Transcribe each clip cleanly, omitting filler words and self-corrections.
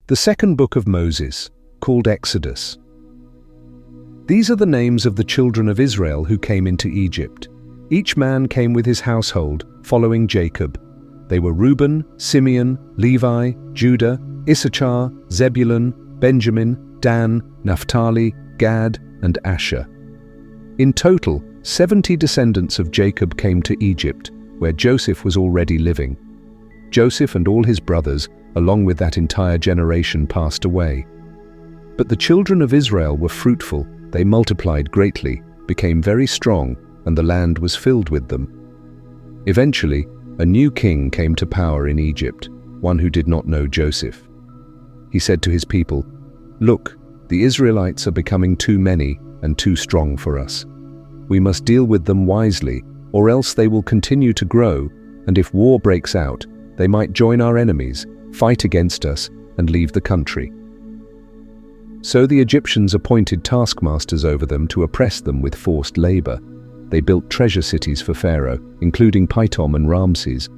The second book of Moses, called Exodus. These are the names of the children of Israel who came into Egypt. Each man came with his household, following Jacob. They were Reuben, Simeon, Levi, Judah, Issachar, Zebulun, Benjamin, Dan, Naphtali, Gad, and Asher. In total, 70 descendants of Jacob came to Egypt, where Joseph was already living. Joseph and all his brothers, along with that entire generation, passed away. But the children of Israel were fruitful, they multiplied greatly, became very strong, and the land was filled with them. Eventually, a new king came to power in Egypt, one who did not know Joseph. He said to his people, "Look, the Israelites are becoming too many and too strong for us. We must deal with them wisely, or else they will continue to grow, and if war breaks out, they might join our enemies, fight against us, and leave the country." So the Egyptians appointed taskmasters over them to oppress them with forced labor. They built treasure cities for Pharaoh, including Pithom and Ramses.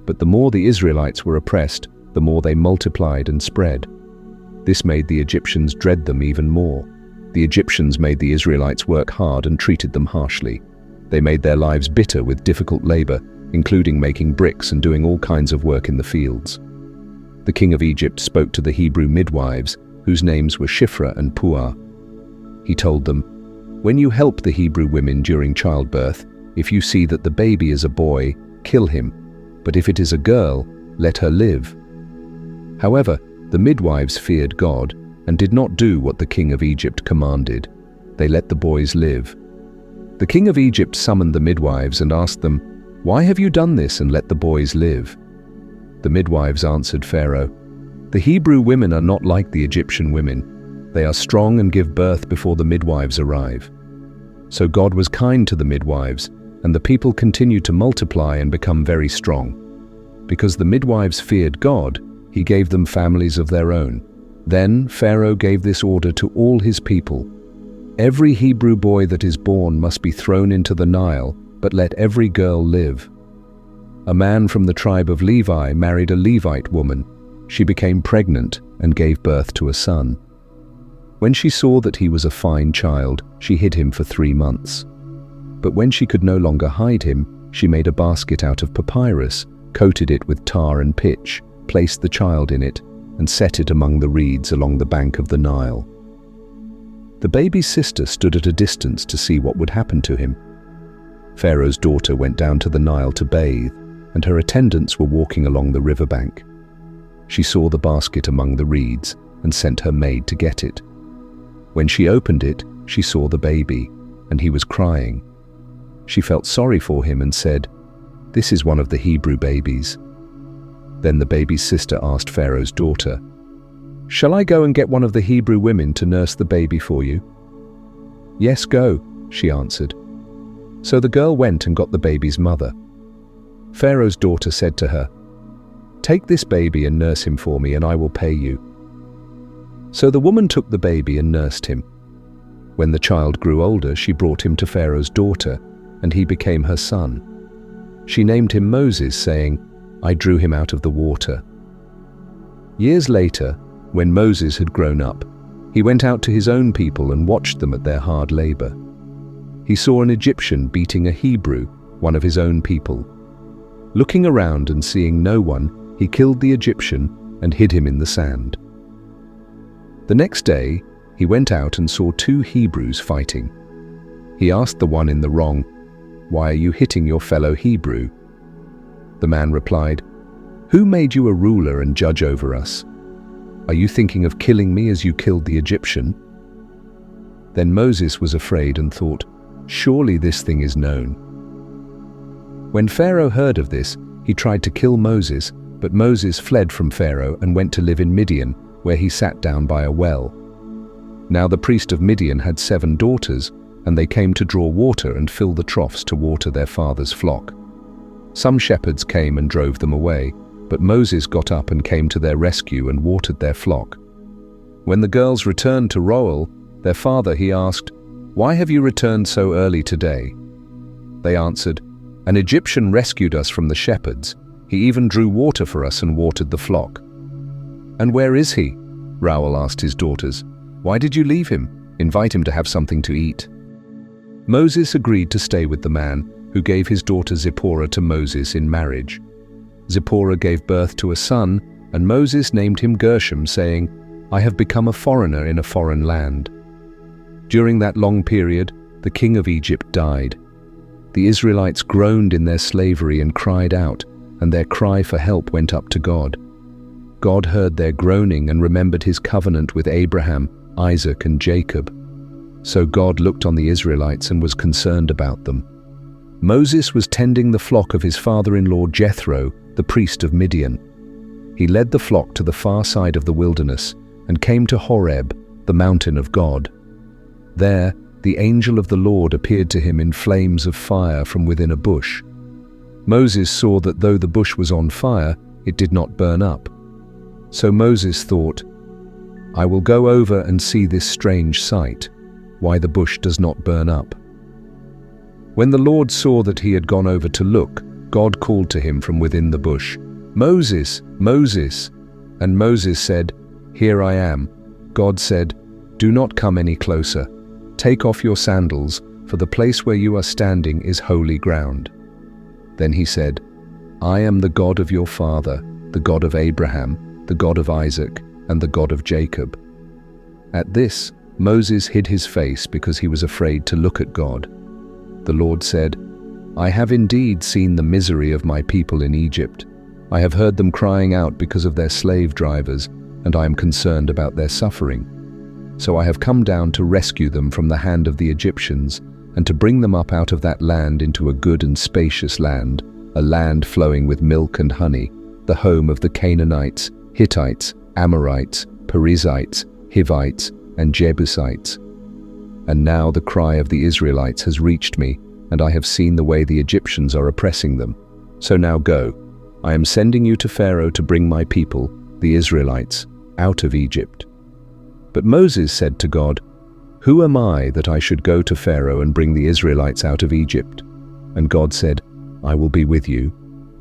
But the more the Israelites were oppressed, the more they multiplied and spread. This made the Egyptians dread them even more. The Egyptians made the Israelites work hard and treated them harshly. They made their lives bitter with difficult labor, including making bricks and doing all kinds of work in the fields. The king of Egypt spoke to the Hebrew midwives, whose names were Shiphrah and Puah. He told them, "When you help the Hebrew women during childbirth, if you see that the baby is a boy, kill him, but if it is a girl, let her live." However, the midwives feared God and did not do what the king of Egypt commanded. They let the boys live. The king of Egypt summoned the midwives and asked them, "Why have you done this and let the boys live?" The midwives answered Pharaoh, "The Hebrew women are not like the Egyptian women. They are strong and give birth before the midwives arrive." So God was kind to the midwives, and the people continued to multiply and become very strong. Because the midwives feared God, he gave them families of their own. Then Pharaoh gave this order to all his people: "Every Hebrew boy that is born must be thrown into the Nile, but let every girl live." A man from the tribe of Levi married a Levite woman. She became pregnant and gave birth to a son. When she saw that he was a fine child, she hid him for 3 months. But when she could no longer hide him, she made a basket out of papyrus, coated it with tar and pitch, placed the child in it, and set it among the reeds along the bank of the Nile. The baby's sister stood at a distance to see what would happen to him. Pharaoh's daughter went down to the Nile to bathe, and her attendants were walking along the riverbank. She saw the basket among the reeds and sent her maid to get it. When she opened it, she saw the baby, and he was crying. She felt sorry for him and said, "This is one of the Hebrew babies." Then the baby's sister asked Pharaoh's daughter, "Shall I go and get one of the Hebrew women to nurse the baby for you?" "Yes, go," she answered. So the girl went and got the baby's mother. Pharaoh's daughter said to her, "Take this baby and nurse him for me, and I will pay you." So the woman took the baby and nursed him. When the child grew older, she brought him to Pharaoh's daughter, and he became her son. She named him Moses, saying, "I drew him out of the water." Years later, when Moses had grown up, he went out to his own people and watched them at their hard labor. He saw an Egyptian beating a Hebrew, one of his own people. Looking around and seeing no one, he killed the Egyptian and hid him in the sand. The next day, he went out and saw 2 Hebrews fighting. He asked the one in the wrong, "Why are you hitting your fellow Hebrew?" The man replied, "Who made you a ruler and judge over us? Are you thinking of killing me as you killed the Egyptian?" Then Moses was afraid and thought, "Surely this thing is known." When Pharaoh heard of this, he tried to kill Moses, but Moses fled from Pharaoh and went to live in Midian, where he sat down by a well. Now the priest of Midian had 7 daughters, and they came to draw water and fill the troughs to water their father's flock. Some shepherds came and drove them away, but Moses got up and came to their rescue and watered their flock. When the girls returned to Reuel, their father, he asked, "Why have you returned so early today?" They answered, "An Egyptian rescued us from the shepherds. He even drew water for us and watered the flock." "And where is he?" Reuel asked his daughters. "Why did you leave him? Invite him to have something to eat." Moses agreed to stay with the man, who gave his daughter Zipporah to Moses in marriage. Zipporah gave birth to a son, and Moses named him Gershom, saying, "I have become a foreigner in a foreign land." During that long period, the king of Egypt died. The Israelites groaned in their slavery and cried out, and their cry for help went up to God. God heard their groaning and remembered his covenant with Abraham, Isaac, and Jacob. So God looked on the Israelites and was concerned about them. Moses was tending the flock of his father-in-law Jethro, the priest of Midian. He led the flock to the far side of the wilderness and came to Horeb, the mountain of God. There, the angel of the Lord appeared to him in flames of fire from within a bush. Moses saw that though the bush was on fire, it did not burn up. So Moses thought, "I will go over and see this strange sight, why the bush does not burn up." When the Lord saw that he had gone over to look, God called to him from within the bush, "Moses, Moses." And Moses said, "Here I am." God said, "Do not come any closer. Take off your sandals, for the place where you are standing is holy ground." Then he said, "I am the God of your father, the God of Abraham, the God of Isaac, and the God of Jacob." At this, Moses hid his face because he was afraid to look at God. The Lord said, "I have indeed seen the misery of my people in Egypt. I have heard them crying out because of their slave drivers, and I am concerned about their suffering. So I have come down to rescue them from the hand of the Egyptians, and to bring them up out of that land into a good and spacious land, a land flowing with milk and honey, the home of the Canaanites, Hittites, Amorites, Perizzites, Hivites, and Jebusites. And now the cry of the Israelites has reached me, and I have seen the way the Egyptians are oppressing them. So now go. I am sending you to Pharaoh to bring my people, the Israelites, out of Egypt." But Moses said to God, "Who am I that I should go to Pharaoh and bring the Israelites out of Egypt?" And God said, "I will be with you,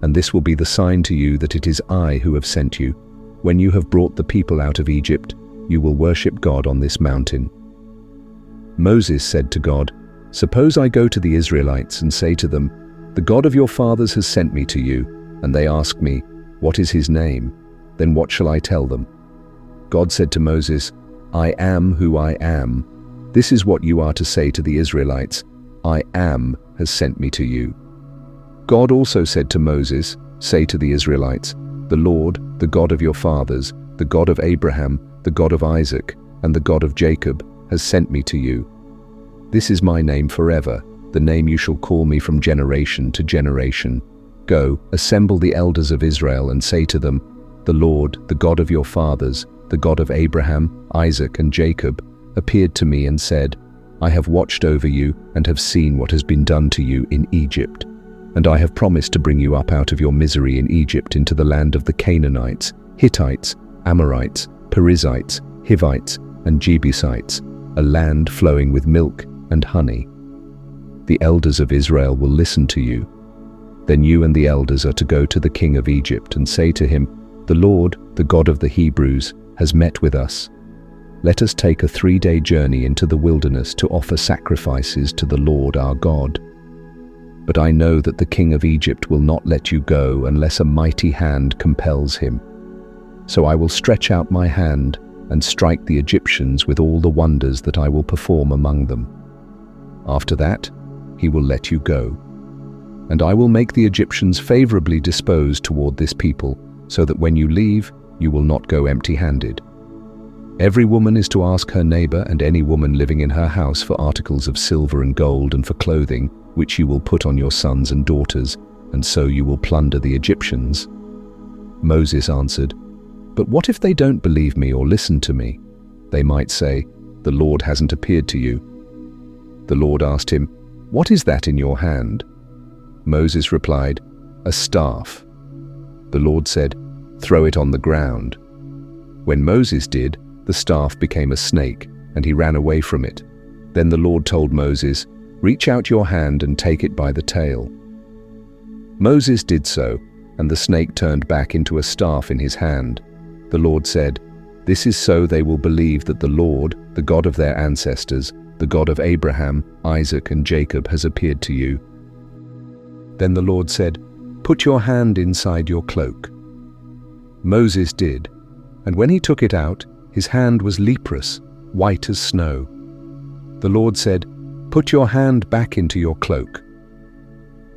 and this will be the sign to you that it is I who have sent you. When you have brought the people out of Egypt, you will worship God on this mountain." Moses said to God, "Suppose I go to the Israelites and say to them, 'The God of your fathers has sent me to you,' and they ask me, 'What is his name?' Then what shall I tell them?" God said to Moses, "I am who I am. This is what you are to say to the Israelites, 'I am has sent me to you.'" God also said to Moses, "Say to the Israelites, 'The Lord, the God of your fathers, the God of Abraham, the God of Isaac, and the God of Jacob, has sent me to you. This is my name forever, the name you shall call me from generation to generation. Go, assemble the elders of Israel and say to them, 'The Lord, the God of your fathers, the God of Abraham, Isaac, and Jacob, appeared to me and said, I have watched over you and have seen what has been done to you in Egypt. And I have promised to bring you up out of your misery in Egypt into the land of the Canaanites, Hittites, Amorites, Perizzites, Hivites, and Jebusites, a land flowing with milk and honey. The elders of Israel will listen to you. Then you and the elders are to go to the king of Egypt and say to him, 'The Lord, the God of the Hebrews, has met with us. Let us take a 3-day journey into the wilderness to offer sacrifices to the Lord our God. But I know that the king of Egypt will not let you go unless a mighty hand compels him. So I will stretch out my hand and strike the Egyptians with all the wonders that I will perform among them. After that, he will let you go. And I will make the Egyptians favorably disposed toward this people, so that when you leave, you will not go empty-handed. Every woman is to ask her neighbor and any woman living in her house for articles of silver and gold and for clothing, which you will put on your sons and daughters, and so you will plunder the Egyptians." Moses answered, "But what if they don't believe me or listen to me? They might say, 'The Lord hasn't appeared to you.'" The Lord asked him, "What is that in your hand?" Moses replied, "A staff." The Lord said, "Throw it on the ground." When Moses did, the staff became a snake, and he ran away from it. Then the Lord told Moses, "Reach out your hand and take it by the tail." Moses did so, and the snake turned back into a staff in his hand. The Lord said, This is so they will believe that the Lord, the God of their ancestors, the God of Abraham, Isaac, and Jacob, has appeared to you." Then the Lord said, "Put your hand inside your cloak." Moses did, and when he took it out, his hand was leprous, white as snow. The Lord said, "Put your hand back into your cloak."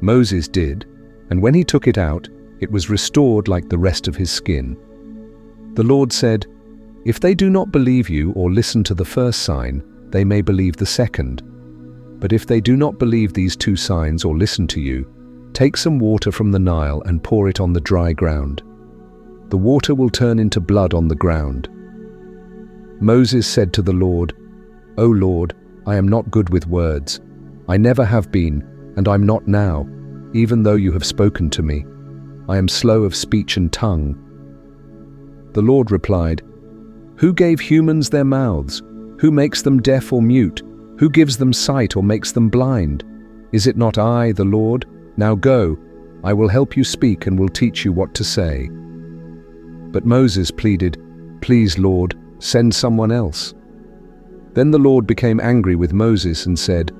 Moses did, and when he took it out, it was restored like the rest of his skin. The Lord said, "If they do not believe you or listen to the first sign, they may believe the second. But if they do not believe these two signs or listen to you, take some water from the Nile and pour it on the dry ground. The water will turn into blood on the ground." Moses said to the Lord, "O Lord, I am not good with words. I never have been, and I'm not now, even though you have spoken to me. I am slow of speech and tongue." The Lord replied, "Who gave humans their mouths? Who makes them deaf or mute? Who gives them sight or makes them blind? Is it not I, the Lord? Now go, I will help you speak and will teach you what to say." But Moses pleaded, "Please, Lord, send someone else." Then the Lord became angry with Moses and said,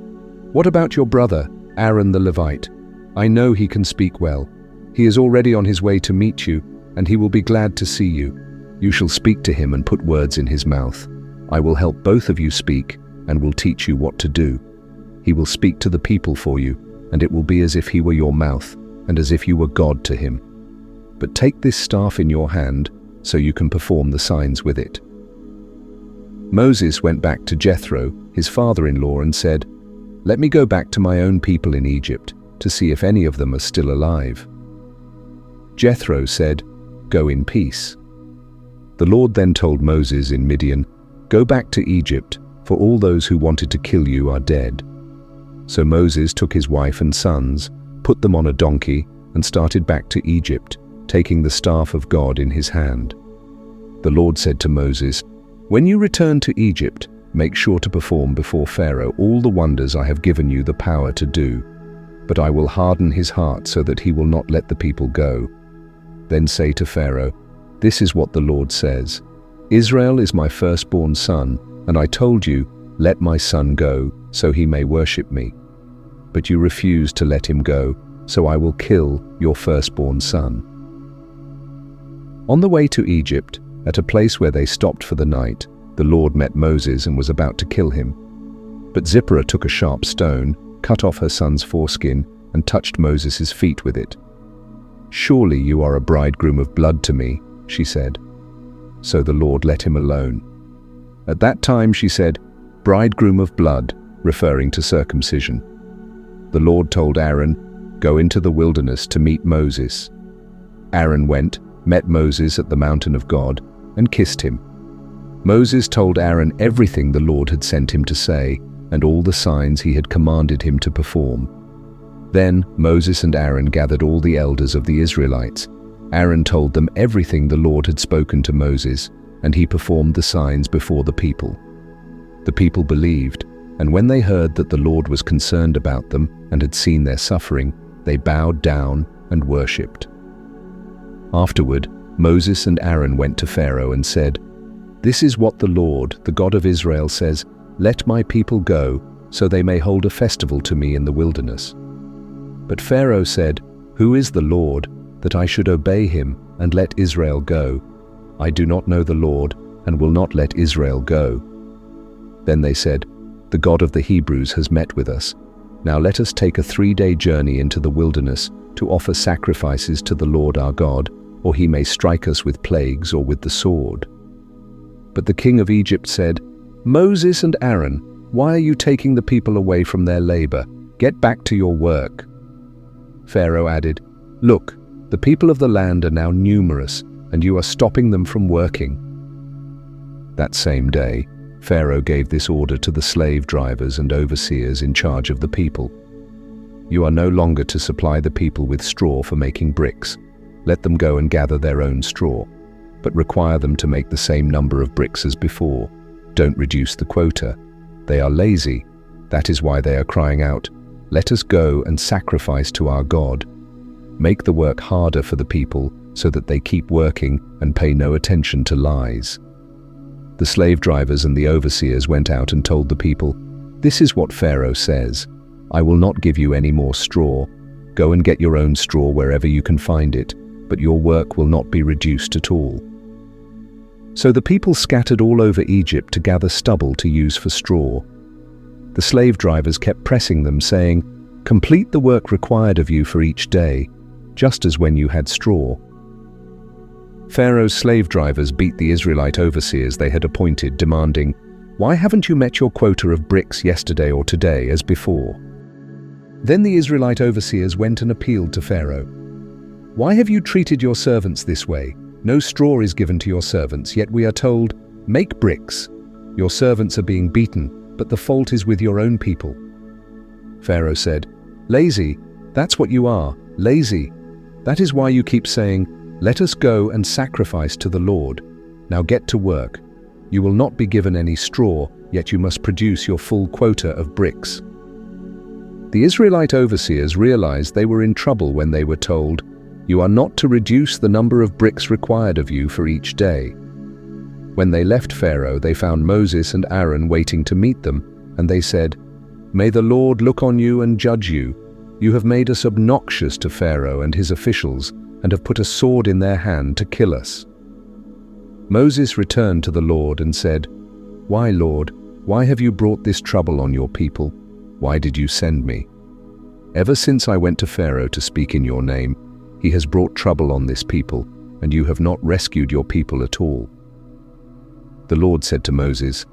"What about your brother, Aaron the Levite? I know he can speak well. He is already on his way to meet you, and he will be glad to see you. You shall speak to him and put words in his mouth. I will help both of you speak and will teach you what to do. He will speak to the people for you, and it will be as if he were your mouth and as if you were God to him. But take this staff in your hand so you can perform the signs with it." Moses went back to Jethro, his father-in-law, and said, "Let me go back to my own people in Egypt to see if any of them are still alive." Jethro said, "Go in peace." The Lord then told Moses in Midian, "Go back to Egypt, for all those who wanted to kill you are dead." So Moses took his wife and sons, put them on a donkey, and started back to Egypt, taking the staff of God in his hand. The Lord said to Moses, "When you return to Egypt, make sure to perform before Pharaoh all the wonders I have given you the power to do. But I will harden his heart so that he will not let the people go. Then say to Pharaoh, 'This is what the Lord says. Israel is my firstborn son, and I told you, let my son go, so he may worship me. But you refused to let him go, so I will kill your firstborn son.'" On the way to Egypt, at a place where they stopped for the night, the Lord met Moses and was about to kill him. But Zipporah took a sharp stone, cut off her son's foreskin, and touched Moses' feet with it. "Surely you are a bridegroom of blood to me," she said. So the Lord let him alone. At that time she said, "Bridegroom of blood," referring to circumcision. The Lord told Aaron, "Go into the wilderness to meet Moses." Aaron went, met Moses at the mountain of God, and kissed him. Moses told Aaron everything the Lord had sent him to say, and all the signs he had commanded him to perform. Then Moses and Aaron gathered all the elders of the Israelites. Aaron told them everything the Lord had spoken to Moses, and he performed the signs before the people. The people believed, and when they heard that the Lord was concerned about them and had seen their suffering, they bowed down and worshipped. Afterward, Moses and Aaron went to Pharaoh and said, "This is what the Lord, the God of Israel, says, 'Let my people go, so they may hold a festival to me in the wilderness.'" But Pharaoh said, "Who is the Lord, that I should obey him and let Israel go? I do not know the Lord, and will not let Israel go." Then they said, "The God of the Hebrews has met with us. Now let us take a 3-day journey into the wilderness to offer sacrifices to the Lord our God, or he may strike us with plagues or with the sword." But the king of Egypt said, "Moses and Aaron, why are you taking the people away from their labor? Get back to your work." Pharaoh added, "Look, the people of the land are now numerous, and you are stopping them from working." That same day, Pharaoh gave this order to the slave drivers and overseers in charge of the people. "You are no longer to supply the people with straw for making bricks. Let them go and gather their own straw, but require them to make the same number of bricks as before. Don't reduce the quota. They are lazy. That is why they are crying out, 'Let us go and sacrifice to our God.' Make the work harder for the people so that they keep working and pay no attention to lies." The slave drivers and the overseers went out and told the people, "This is what Pharaoh says. I will not give you any more straw. Go and get your own straw wherever you can find it, but your work will not be reduced at all." So the people scattered all over Egypt to gather stubble to use for straw. The slave drivers kept pressing them, saying, "Complete the work required of you for each day, just as when you had straw." Pharaoh's slave drivers beat the Israelite overseers they had appointed, demanding, "Why haven't you met your quota of bricks yesterday or today as before?" Then the Israelite overseers went and appealed to Pharaoh. "Why have you treated your servants this way? No straw is given to your servants, yet we are told, 'Make bricks.' Your servants are being beaten, but the fault is with your own people." Pharaoh said, "Lazy, that's what you are, lazy. That is why you keep saying, 'Let us go and sacrifice to the Lord.' Now get to work. You will not be given any straw, yet you must produce your full quota of bricks." The Israelite overseers realized they were in trouble when they were told, "You are not to reduce the number of bricks required of you for each day." When they left Pharaoh, they found Moses and Aaron waiting to meet them, and they said, "May the Lord look on you and judge you. You have made us obnoxious to Pharaoh and his officials, and have put a sword in their hand to kill us." Moses returned to the Lord and said, "Why, Lord, why have you brought this trouble on your people? Why did you send me? Ever since I went to Pharaoh to speak in your name, he has brought trouble on this people, and you have not rescued your people at all." The Lord said to Moses,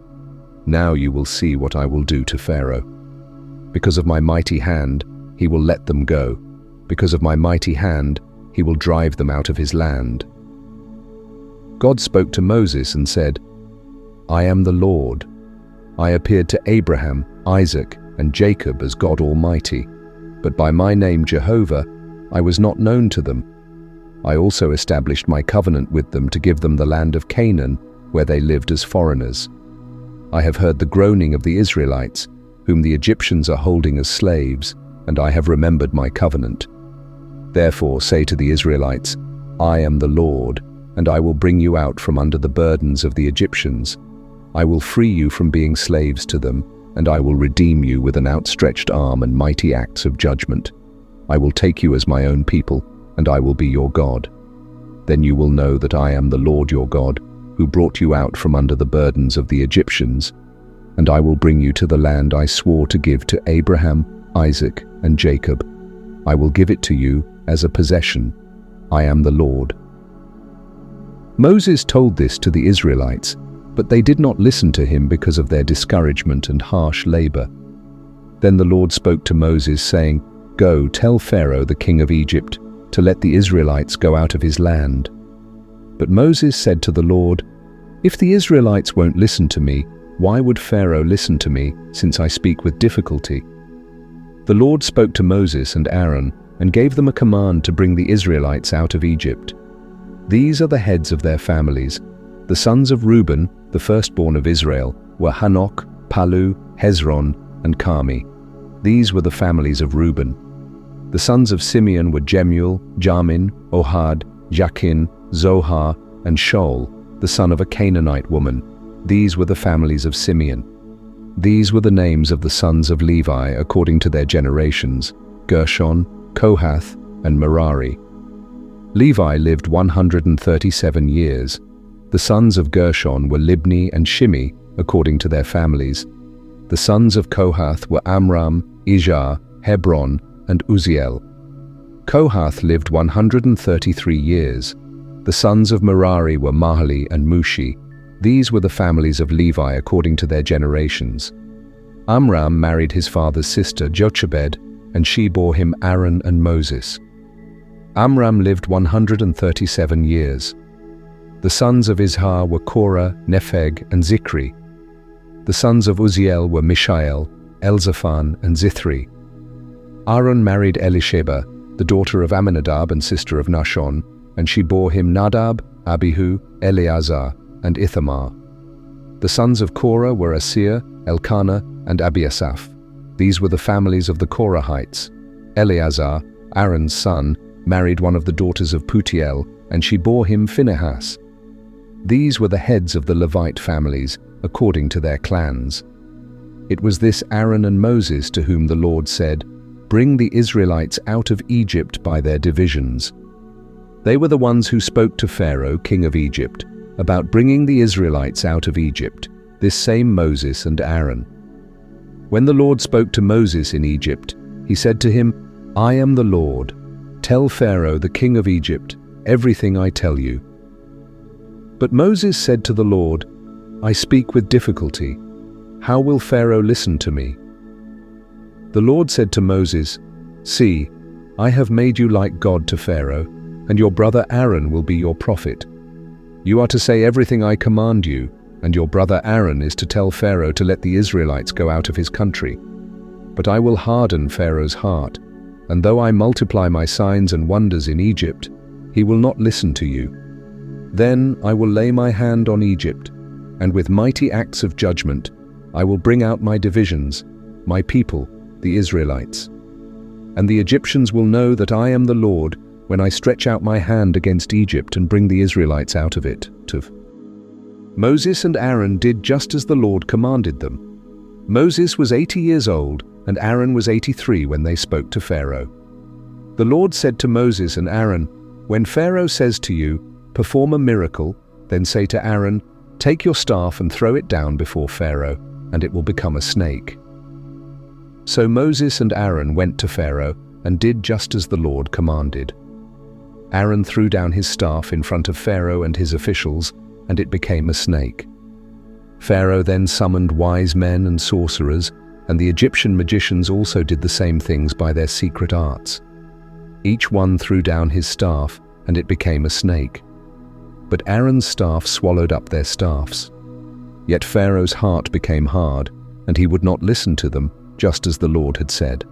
"Now you will see what I will do to Pharaoh. Because of my mighty hand, he will let them go. Because of my mighty hand, he will drive them out of his land." God spoke to Moses and said, "I am the Lord. I appeared to Abraham, Isaac, and Jacob as God Almighty, but by my name Jehovah, I was not known to them. I also established my covenant with them to give them the land of Canaan, where they lived as foreigners. I have heard the groaning of the Israelites, whom the Egyptians are holding as slaves, and I have remembered my covenant. Therefore say to the Israelites, I am the Lord, and I will bring you out from under the burdens of the Egyptians. I will free you from being slaves to them, and I will redeem you with an outstretched arm and mighty acts of judgment. I will take you as my own people, and I will be your God. Then you will know that I am the Lord your God, who brought you out from under the burdens of the Egyptians, and I will bring you to the land I swore to give to Abraham, Isaac, and Jacob. I will give it to you as a possession. I am the Lord." Moses told this to the Israelites, but they did not listen to him because of their discouragement and harsh labor. Then the Lord spoke to Moses, saying, "Go, tell Pharaoh, the king of Egypt, to let the Israelites go out of his land." But Moses said to the Lord, "If the Israelites won't listen to me, why would Pharaoh listen to me, since I speak with difficulty?" The Lord spoke to Moses and Aaron and gave them a command to bring the Israelites out of Egypt. These are the heads of their families. The sons of Reuben, the firstborn of Israel, were Hanok, Palu, Hezron, and Carmi. These were the families of Reuben. The sons of Simeon were Jemuel, Jamin, Ohad, Jachin, Zohar, and Shaul, the son of a Canaanite woman. These were the families of Simeon. These were the names of the sons of Levi according to their generations: Gershon, Kohath, and Merari. Levi lived 137 years. The sons of Gershon were Libni and Shimi according to their families. The sons of Kohath were Amram, Izhar, Hebron, and Uzziel. Kohath lived 133 years. The sons of Merari were Mahli and Mushi. These were the families of Levi according to their generations. Amram married his father's sister Jochebed, and she bore him Aaron and Moses. Amram lived 137 years. The sons of Izhar were Korah, Nepheg, and Zikri. The sons of Uzziel were Mishael, Elzaphan, and Zithri. Aaron married Elisheba, the daughter of Amminadab and sister of Nahshon, and she bore him Nadab, Abihu, Eleazar, and Ithamar. The sons of Korah were Asir, Elkanah, and Abiasaph. These were the families of the Korahites. Eleazar, Aaron's son, married one of the daughters of Putiel, and she bore him Phinehas. These were the heads of the Levite families, according to their clans. It was this Aaron and Moses to whom the Lord said, "Bring the Israelites out of Egypt by their divisions." They were the ones who spoke to Pharaoh, king of Egypt, about bringing the Israelites out of Egypt, this same Moses and Aaron. When the Lord spoke to Moses in Egypt, he said to him, "I am the Lord. Tell Pharaoh, the king of Egypt, everything I tell you." But Moses said to the Lord, "I speak with difficulty. How will Pharaoh listen to me?" The Lord said to Moses, "See, I have made you like God to Pharaoh, and your brother Aaron will be your prophet. You are to say everything I command you, and your brother Aaron is to tell Pharaoh to let the Israelites go out of his country. But I will harden Pharaoh's heart, and though I multiply my signs and wonders in Egypt, he will not listen to you. Then I will lay my hand on Egypt, and with mighty acts of judgment I will bring out my divisions, my people, the Israelites. And the Egyptians will know that I am the Lord when I stretch out my hand against Egypt and bring the Israelites out of it." Moses and Aaron did just as the Lord commanded them. Moses was 80 years old, and Aaron was 83 when they spoke to Pharaoh. The Lord said to Moses and Aaron, "When Pharaoh says to you, 'Perform a miracle,' then say to Aaron, 'Take your staff and throw it down before Pharaoh, and it will become a snake.'" So Moses and Aaron went to Pharaoh and did just as the Lord commanded. Aaron threw down his staff in front of Pharaoh and his officials, and it became a snake. Pharaoh then summoned wise men and sorcerers, and the Egyptian magicians also did the same things by their secret arts. Each one threw down his staff, and it became a snake. But Aaron's staff swallowed up their staffs. Yet Pharaoh's heart became hard, and he would not listen to them, just as the Lord had said.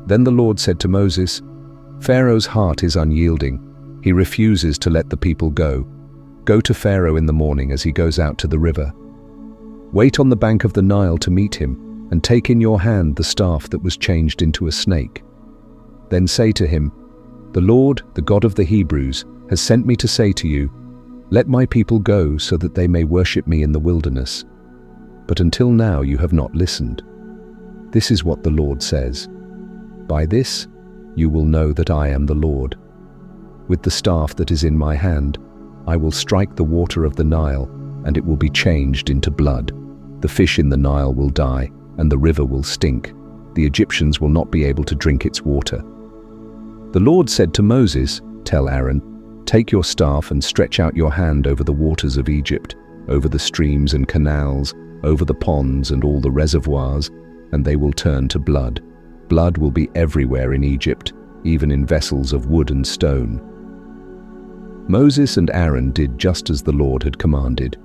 Then the Lord said to Moses, "Pharaoh's heart is unyielding. He refuses to let the people go. Go to Pharaoh in the morning as he goes out to the river. Wait on the bank of the Nile to meet him, and take in your hand the staff that was changed into a snake. Then say to him, 'The Lord, the God of the Hebrews, has sent me to say to you, let my people go so that they may worship me in the wilderness. But until now you have not listened. This is what the Lord says. By this you will know that I am the Lord. With the staff that is in my hand, I will strike the water of the Nile, and it will be changed into blood. The fish in the Nile will die, and the river will stink. The Egyptians will not be able to drink its water." The Lord said to Moses, "Tell Aaron, take your staff and stretch out your hand over the waters of Egypt, over the streams and canals, over the ponds and all the reservoirs, and they will turn to blood. Blood will be everywhere in Egypt, even in vessels of wood and stone." Moses and Aaron did just as the Lord had commanded.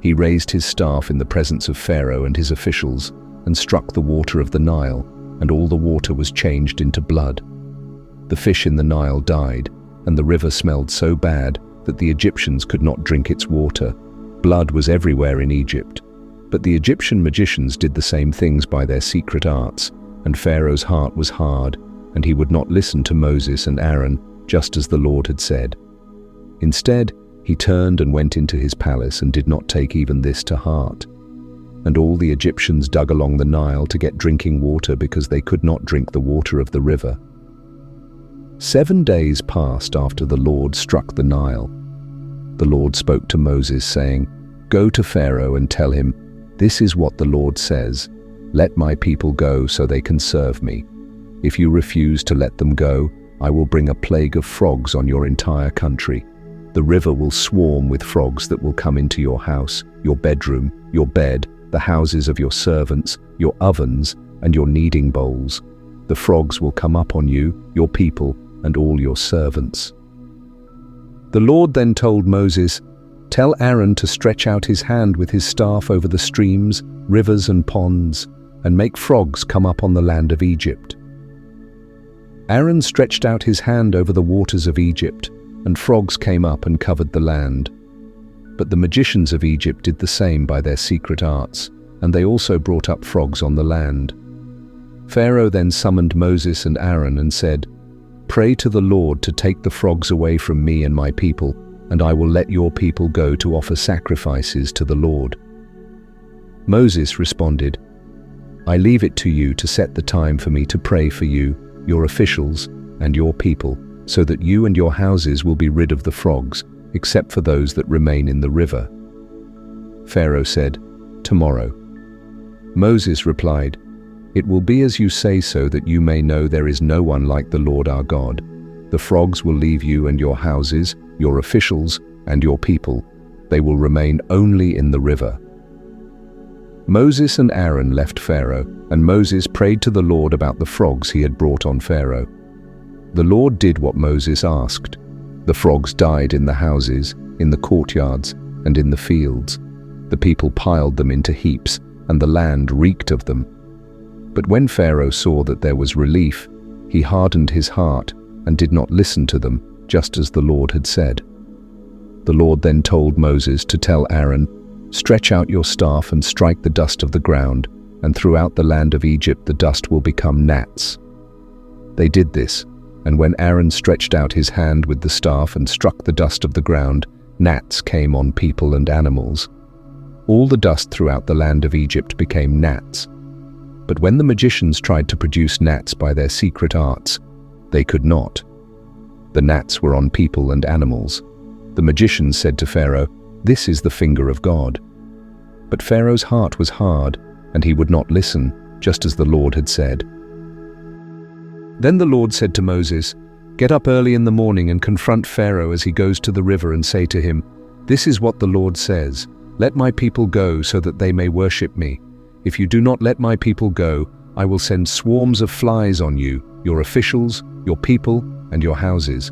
He raised his staff in the presence of Pharaoh and his officials and struck the water of the Nile, and all the water was changed into blood. The fish in the Nile died, and the river smelled so bad that the Egyptians could not drink its water. Blood was everywhere in Egypt. But the Egyptian magicians did the same things by their secret arts, and Pharaoh's heart was hard, and he would not listen to Moses and Aaron, just as the Lord had said. Instead, he turned and went into his palace and did not take even this to heart. And all the Egyptians dug along the Nile to get drinking water because they could not drink the water of the river. 7 days passed after the Lord struck the Nile. The Lord spoke to Moses, saying, "Go to Pharaoh and tell him, 'This is what the Lord says, let my people go so they can serve me. If you refuse to let them go, I will bring a plague of frogs on your entire country. The river will swarm with frogs that will come into your house, your bedroom, your bed, the houses of your servants, your ovens, and your kneading bowls. The frogs will come up on you, your people, and all your servants." The Lord then told Moses, "Tell Aaron to stretch out his hand with his staff over the streams, rivers, and ponds, and make frogs come up on the land of Egypt." Aaron stretched out his hand over the waters of Egypt, and frogs came up and covered the land. But the magicians of Egypt did the same by their secret arts, and they also brought up frogs on the land. Pharaoh then summoned Moses and Aaron and said, "Pray to the Lord to take the frogs away from me and my people, and I will let your people go to offer sacrifices to the Lord." Moses responded, "I leave it to you to set the time for me to pray for you, your officials, and your people, so that you and your houses will be rid of the frogs, except for those that remain in the river." Pharaoh said, "Tomorrow." Moses replied, "It will be as you say, so that you may know there is no one like the Lord our God. The frogs will leave you and your houses, your officials, and your people. They will remain only in the river." Moses and Aaron left Pharaoh, and Moses prayed to the Lord about the frogs he had brought on Pharaoh. The Lord did what Moses asked. The frogs died in the houses, in the courtyards, and in the fields. The people piled them into heaps, and the land reeked of them. But when Pharaoh saw that there was relief, he hardened his heart and did not listen to them, just as the Lord had said. The Lord then told Moses to tell Aaron, "Stretch out your staff and strike the dust of the ground, and throughout the land of Egypt the dust will become gnats." They did this, and when Aaron stretched out his hand with the staff and struck the dust of the ground, gnats came on people and animals. All the dust throughout the land of Egypt became gnats. But when the magicians tried to produce gnats by their secret arts, they could not. The gnats were on people and animals. The magicians said to Pharaoh, "This is the finger of God." But Pharaoh's heart was hard, and he would not listen, just as the Lord had said. Then the Lord said to Moses, "Get up early in the morning and confront Pharaoh as he goes to the river, and say to him, 'This is what the Lord says, let my people go so that they may worship me. If you do not let my people go, I will send swarms of flies on you, your officials, your people, and your houses.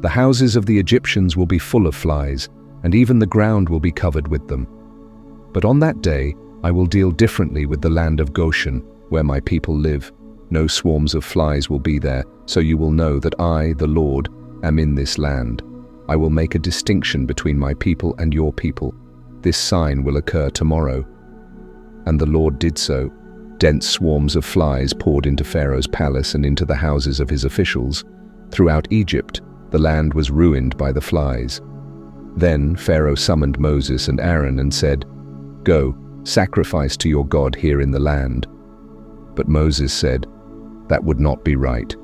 The houses of the Egyptians will be full of flies, and even the ground will be covered with them. But on that day I will deal differently with the land of Goshen, where my people live. No swarms of flies will be there, so you will know that I, the Lord, am in this land. I will make a distinction between my people and your people. This sign will occur tomorrow." And the Lord did so. Dense swarms of flies poured into Pharaoh's palace and into the houses of his officials. Throughout Egypt, the land was ruined by the flies. Then Pharaoh summoned Moses and Aaron and said, "Go, sacrifice to your God here in the land." But Moses said, "That would not be right.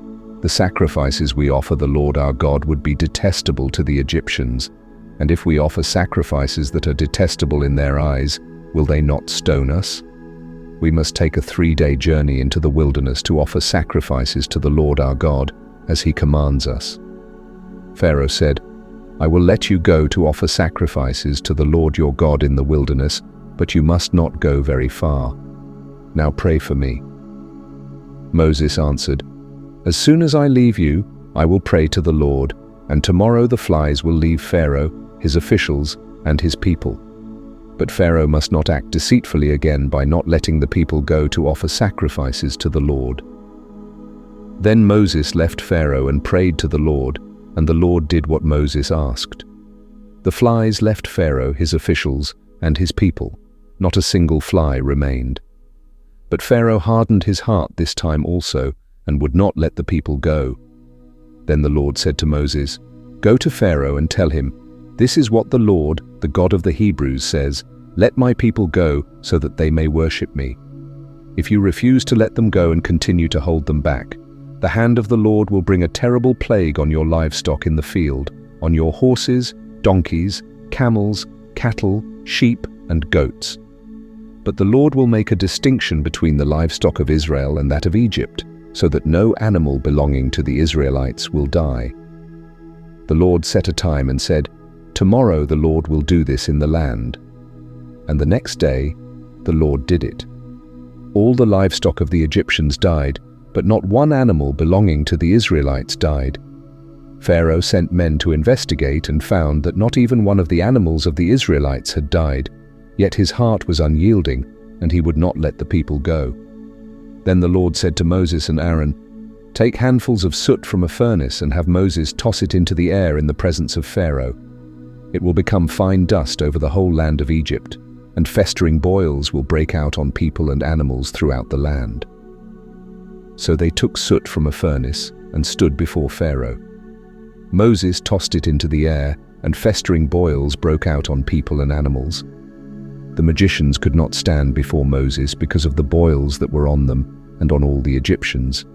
The sacrifices we offer the Lord our God would be detestable to the Egyptians. And if we offer sacrifices that are detestable in their eyes, will they not stone us? We must take a 3-day journey into the wilderness to offer sacrifices to the Lord our God, as he commands us." Pharaoh said, "I will let you go to offer sacrifices to the Lord your God in the wilderness, but you must not go very far. Now pray for me." Moses answered, "As soon as I leave you, I will pray to the Lord, and tomorrow the flies will leave Pharaoh, his officials, and his people. But Pharaoh must not act deceitfully again by not letting the people go to offer sacrifices to the Lord." Then Moses left Pharaoh and prayed to the Lord, and the Lord did what Moses asked. The flies left Pharaoh, his officials, and his people. Not a single fly remained. But Pharaoh hardened his heart this time also, and would not let the people go. Then the Lord said to Moses, "Go to Pharaoh and tell him, 'This is what the Lord, the God of the Hebrews, says, let my people go so that they may worship me. If you refuse to let them go and continue to hold them back, the hand of the Lord will bring a terrible plague on your livestock in the field, on your horses, donkeys, camels, cattle, sheep, and goats. But the Lord will make a distinction between the livestock of Israel and that of Egypt, so that no animal belonging to the Israelites will die.' The Lord set a time and said, 'Tomorrow the Lord will do this in the land.' And the next day the Lord did it. All the livestock of the Egyptians died, but not one animal belonging to the Israelites died. Pharaoh sent men to investigate and found that not even one of the animals of the Israelites had died, yet his heart was unyielding, and he would not let the people go. Then the Lord said to Moses and Aaron, "Take handfuls of soot from a furnace and have Moses toss it into the air in the presence of Pharaoh. It will become fine dust over the whole land of Egypt, and festering boils will break out on people and animals throughout the land." So they took soot from a furnace and stood before Pharaoh. Moses tossed it into the air, and festering boils broke out on people and animals. The magicians could not stand before Moses because of the boils that were on them and on all the Egyptians.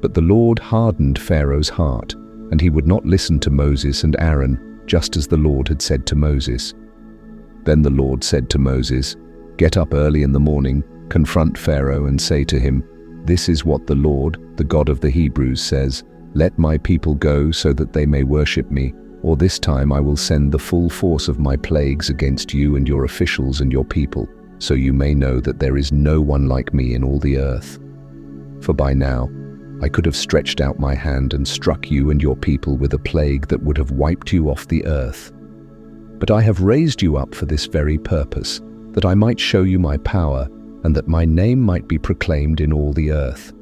But the Lord hardened Pharaoh's heart, and he would not listen to Moses and Aaron, just as the Lord had said to Moses. Then the Lord said to Moses, "Get up early in the morning, confront Pharaoh and say to him, 'This is what the Lord, the God of the Hebrews, says, Let my people go so that they may worship me, or this time I will send the full force of my plagues against you and your officials and your people, so you may know that there is no one like me in all the earth. For by now I could have stretched out my hand and struck you and your people with a plague that would have wiped you off the earth. But I have raised you up for this very purpose, that I might show you my power, and that my name might be proclaimed in all the earth.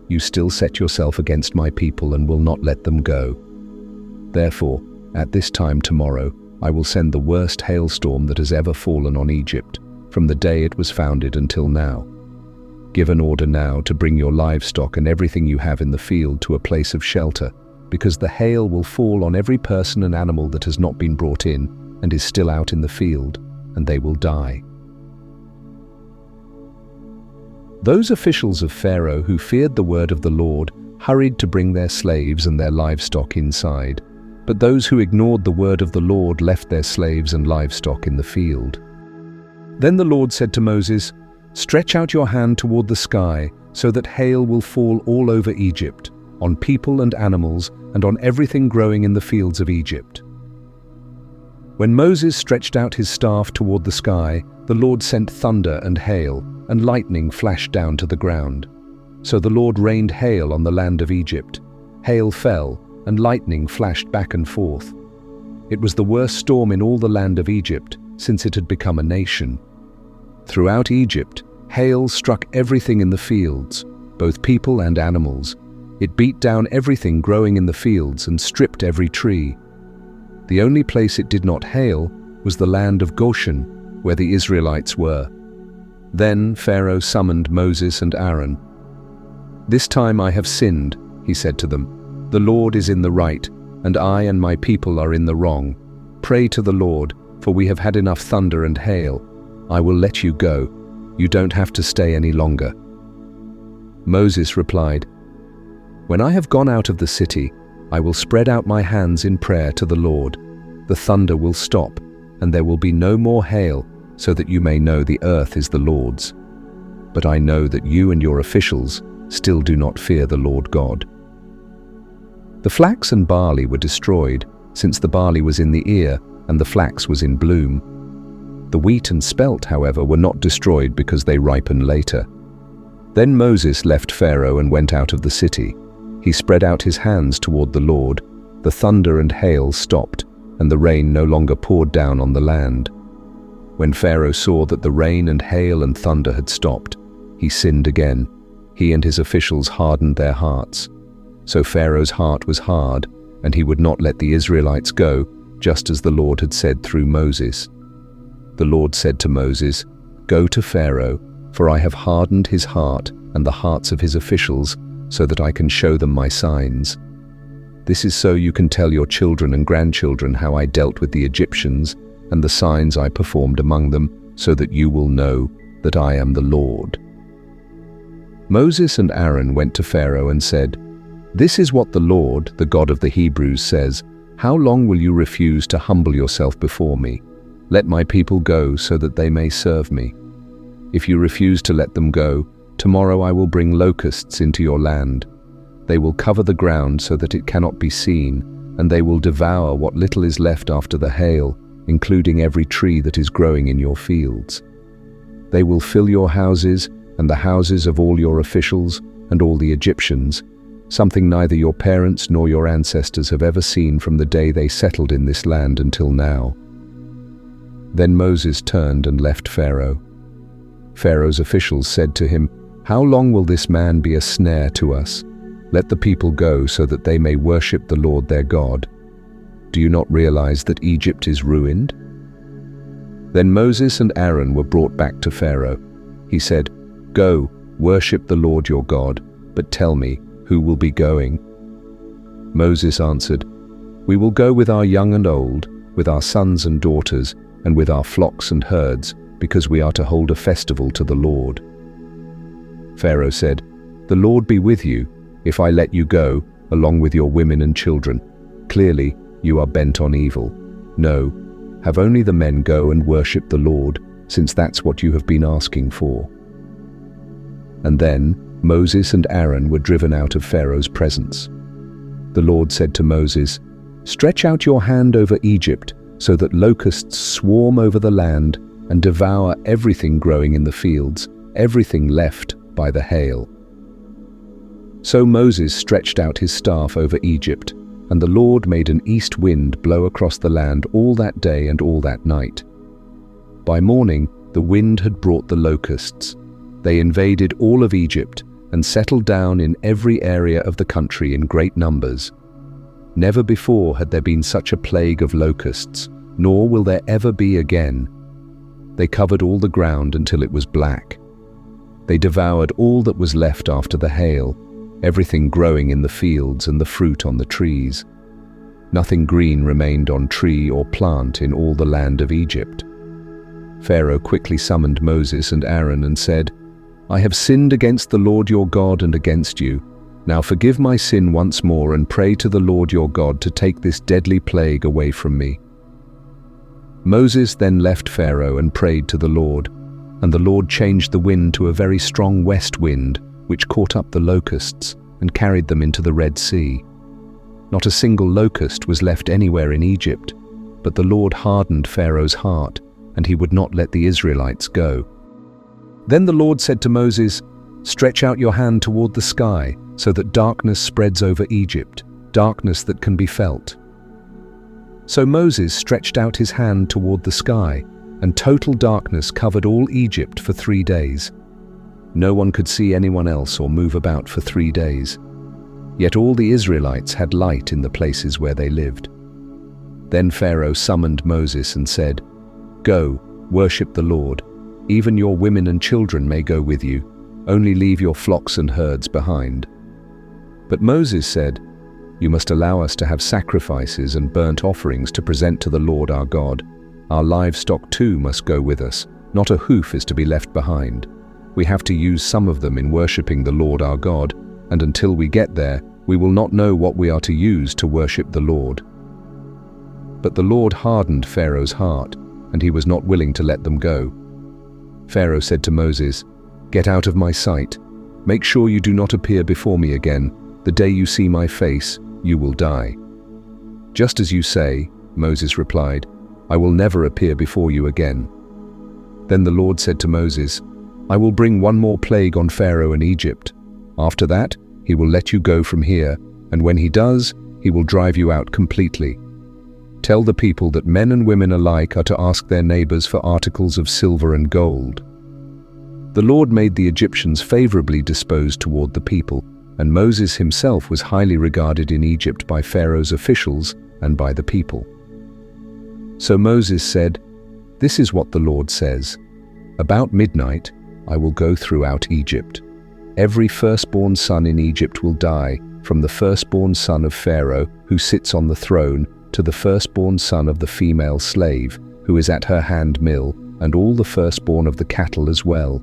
You still set yourself against my people and will not let them go. Therefore, at this time tomorrow, I will send the worst hailstorm that has ever fallen on Egypt, from the day it was founded until now. Give an order now to bring your livestock and everything you have in the field to a place of shelter, because the hail will fall on every person and animal that has not been brought in and is still out in the field, and they will die." Those officials of Pharaoh who feared the word of the Lord hurried to bring their slaves and their livestock inside, but those who ignored the word of the Lord left their slaves and livestock in the field. Then the Lord said to Moses, "Stretch out your hand toward the sky, so that hail will fall all over Egypt, on people and animals, and on everything growing in the fields of Egypt." When Moses stretched out his staff toward the sky, the Lord sent thunder and hail, and lightning flashed down to the ground. So the Lord rained hail on the land of Egypt. Hail fell, and lightning flashed back and forth. It was the worst storm in all the land of Egypt since it had become a nation. Throughout Egypt, hail struck everything in the fields, both people and animals. It beat down everything growing in the fields and stripped every tree. The only place it did not hail was the land of Goshen, where the Israelites were. Then Pharaoh summoned Moses and Aaron. "This time I have sinned," he said to them. "The Lord is in the right, and I and my people are in the wrong. Pray to the Lord, for we have had enough thunder and hail. I will let you go. You don't have to stay any longer." Moses replied, "When I have gone out of the city, I will spread out my hands in prayer to the Lord. The thunder will stop, and there will be no more hail, so that you may know the earth is the Lord's. But I know that you and your officials still do not fear the Lord God." The flax and barley were destroyed, since the barley was in the ear and the flax was in bloom. The wheat and spelt, however, were not destroyed because they ripen later. Then Moses left Pharaoh and went out of the city. He spread out his hands toward the Lord. The thunder and hail stopped, and the rain no longer poured down on the land. When Pharaoh saw that the rain and hail and thunder had stopped, he sinned again. He and his officials hardened their hearts. So Pharaoh's heart was hard, and he would not let the Israelites go, just as the Lord had said through Moses. The Lord said to Moses, "Go to Pharaoh, for I have hardened his heart and the hearts of his officials, so that I can show them my signs. This is so you can tell your children and grandchildren how I dealt with the Egyptians and the signs I performed among them, so that you will know that I am the Lord." Moses and Aaron went to Pharaoh and said, "This is what the Lord, the God of the Hebrews, says, How long will you refuse to humble yourself before me? Let my people go so that they may serve me. If you refuse to let them go, tomorrow I will bring locusts into your land. They will cover the ground so that it cannot be seen, and they will devour what little is left after the hail, including every tree that is growing in your fields. They will fill your houses and the houses of all your officials and all the Egyptians, something neither your parents nor your ancestors have ever seen from the day they settled in this land until now." Then Moses turned and left Pharaoh. Pharaoh's officials said to him, "How long will this man be a snare to us? Let the people go so that they may worship the Lord their God. Do you not realize that Egypt is ruined?" Then Moses and Aaron were brought back to Pharaoh. He said, "Go, worship the Lord your God, but tell me, who will be going?" Moses answered, "We will go with our young and old, with our sons and daughters, and with our flocks and herds, because we are to hold a festival to the Lord." Pharaoh said, "The Lord be with you, if I let you go, along with your women and children. Clearly, you are bent on evil. No, have only the men go and worship the Lord, since that's what you have been asking for." And then Moses and Aaron were driven out of Pharaoh's presence. The Lord said to Moses, "Stretch out your hand over Egypt, so that locusts swarm over the land and devour everything growing in the fields, everything left by the hail." So Moses stretched out his staff over Egypt, and the Lord made an east wind blow across the land all that day and all that night. By morning, the wind had brought the locusts. They invaded all of Egypt and settled down in every area of the country in great numbers. Never before had there been such a plague of locusts, nor will there ever be again. They covered all the ground until it was black. They devoured all that was left after the hail, everything growing in the fields and the fruit on the trees. Nothing green remained on tree or plant in all the land of Egypt. Pharaoh quickly summoned Moses and Aaron and said, "I have sinned against the Lord your God and against you. Now forgive my sin once more and pray to the Lord your God to take this deadly plague away from me." Moses then left Pharaoh and prayed to the Lord, and the Lord changed the wind to a very strong west wind, which caught up the locusts and carried them into the Red Sea. Not a single locust was left anywhere in Egypt, but the Lord hardened Pharaoh's heart, and he would not let the Israelites go. Then the Lord said to Moses, "Stretch out your hand toward the sky, so that darkness spreads over Egypt, darkness that can be felt." So Moses stretched out his hand toward the sky, and total darkness covered all Egypt for 3 days. No one could see anyone else or move about for 3 days. Yet all the Israelites had light in the places where they lived. Then Pharaoh summoned Moses and said, "Go, worship the Lord. Even your women and children may go with you. Only leave your flocks and herds behind." But Moses said, "You must allow us to have sacrifices and burnt offerings to present to the Lord our God. Our livestock too must go with us. Not a hoof is to be left behind. We have to use some of them in worshipping the Lord our God, and until we get there, we will not know what we are to use to worship the Lord." But the Lord hardened Pharaoh's heart, and he was not willing to let them go. Pharaoh said to Moses, "Get out of my sight. Make sure you do not appear before me again. The day you see my face, you will die." "Just as you say," Moses replied, "I will never appear before you again." Then the Lord said to Moses, "I will bring one more plague on Pharaoh and Egypt. After that, he will let you go from here, and when he does, he will drive you out completely. Tell the people that men and women alike are to ask their neighbors for articles of silver and gold." The Lord made the Egyptians favorably disposed toward the people, and Moses himself was highly regarded in Egypt by Pharaoh's officials and by the people. So Moses said, "This is what the Lord says. About midnight, I will go throughout Egypt. Every firstborn son in Egypt will die, from the firstborn son of Pharaoh, who sits on the throne, to the firstborn son of the female slave, who is at her hand mill, and all the firstborn of the cattle as well.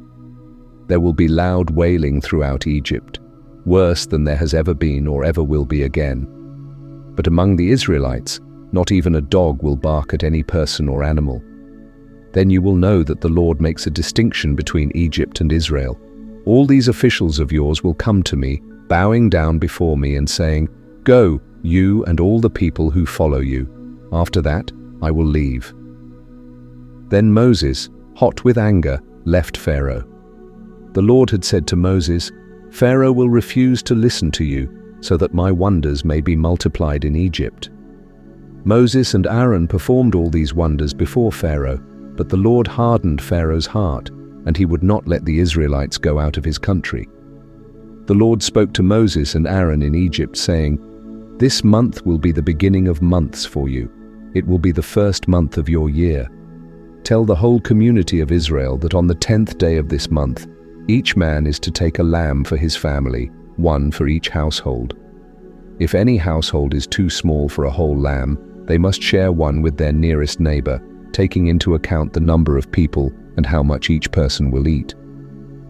There will be loud wailing throughout Egypt, worse than there has ever been or ever will be again. But among the Israelites, not even a dog will bark at any person or animal. Then you will know that the Lord makes a distinction between Egypt and Israel. All these officials of yours will come to me, bowing down before me and saying, 'Go, you and all the people who follow you.' After that, I will leave." Then Moses, hot with anger, left Pharaoh. The Lord had said to Moses, "Pharaoh will refuse to listen to you, so that my wonders may be multiplied in Egypt." Moses and Aaron performed all these wonders before Pharaoh, but the Lord hardened Pharaoh's heart, and he would not let the Israelites go out of his country. The Lord spoke to Moses and Aaron in Egypt, saying, "This month will be the beginning of months for you. It will be the first month of your year. Tell the whole community of Israel that on the 10th day of this month, each man is to take a lamb for his family, one for each household. If any household is too small for a whole lamb, they must share one with their nearest neighbor, taking into account the number of people and how much each person will eat.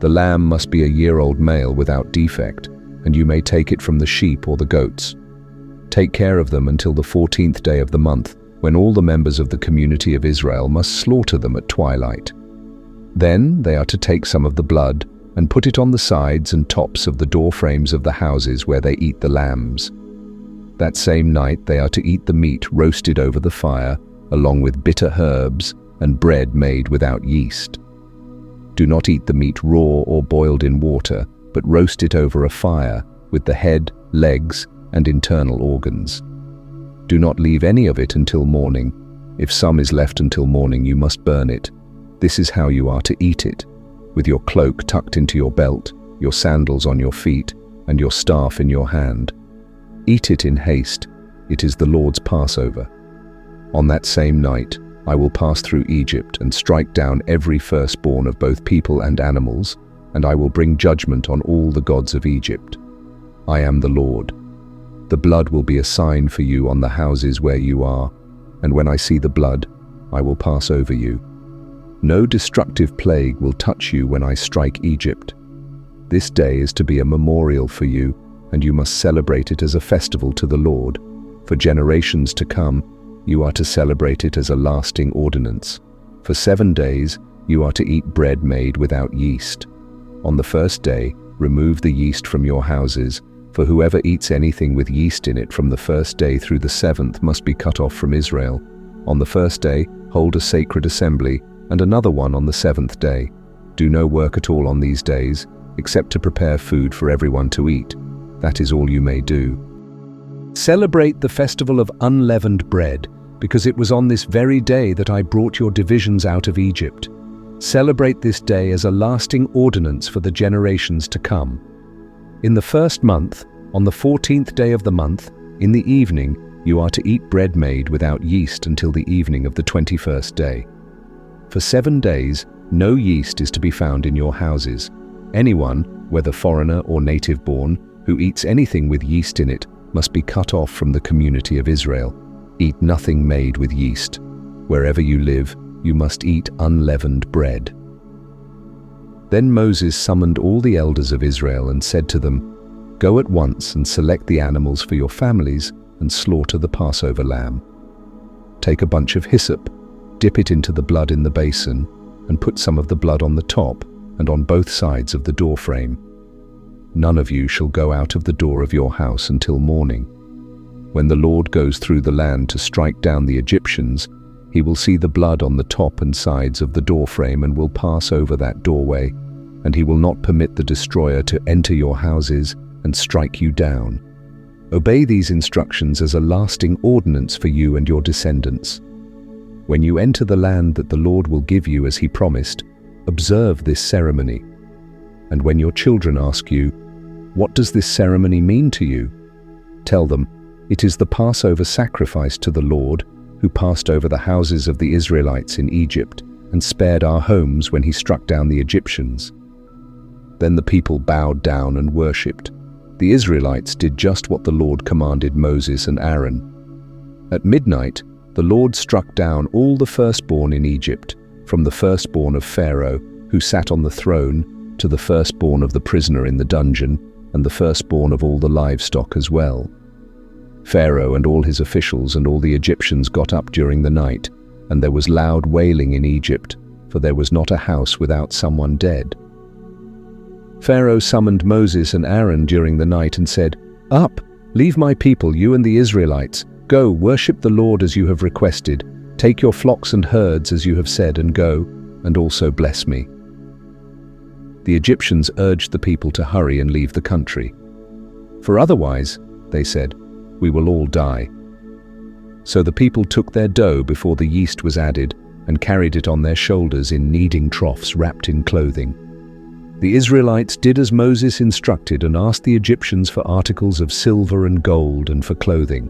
The lamb must be a year-old male without defect, and you may take it from the sheep or the goats. Take care of them until the 14th day of the month, when all the members of the community of Israel must slaughter them at twilight. Then they are to take some of the blood and put it on the sides and tops of the door frames of the houses where they eat the lambs. That same night they are to eat the meat roasted over the fire, along with bitter herbs and bread made without yeast. Do not eat the meat raw or boiled in water, but roast it over a fire with the head, legs, and internal organs. Do not leave any of it until morning. If some is left until morning, you must burn it. This is how you are to eat it, with your cloak tucked into your belt, your sandals on your feet, and your staff in your hand. Eat it in haste. It is the Lord's Passover. On that same night, I will pass through Egypt and strike down every firstborn of both people and animals, and I will bring judgment on all the gods of Egypt. I am the Lord. The blood will be a sign for you on the houses where you are, and when I see the blood, I will pass over you. No destructive plague will touch you when I strike Egypt. This day is to be a memorial for you, and you must celebrate it as a festival to the Lord. For generations to come, you are to celebrate it as a lasting ordinance. For 7 days, you are to eat bread made without yeast. On the first day, remove the yeast from your houses, for whoever eats anything with yeast in it from the first day through the 7th must be cut off from Israel. On the first day, hold a sacred assembly, and another one on the 7th day. Do no work at all on these days, except to prepare food for everyone to eat. That is all you may do. Celebrate the festival of unleavened bread, because it was on this very day that I brought your divisions out of Egypt. Celebrate this day as a lasting ordinance for the generations to come. In the first month, on the 14th day of the month, in the evening, you are to eat bread made without yeast until the evening of the 21st day. For 7 days, no yeast is to be found in your houses. Anyone, whether foreigner or native-born, who eats anything with yeast in it must be cut off from the community of Israel. Eat nothing made with yeast. Wherever you live, you must eat unleavened bread. Then Moses summoned all the elders of Israel and said to them, "Go at once and select the animals for your families and slaughter the Passover lamb. Take a bunch of hyssop, dip it into the blood in the basin, and put some of the blood on the top and on both sides of the doorframe. None of you shall go out of the door of your house until morning. When the Lord goes through the land to strike down the Egyptians, he will see the blood on the top and sides of the doorframe and will pass over that doorway, and he will not permit the destroyer to enter your houses and strike you down. Obey these instructions as a lasting ordinance for you and your descendants. When you enter the land that the Lord will give you as he promised, observe this ceremony. And when your children ask you, 'What does this ceremony mean to you?' tell them, 'It is the Passover sacrifice to the Lord, who passed over the houses of the Israelites in Egypt and spared our homes when he struck down the Egyptians.' Then the people bowed down and worshipped. The Israelites did just what the Lord commanded Moses and Aaron. At midnight, the Lord struck down all the firstborn in Egypt, from the firstborn of Pharaoh, who sat on the throne, to the firstborn of the prisoner in the dungeon, and the firstborn of all the livestock as well. Pharaoh and all his officials and all the Egyptians got up during the night, and there was loud wailing in Egypt, for there was not a house without someone dead. Pharaoh summoned Moses and Aaron during the night and said, "Up, leave my people, you and the Israelites. Go, worship the Lord as you have requested. Take your flocks and herds as you have said, and go, and also bless me." The Egyptians urged the people to hurry and leave the country. "For otherwise," they said, "we will all die." So the people took their dough before the yeast was added and carried it on their shoulders in kneading troughs wrapped in clothing. The Israelites did as Moses instructed and asked the Egyptians for articles of silver and gold and for clothing.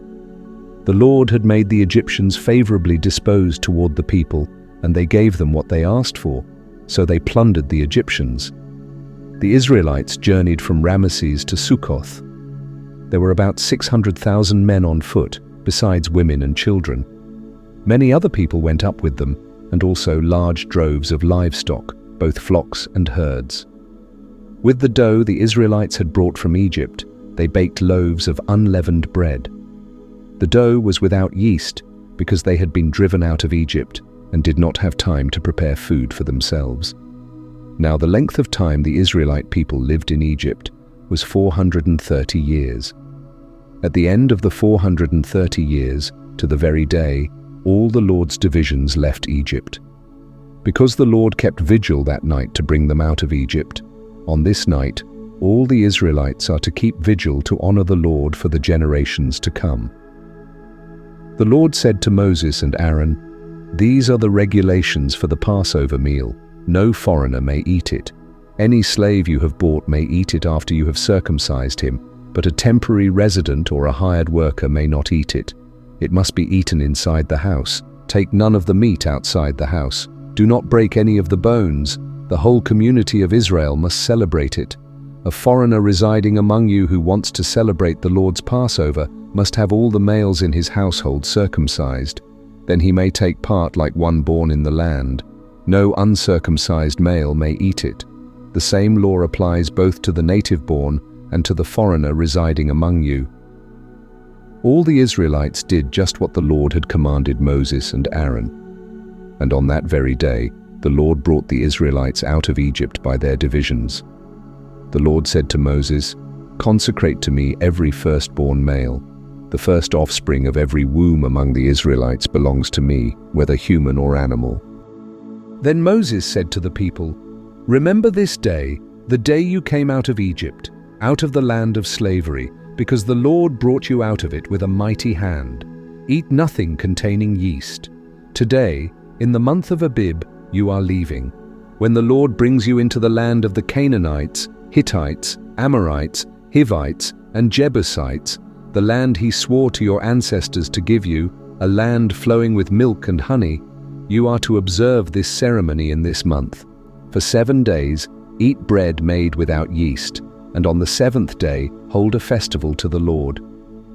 The Lord had made the Egyptians favorably disposed toward the people, and they gave them what they asked for, so they plundered the Egyptians. The Israelites journeyed from Ramesses to Sukkoth. There were about 600,000 men on foot, besides women and children. Many other people went up with them, and also large droves of livestock, both flocks and herds. With the dough the Israelites had brought from Egypt, they baked loaves of unleavened bread. The dough was without yeast because they had been driven out of Egypt and did not have time to prepare food for themselves. Now the length of time the Israelite people lived in Egypt was 430 years. At the end of the 430 years, to the very day, all the Lord's divisions left Egypt. Because the Lord kept vigil that night to bring them out of Egypt, on this night, all the Israelites are to keep vigil to honor the Lord for the generations to come. The Lord said to Moses and Aaron, "These are the regulations for the Passover meal. No foreigner may eat it. Any slave you have bought may eat it after you have circumcised him, but a temporary resident or a hired worker may not eat it. It must be eaten inside the house. Take none of the meat outside the house. Do not break any of the bones. The whole community of Israel must celebrate it. A foreigner residing among you who wants to celebrate the Lord's Passover must have all the males in his household circumcised. Then he may take part like one born in the land. No uncircumcised male may eat it. The same law applies both to the native-born and to the foreigner residing among you." All the Israelites did just what the Lord had commanded Moses and Aaron. And on that very day, the Lord brought the Israelites out of Egypt by their divisions. The Lord said to Moses, "Consecrate to me every firstborn male. The first offspring of every womb among the Israelites belongs to me, whether human or animal." Then Moses said to the people, "Remember this day, the day you came out of Egypt, out of the land of slavery, because the Lord brought you out of it with a mighty hand. Eat nothing containing yeast. Today, in the month of Abib, you are leaving. When the Lord brings you into the land of the Canaanites, Hittites, Amorites, Hivites, and Jebusites, the land he swore to your ancestors to give you, a land flowing with milk and honey, you are to observe this ceremony in this month. For 7 days, eat bread made without yeast, and on the 7th day, hold a festival to the Lord.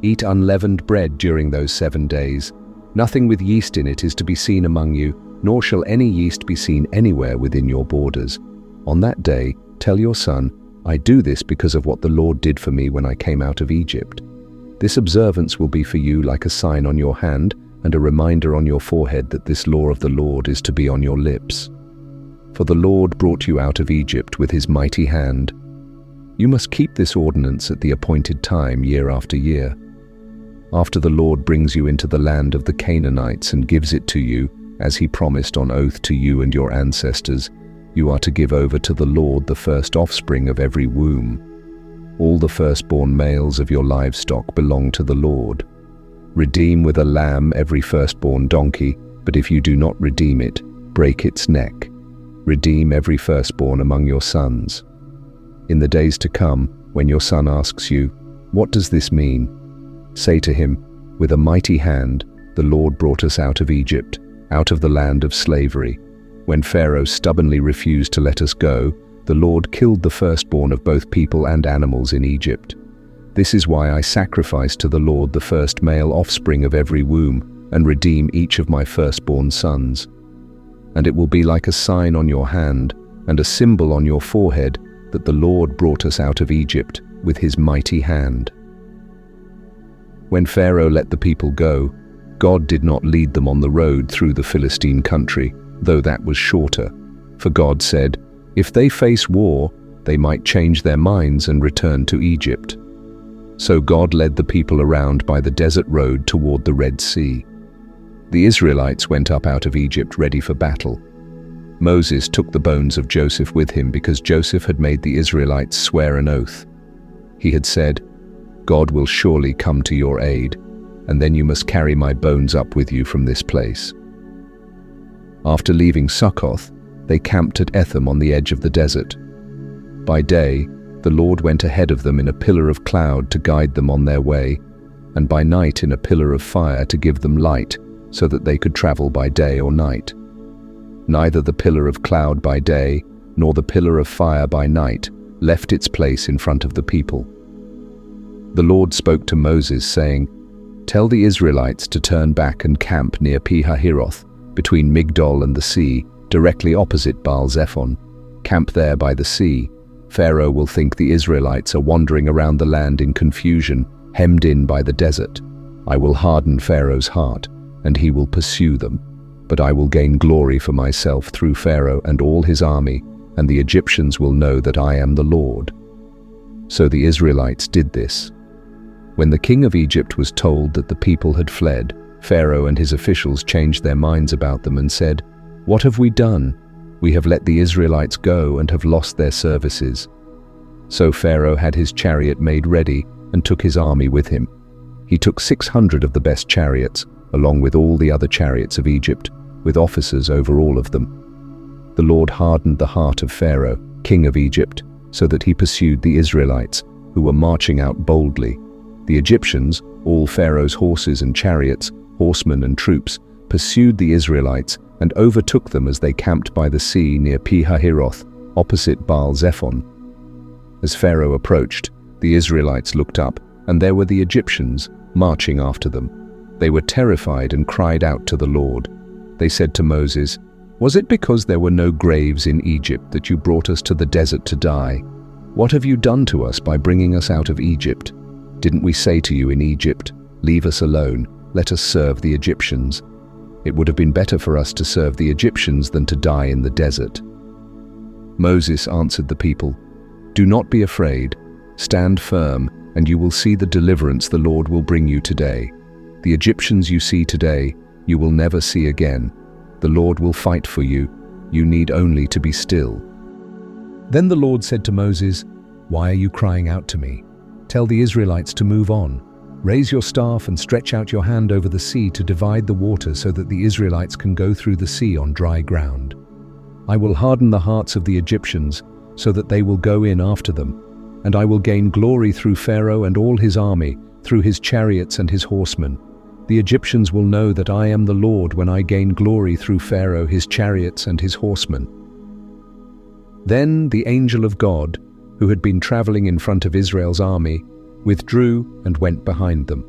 Eat unleavened bread during those 7 days. Nothing with yeast in it is to be seen among you, nor shall any yeast be seen anywhere within your borders. On that day, tell your son, I do this because of what the Lord did for me when I came out of Egypt. This observance will be for you like a sign on your hand and a reminder on your forehead that this law of the Lord is to be on your lips. For the Lord brought you out of Egypt with his mighty hand. You must keep this ordinance at the appointed time year after year. After the Lord brings you into the land of the Canaanites and gives it to you, as he promised on oath to you and your ancestors, you are to give over to the Lord the first offspring of every womb. All the firstborn males of your livestock belong to the Lord. Redeem with a lamb every firstborn donkey, but if you do not redeem it, break its neck. Redeem every firstborn among your sons. In the days to come, when your son asks you, "What does this mean?" say to him, "With a mighty hand, the Lord brought us out of Egypt, out of the land of slavery. When Pharaoh stubbornly refused to let us go, the Lord killed the firstborn of both people and animals in Egypt. This is why I sacrifice to the Lord the first male offspring of every womb and redeem each of my firstborn sons. And it will be like a sign on your hand and a symbol on your forehead that the Lord brought us out of Egypt with his mighty hand." When Pharaoh let the people go, God did not lead them on the road through the Philistine country, though that was shorter. For God said, if they face war, they might change their minds and return to Egypt. So God led the people around by the desert road toward the Red Sea. The Israelites went up out of Egypt ready for battle. Moses took the bones of Joseph with him because Joseph had made the Israelites swear an oath. He had said, "God will surely come to your aid, and then you must carry my bones up with you from this place." After leaving Succoth, they camped at Etham on the edge of the desert. By day, the Lord went ahead of them in a pillar of cloud to guide them on their way, and by night in a pillar of fire to give them light, so that they could travel by day or night. Neither the pillar of cloud by day, nor the pillar of fire by night, left its place in front of the people. The Lord spoke to Moses, saying, "Tell the Israelites to turn back and camp near Pi-hahiroth, between Migdol and the sea, directly opposite Baal-zephon. Camp there by the sea. Pharaoh will think the Israelites are wandering around the land in confusion, hemmed in by the desert. I will harden Pharaoh's heart, and he will pursue them. But I will gain glory for myself through Pharaoh and all his army, and the Egyptians will know that I am the Lord." So the Israelites did this. When the king of Egypt was told that the people had fled, Pharaoh and his officials changed their minds about them and said, "What have we done? We have let the Israelites go and have lost their services." So Pharaoh had his chariot made ready and took his army with him. He took 600 of the best chariots, along with all the other chariots of Egypt, with officers over all of them. The Lord hardened the heart of Pharaoh, king of Egypt, so that he pursued the Israelites, who were marching out boldly. The Egyptians, all Pharaoh's horses and chariots, horsemen and troops, pursued the Israelites and overtook them as they camped by the sea near Pi-hahiroth, opposite Baal-zephon. As Pharaoh approached, the Israelites looked up, and there were the Egyptians marching after them. They were terrified and cried out to the Lord. They said to Moses, "Was it because there were no graves in Egypt that you brought us to the desert to die? What have you done to us by bringing us out of Egypt? Didn't we say to you in Egypt, 'Leave us alone, let us serve the Egyptians'? It would have been better for us to serve the Egyptians than to die in the desert." Moses answered the people, "Do not be afraid. Stand firm, and you will see the deliverance the Lord will bring you today. The Egyptians you see today, you will never see again. The Lord will fight for you. You need only to be still." Then the Lord said to Moses, "Why are you crying out to me? Tell the Israelites to move on. Raise your staff and stretch out your hand over the sea to divide the water so that the Israelites can go through the sea on dry ground. I will harden the hearts of the Egyptians so that they will go in after them, and I will gain glory through Pharaoh and all his army, through his chariots and his horsemen. The Egyptians will know that I am the Lord when I gain glory through Pharaoh, his chariots and his horsemen." Then the angel of God, who had been traveling in front of Israel's army, withdrew and went behind them.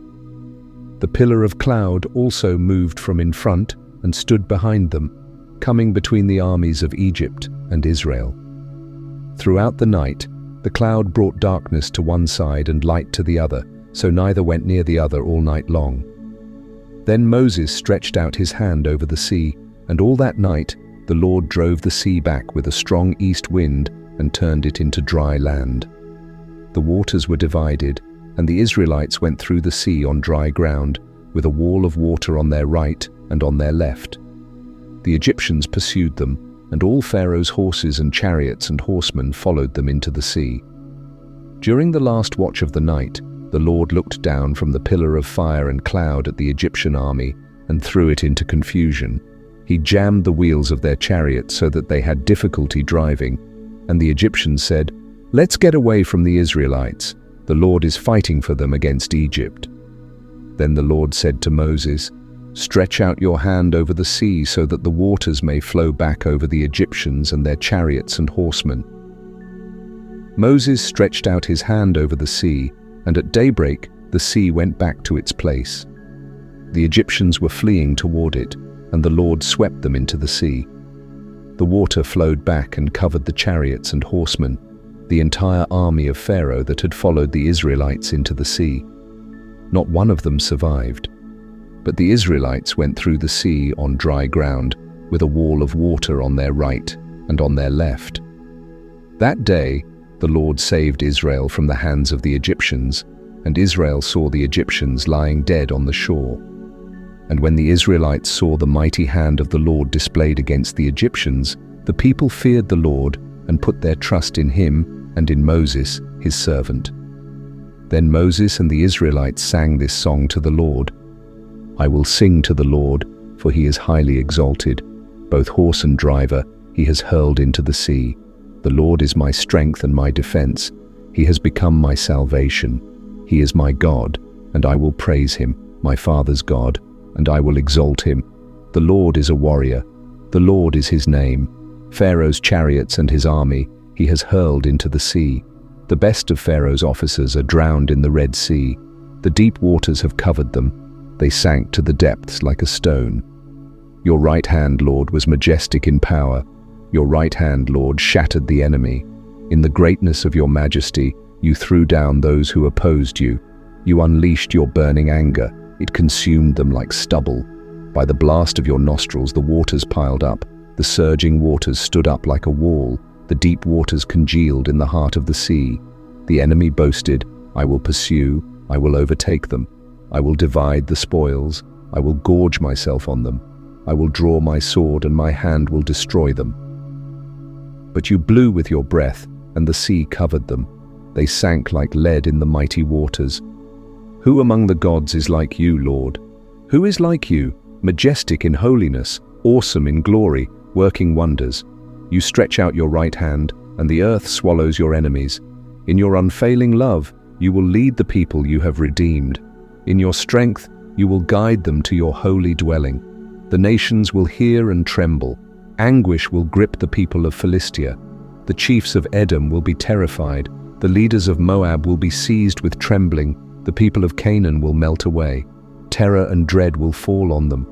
The pillar of cloud also moved from in front and stood behind them, coming between the armies of Egypt and Israel. Throughout the night, the cloud brought darkness to one side and light to the other, so neither went near the other all night long. Then Moses stretched out his hand over the sea, and all that night the Lord drove the sea back with a strong east wind and turned it into dry land. The waters were divided, and the Israelites went through the sea on dry ground, with a wall of water on their right and on their left. The Egyptians pursued them, and all Pharaoh's horses and chariots and horsemen followed them into the sea. During the last watch of the night, the Lord looked down from the pillar of fire and cloud at the Egyptian army and threw it into confusion. He jammed the wheels of their chariots so that they had difficulty driving, and the Egyptians said, "Let's get away from the Israelites. The Lord is fighting for them against Egypt." Then the Lord said to Moses, "Stretch out your hand over the sea so that the waters may flow back over the Egyptians and their chariots and horsemen." Moses stretched out his hand over the sea, and at daybreak the sea went back to its place. The Egyptians were fleeing toward it, and the Lord swept them into the sea. The water flowed back and covered the chariots and horsemen, the entire army of Pharaoh that had followed the Israelites into the sea. Not one of them survived. But the Israelites went through the sea on dry ground, with a wall of water on their right and on their left. That day, the Lord saved Israel from the hands of the Egyptians, and Israel saw the Egyptians lying dead on the shore. And when the Israelites saw the mighty hand of the Lord displayed against the Egyptians, the people feared the Lord and put their trust in him and in Moses, his servant. Then Moses and the Israelites sang this song to the Lord. "I will sing to the Lord, for he is highly exalted. Both horse and driver he has hurled into the sea. The Lord is my strength and my defense. He has become my salvation. He is my God, and I will praise him, my father's God, and I will exalt him. The Lord is a warrior. The Lord is his name. Pharaoh's chariots and his army he has hurled into the sea. The best of Pharaoh's officers are drowned in the Red Sea. The deep waters have covered them. They sank to the depths like a stone. Your right hand, Lord, was majestic in power. Your right hand, Lord, shattered the enemy. In the greatness of your majesty, you threw down those who opposed you. You unleashed your burning anger. It consumed them like stubble. By the blast of your nostrils, the waters piled up. The surging waters stood up like a wall. The deep waters congealed in the heart of the sea. The enemy boasted, I will pursue, I will overtake them. I will divide the spoils. I will gorge myself on them. I will draw my sword and my hand will destroy them. But you blew with your breath, and the sea covered them. They sank like lead in the mighty waters. Who among the gods is like you, Lord? Who is like you, majestic in holiness, awesome in glory, working wonders? You stretch out your right hand, and the earth swallows your enemies. In your unfailing love, you will lead the people you have redeemed. In your strength, you will guide them to your holy dwelling. The nations will hear and tremble. Anguish will grip the people of Philistia. The chiefs of Edom will be terrified. The leaders of Moab will be seized with trembling. The people of Canaan will melt away. Terror and dread will fall on them.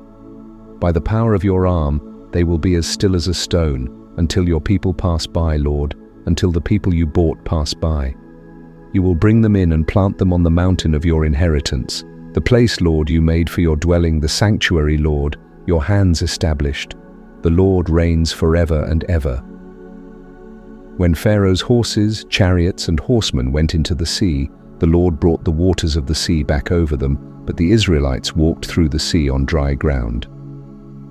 By the power of your arm, they will be as still as a stone, until your people pass by, Lord, until the people you bought pass by. You will bring them in and plant them on the mountain of your inheritance, the place, Lord, you made for your dwelling, the sanctuary, Lord, your hands established. The Lord reigns forever and ever. When Pharaoh's horses, chariots, and horsemen went into the sea, the Lord brought the waters of the sea back over them, but the Israelites walked through the sea on dry ground.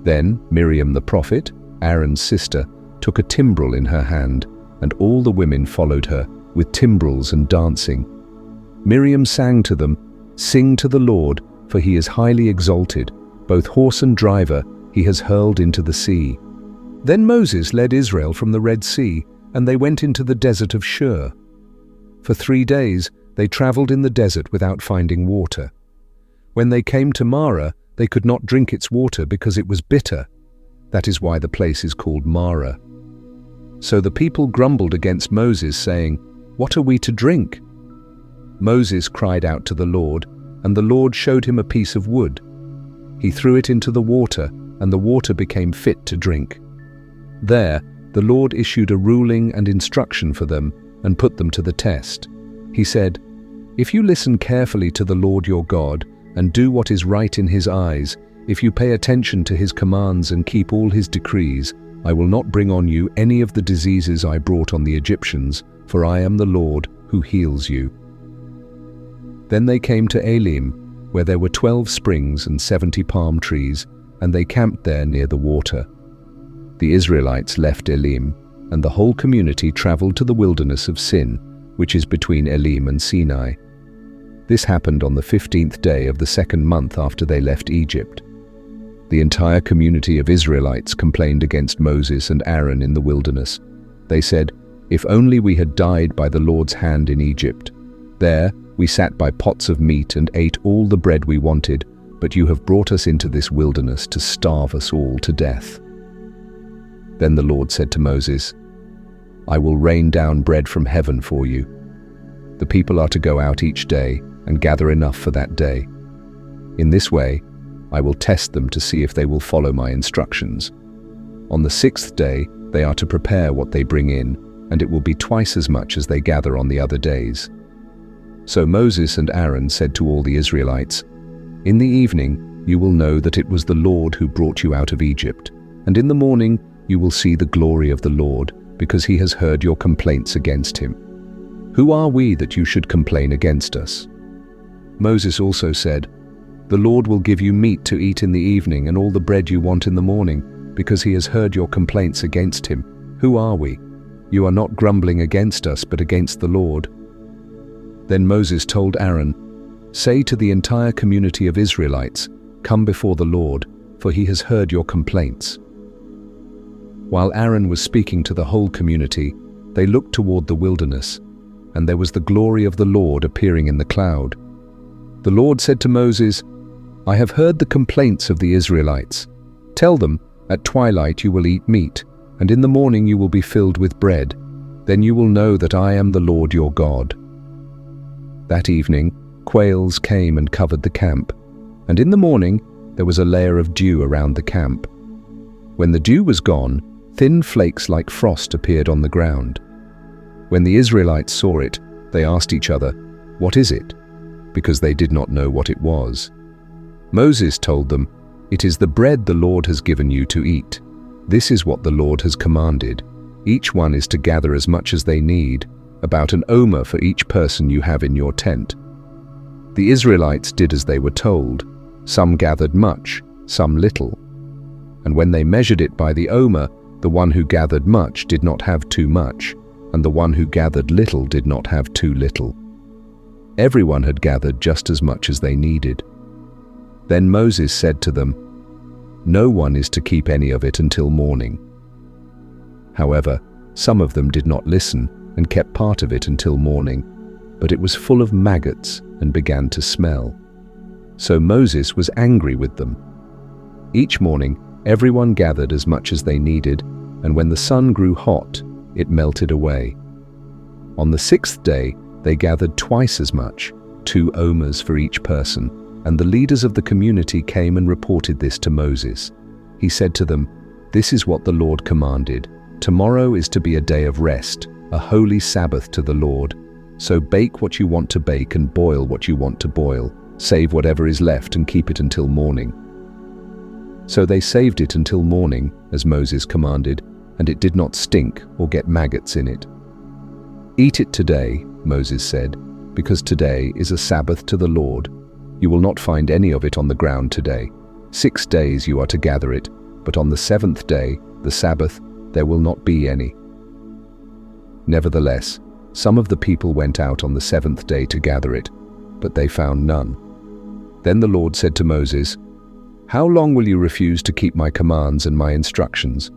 Then Miriam the prophet, Aaron's sister, took a timbrel in her hand, and all the women followed her, with timbrels and dancing. Miriam sang to them, Sing to the Lord, for he is highly exalted. Both horse and driver he has hurled into the sea. Then Moses led Israel from the Red Sea, and they went into the desert of Shur. For 3 days they traveled in the desert without finding water. When they came to Marah, they could not drink its water because it was bitter. That is why the place is called Marah. So the people grumbled against Moses, saying, What are we to drink? Moses cried out to the Lord, and the Lord showed him a piece of wood. He threw it into the water, and the water became fit to drink. There, the Lord issued a ruling and instruction for them and put them to the test. He said, If you listen carefully to the Lord your God and do what is right in his eyes, if you pay attention to his commands and keep all his decrees, I will not bring on you any of the diseases I brought on the Egyptians, for I am the Lord who heals you. Then they came to Elim, where there were 12 springs and 70 palm trees, and they camped there near the water. The Israelites left Elim, and the whole community traveled to the wilderness of Sin, which is between Elim and Sinai. This happened on the 15th day of the 2nd month after they left Egypt. The entire community of Israelites complained against Moses and Aaron in the wilderness. They said, If only we had died by the Lord's hand in Egypt. There we sat by pots of meat and ate all the bread we wanted, but you have brought us into this wilderness to starve us all to death. Then the Lord said to Moses, I will rain down bread from heaven for you. The people are to go out each day and gather enough for that day. In this way, I will test them to see if they will follow my instructions. On the 6th day, they are to prepare what they bring in, and it will be twice as much as they gather on the other days. So Moses and Aaron said to all the Israelites, In the evening you will know that it was the Lord who brought you out of Egypt, and in the morning you will see the glory of the Lord, because he has heard your complaints against him. Who are we that you should complain against us? Moses also said, The Lord will give you meat to eat in the evening and all the bread you want in the morning, because he has heard your complaints against him. Who are we? You are not grumbling against us, but against the Lord. Then Moses told Aaron, Say to the entire community of Israelites, Come before the Lord, for he has heard your complaints. While Aaron was speaking to the whole community, they looked toward the wilderness, and there was the glory of the Lord appearing in the cloud. The Lord said to Moses, I have heard the complaints of the Israelites. Tell them, at twilight you will eat meat, and in the morning you will be filled with bread. Then you will know that I am the Lord your God." That evening, quails came and covered the camp, and in the morning there was a layer of dew around the camp. When the dew was gone, thin flakes like frost appeared on the ground. When the Israelites saw it, they asked each other, "What is it?" because they did not know what it was. Moses told them, "It is the bread the Lord has given you to eat. This is what the Lord has commanded. Each one is to gather as much as they need, about an omer for each person you have in your tent." The Israelites did as they were told. Some gathered much, some little. And when they measured it by the omer, the one who gathered much did not have too much, and the one who gathered little did not have too little. Everyone had gathered just as much as they needed. Then Moses said to them, "No one is to keep any of it until morning." However, some of them did not listen and kept part of it until morning, but it was full of maggots and began to smell. So Moses was angry with them. Each morning, everyone gathered as much as they needed, and when the sun grew hot, it melted away. On the 6th day, they gathered twice as much, 2 omers for each person, and the leaders of the community came and reported this to Moses. He said to them, "This is what the Lord commanded. Tomorrow is to be a day of rest, a holy Sabbath to the Lord. So bake what you want to bake and boil what you want to boil. Save whatever is left and keep it until morning." So they saved it until morning, as Moses commanded, and it did not stink or get maggots in it. "Eat it today," Moses said, "because today is a Sabbath to the Lord. You will not find any of it on the ground today. 6 days you are to gather it, but on the 7th day, the Sabbath, there will not be any." Nevertheless, some of the people went out on the 7th day to gather it, but they found none. Then the Lord said to Moses, "How long will you refuse to keep my commands and my instructions?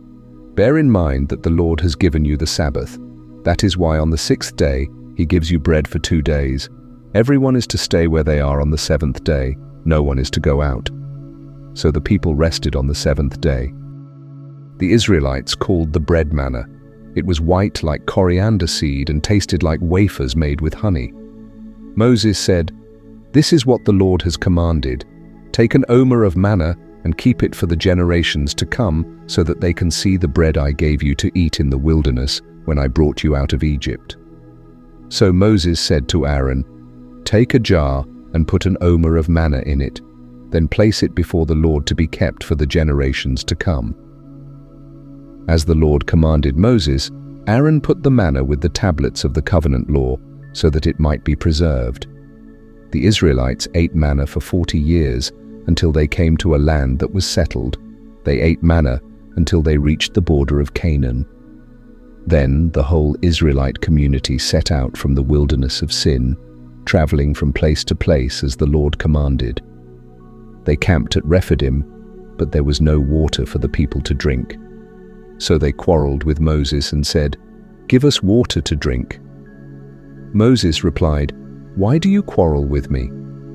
Bear in mind that the Lord has given you the Sabbath. That is why on the 6th day he gives you bread for 2 days. Everyone is to stay where they are on the 7th day. No one is to go out." So the people rested on the 7th day. The Israelites called the bread manna. It was white like coriander seed and tasted like wafers made with honey. Moses said, "This is what the Lord has commanded. Take an omer of manna and keep it for the generations to come, so that they can see the bread I gave you to eat in the wilderness when I brought you out of Egypt." So Moses said to Aaron, "Take a jar and put an omer of manna in it. Then place it before the Lord to be kept for the generations to come." As the Lord commanded Moses, Aaron put the manna with the tablets of the covenant law, so that it might be preserved. The Israelites ate manna for 40 years, until they came to a land that was settled. They ate manna until they reached the border of Canaan. Then the whole Israelite community set out from the wilderness of Sin, traveling from place to place as the Lord commanded. They camped at Rephidim, but there was no water for the people to drink. So they quarreled with Moses and said, "Give us water to drink." Moses replied, "Why do you quarrel with me?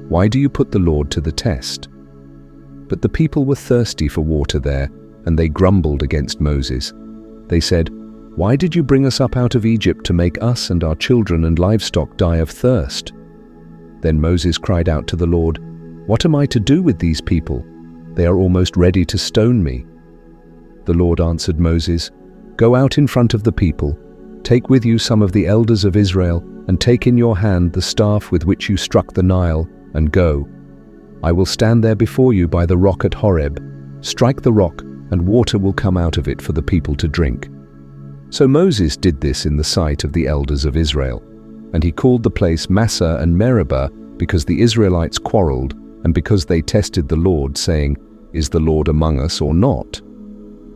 Why do you put the Lord to the test?" But the people were thirsty for water there, and they grumbled against Moses. They said, "Why did you bring us up out of Egypt to make us and our children and livestock die of thirst?" Then Moses cried out to the Lord, "What am I to do with these people? They are almost ready to stone me." The Lord answered Moses, "Go out in front of the people, take with you some of the elders of Israel, and take in your hand the staff with which you struck the Nile, and go. I will stand there before you by the rock at Horeb. Strike the rock, and water will come out of it for the people to drink." So Moses did this in the sight of the elders of Israel, and he called the place Massah and Meribah, because the Israelites quarreled, and because they tested the Lord, saying, "Is the Lord among us or not?"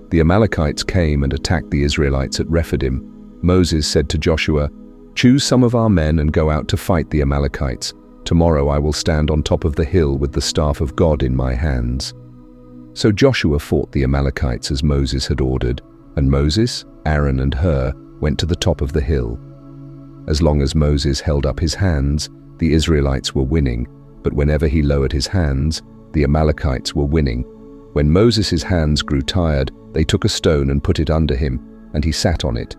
The Amalekites came and attacked the Israelites at Rephidim. Moses said to Joshua, "Choose some of our men and go out to fight the Amalekites. Tomorrow I will stand on top of the hill with the staff of God in my hands." So Joshua fought the Amalekites as Moses had ordered, and Moses, Aaron and Hur went to the top of the hill. As long as Moses held up his hands, the Israelites were winning, but whenever he lowered his hands, the Amalekites were winning. When Moses' hands grew tired, they took a stone and put it under him, and he sat on it.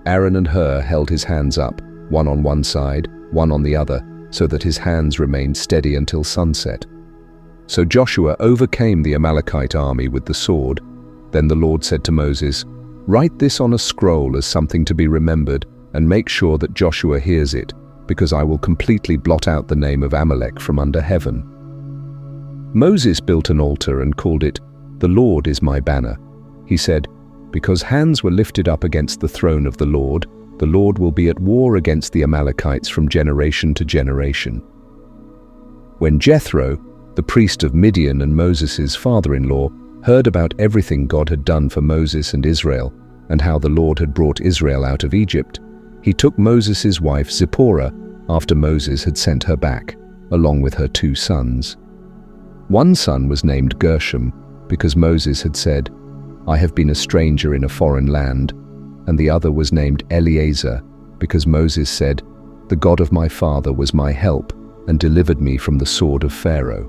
Aaron and Hur held his hands up, one on one side, one on the other, so that his hands remained steady until sunset. So Joshua overcame the Amalekite army with the sword. Then the Lord said to Moses, "Write this on a scroll as something to be remembered, and make sure that Joshua hears it, because I will completely blot out the name of Amalek from under heaven." Moses built an altar and called it, "The Lord is my banner." He said, "Because hands were lifted up against the throne of the Lord will be at war against the Amalekites from generation to generation." When Jethro, the priest of Midian and Moses' father-in-law, heard about everything God had done for Moses and Israel, and how the Lord had brought Israel out of Egypt, he took Moses' wife Zipporah after Moses had sent her back, along with her 2 sons. One son was named Gershom, because Moses had said, "I have been a stranger in a foreign land," and the other was named Eleazar, because Moses said, "The God of my father was my help and delivered me from the sword of Pharaoh."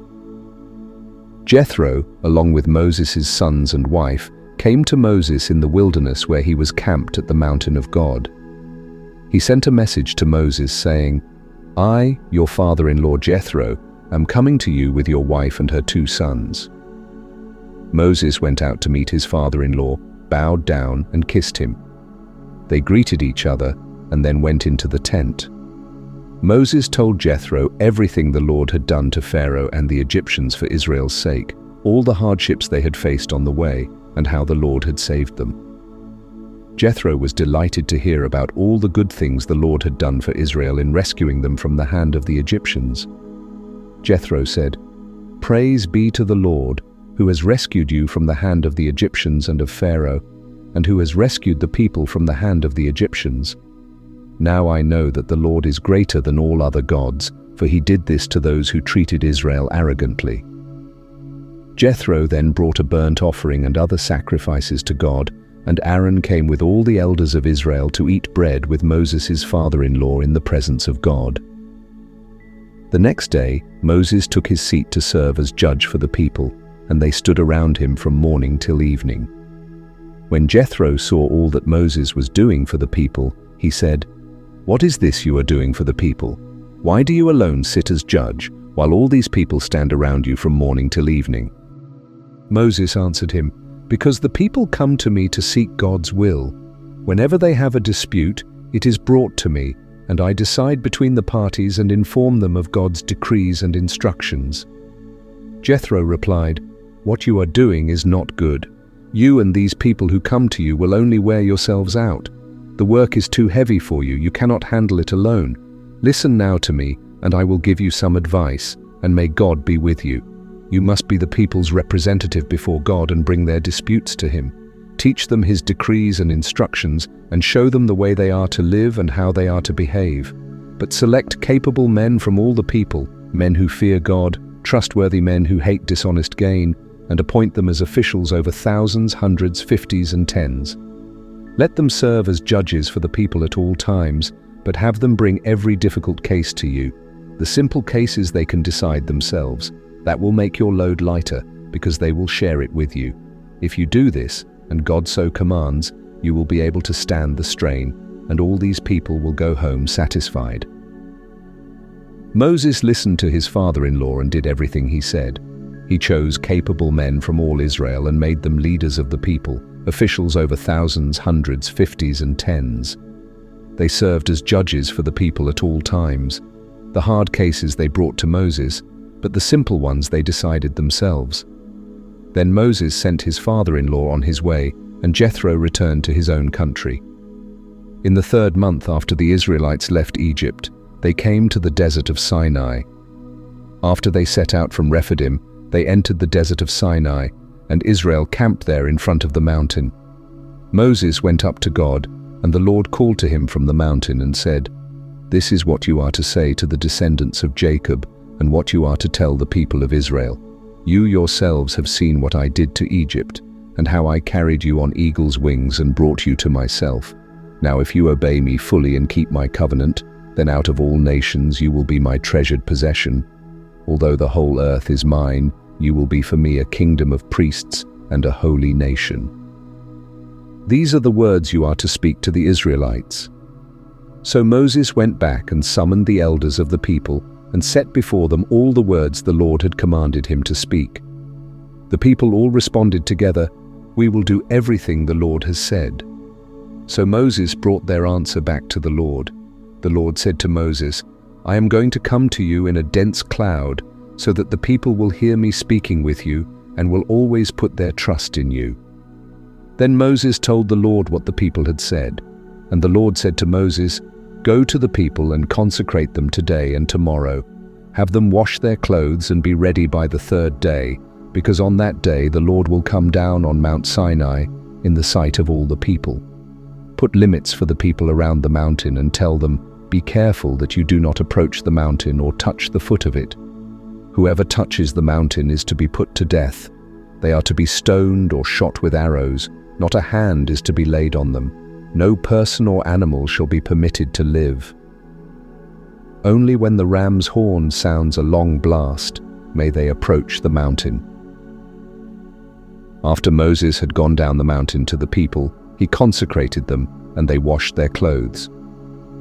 Jethro, along with Moses' sons and wife, came to Moses in the wilderness where he was camped at the mountain of God. He sent a message to Moses saying, "I, your father-in-law Jethro, am coming to you with your wife and her 2 sons." Moses went out to meet his father-in-law, bowed down and kissed him. They greeted each other and then went into the tent. Moses told Jethro everything the Lord had done to Pharaoh and the Egyptians for Israel's sake, all the hardships they had faced on the way, and how the Lord had saved them. Jethro was delighted to hear about all the good things the Lord had done for Israel in rescuing them from the hand of the Egyptians. Jethro said, "Praise be to the Lord, who has rescued you from the hand of the Egyptians and of Pharaoh, and who has rescued the people from the hand of the Egyptians. Now I know that the Lord is greater than all other gods, for he did this to those who treated Israel arrogantly." Jethro then brought a burnt offering and other sacrifices to God, and Aaron came with all the elders of Israel to eat bread with Moses' father-in-law in the presence of God. The next day, Moses took his seat to serve as judge for the people, and they stood around him from morning till evening. When Jethro saw all that Moses was doing for the people, he said, "What is this you are doing for the people? Why do you alone sit as judge, while all these people stand around you from morning till evening?" Moses answered him, "Because the people come to me to seek God's will. Whenever they have a dispute, it is brought to me, and I decide between the parties and inform them of God's decrees and instructions." Jethro replied, "What you are doing is not good. You and these people who come to you will only wear yourselves out. The work is too heavy for you, you cannot handle it alone. Listen now to me, and I will give you some advice, and may God be with you. You must be the people's representative before God and bring their disputes to him. Teach them his decrees and instructions, and show them the way they are to live and how they are to behave. But select capable men from all the people, men who fear God, trustworthy men who hate dishonest gain, and appoint them as officials over thousands, hundreds, fifties, and tens. Let them serve as judges for the people at all times, but have them bring every difficult case to you. The simple cases they can decide themselves. That will make your load lighter, because they will share it with you. If you do this, and God so commands, you will be able to stand the strain, and all these people will go home satisfied." Moses listened to his father-in-law and did everything he said. He chose capable men from all Israel and made them leaders of the people, officials over thousands, hundreds, fifties, and tens. They served as judges for the people at all times. The hard cases they brought to Moses, but the simple ones they decided themselves. Then Moses sent his father-in-law on his way, and Jethro returned to his own country. In the 3rd month after the Israelites left Egypt, they came to the desert of Sinai. After they set out from Rephidim, they entered the desert of Sinai, and Israel camped there in front of the mountain. Moses went up to God, and the Lord called to him from the mountain and said, "This is what you are to say to the descendants of Jacob, and what you are to tell the people of Israel. You yourselves have seen what I did to Egypt, and how I carried you on eagle's wings and brought you to myself. Now if you obey me fully and keep my covenant, then out of all nations you will be my treasured possession. Although the whole earth is mine, you will be for me a kingdom of priests and a holy nation." These are the words you are to speak to the Israelites." So Moses went back and summoned the elders of the people and set before them all the words the Lord had commanded him to speak. The people all responded together, "We will do everything the Lord has said." So Moses brought their answer back to the Lord. The Lord said to Moses, "I am going to come to you in a dense cloud, so that the people will hear me speaking with you and will always put their trust in you." Then Moses told the Lord what the people had said. And the Lord said to Moses, "Go to the people and consecrate them today and tomorrow. Have them wash their clothes and be ready by the third day, because on that day the Lord will come down on Mount Sinai in the sight of all the people. Put limits for the people around the mountain and tell them, 'Be careful that you do not approach the mountain or touch the foot of it. Whoever touches the mountain is to be put to death. They are to be stoned or shot with arrows. Not a hand is to be laid on them. No person or animal shall be permitted to live. Only when the ram's horn sounds a long blast may they approach the mountain." After Moses had gone down the mountain to the people, he consecrated them, and they washed their clothes.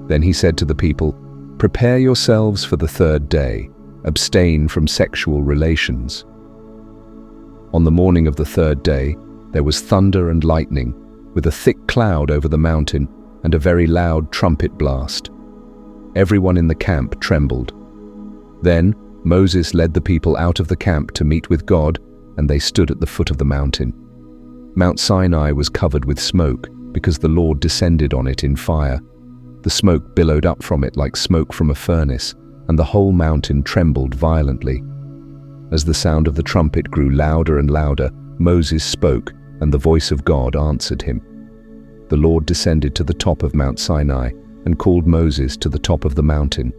Then he said to the people, "Prepare yourselves for the third day. Abstain from sexual relations." On the morning of the third day, there was thunder and lightning, with a thick cloud over the mountain and a very loud trumpet blast. Everyone in the camp trembled. Then Moses led the people out of the camp to meet with God, and they stood at the foot of the mountain. Mount Sinai was covered with smoke, because the Lord descended on it in fire. The smoke billowed up from it like smoke from a furnace, and the whole mountain trembled violently. As the sound of the trumpet grew louder and louder, Moses spoke, and the voice of God answered him. The Lord descended to the top of Mount Sinai and called Moses to the top of the mountain.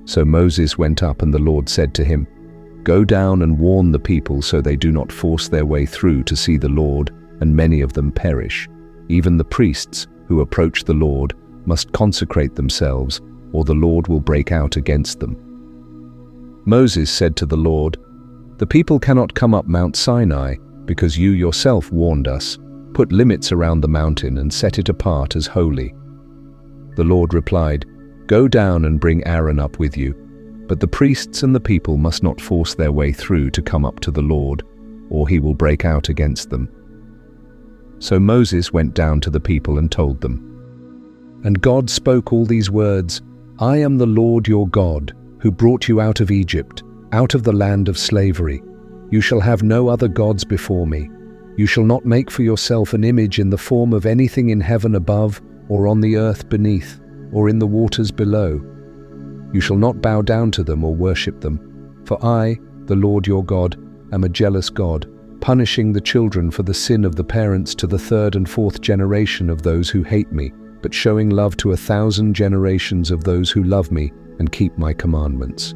So Moses went up, and the Lord said to him, "Go down and warn the people so they do not force their way through to see the Lord, and many of them perish. Even the priests who approach the Lord must consecrate themselves, or the Lord will break out against them." Moses said to the Lord, "The people cannot come up Mount Sinai, because you yourself warned us. Put limits around the mountain and set it apart as holy." The Lord replied, "Go down and bring Aaron up with you, but the priests and the people must not force their way through to come up to the Lord, or he will break out against them." So Moses went down to the people and told them. And God spoke all these words, "I am the Lord your God, who brought you out of Egypt, out of the land of slavery. You shall have no other gods before me. You shall not make for yourself an image in the form of anything in heaven above, or on the earth beneath, or in the waters below. You shall not bow down to them or worship them. For I, the Lord your God, am a jealous God, punishing the children for the sin of the parents to the third and fourth generation of those who hate me, but showing love to 1,000 generations of those who love me and keep my commandments.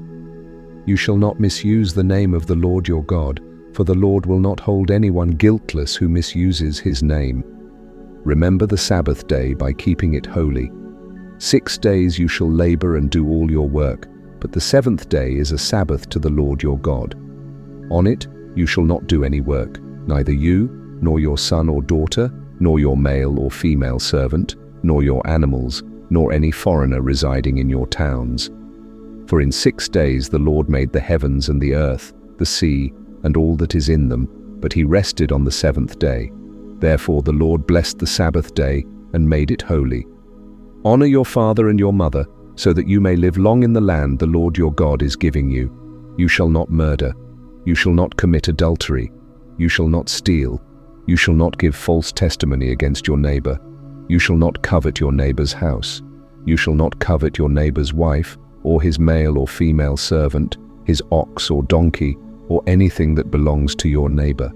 You shall not misuse the name of the Lord your God, for the Lord will not hold anyone guiltless who misuses his name. Remember the Sabbath day by keeping it holy. 6 days you shall labor and do all your work, but the 7th day is a Sabbath to the Lord your God. On it you shall not do any work, neither you, nor your son or daughter, nor your male or female servant, nor your animals, nor any foreigner residing in your towns. For in 6 days the Lord made the heavens and the earth, the sea, and all that is in them, but he rested on the 7th day. Therefore the Lord blessed the Sabbath day and made it holy. Honor your father and your mother, so that you may live long in the land the Lord your God is giving you. You shall not murder. You shall not commit adultery. You shall not steal. You shall not give false testimony against your neighbor. You shall not covet your neighbor's house. You shall not covet your neighbor's wife, or his male or female servant, his ox or donkey, or anything that belongs to your neighbor.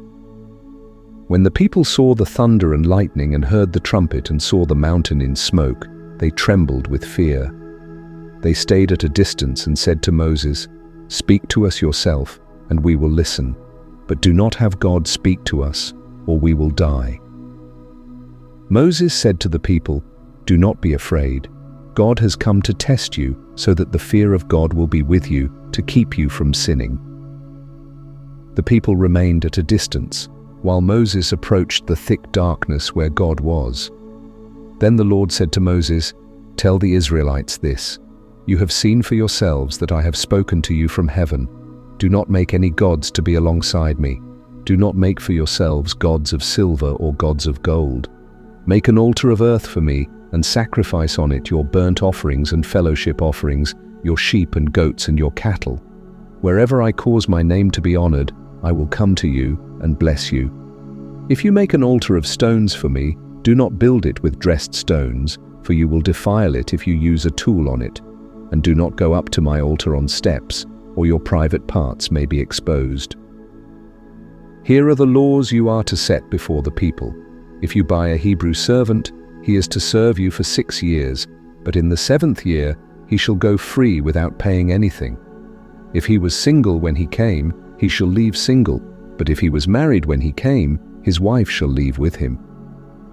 When the people saw the thunder and lightning and heard the trumpet and saw the mountain in smoke, they trembled with fear. They stayed at a distance and said to Moses, "Speak to us yourself, and we will listen, but do not have God speak to us, or we will die." Moses said to the people, "Do not be afraid. God has come to test you, so that the fear of God will be with you, to keep you from sinning." The people remained at a distance, while Moses approached the thick darkness where God was. Then the Lord said to Moses, "Tell the Israelites this: You have seen for yourselves that I have spoken to you from heaven. Do not make any gods to be alongside me. Do not make for yourselves gods of silver or gods of gold. Make an altar of earth for me, and sacrifice on it your burnt offerings and fellowship offerings, your sheep and goats and your cattle. Wherever I cause my name to be honored, I will come to you and bless you. If you make an altar of stones for me, do not build it with dressed stones, for you will defile it if you use a tool on it. And do not go up to my altar on steps, or your private parts may be exposed. Here are the laws you are to set before the people. If you buy a Hebrew servant, he is to serve you for 6 years, but in the 7th year he shall go free without paying anything. If he was single when he came, he shall leave single, but if he was married when he came, his wife shall leave with him.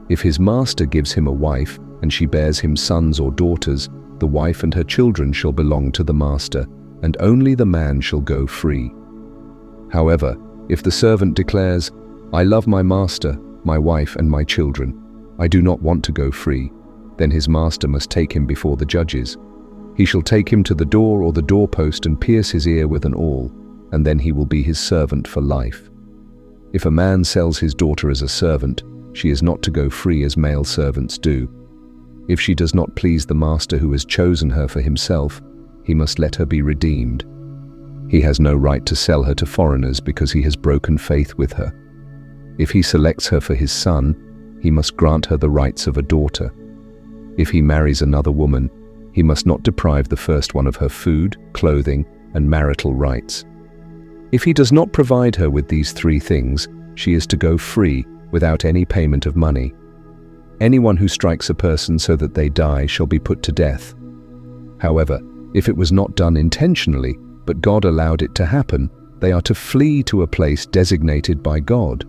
If his master gives him a wife, and she bears him sons or daughters, the wife and her children shall belong to the master, and only the man shall go free. However, if the servant declares, "I love my master, my wife and my children, I do not want to go free," then his master must take him before the judges. He shall take him to the door or the doorpost and pierce his ear with an awl, and then he will be his servant for life. If a man sells his daughter as a servant, she is not to go free as male servants do. If she does not please the master who has chosen her for himself, he must let her be redeemed. He has no right to sell her to foreigners because he has broken faith with her. If he selects her for his son, he must grant her the rights of a daughter. If he marries another woman, he must not deprive the first one of her food, clothing, and marital rights. If he does not provide her with these 3 things, she is to go free without any payment of money. Anyone who strikes a person so that they die shall be put to death. However, if it was not done intentionally, but God allowed it to happen, they are to flee to a place designated by God.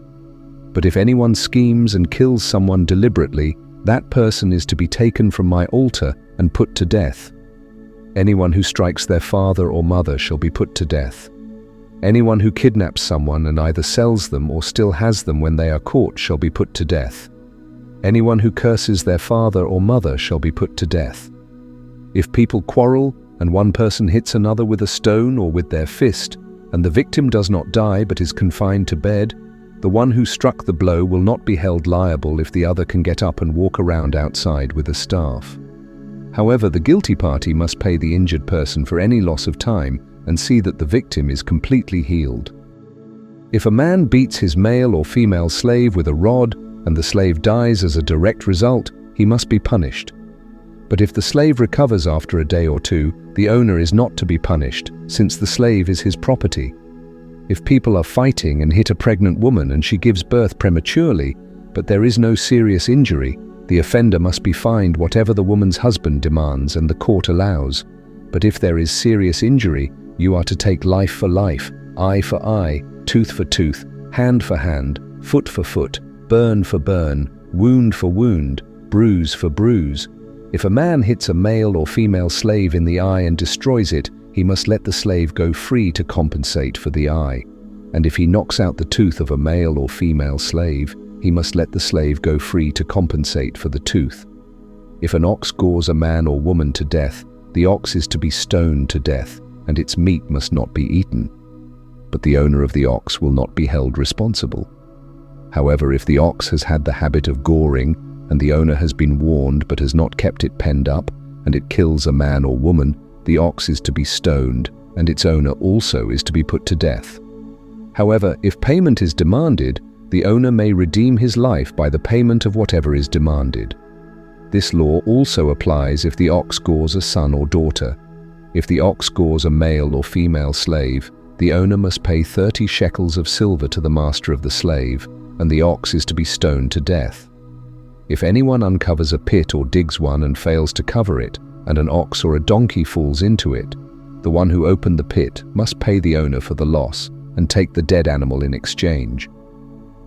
But if anyone schemes and kills someone deliberately, that person is to be taken from my altar and put to death. Anyone who strikes their father or mother shall be put to death. Anyone who kidnaps someone and either sells them or still has them when they are caught shall be put to death. Anyone who curses their father or mother shall be put to death. If people quarrel and one person hits another with a stone or with their fist, and the victim does not die but is confined to bed, the one who struck the blow will not be held liable if the other can get up and walk around outside with a staff. However, the guilty party must pay the injured person for any loss of time and see that the victim is completely healed. If a man beats his male or female slave with a rod and the slave dies as a direct result, he must be punished. But if the slave recovers after a day or 2, the owner is not to be punished, since the slave is his property. If people are fighting and hit a pregnant woman and she gives birth prematurely, but there is no serious injury, the offender must be fined whatever the woman's husband demands and the court allows. But if there is serious injury, you are to take life for life, eye for eye, tooth for tooth, hand for hand, foot for foot, burn for burn, wound for wound, bruise for bruise. If a man hits a male or female slave in the eye and destroys it, he must let the slave go free to compensate for the eye. And if he knocks out the tooth of a male or female slave, he must let the slave go free to compensate for the tooth. If an ox gores a man or woman to death, the ox is to be stoned to death, and its meat must not be eaten. But the owner of the ox will not be held responsible. However, if the ox has had the habit of goring, and the owner has been warned but has not kept it penned up, and it kills a man or woman, the ox is to be stoned, and its owner also is to be put to death. However, if payment is demanded, the owner may redeem his life by the payment of whatever is demanded. This law also applies if the ox gores a son or daughter. If the ox gores a male or female slave, the owner must pay 30 shekels of silver to the master of the slave, and the ox is to be stoned to death. If anyone uncovers a pit or digs one and fails to cover it, and an ox or a donkey falls into it, the one who opened the pit must pay the owner for the loss and take the dead animal in exchange.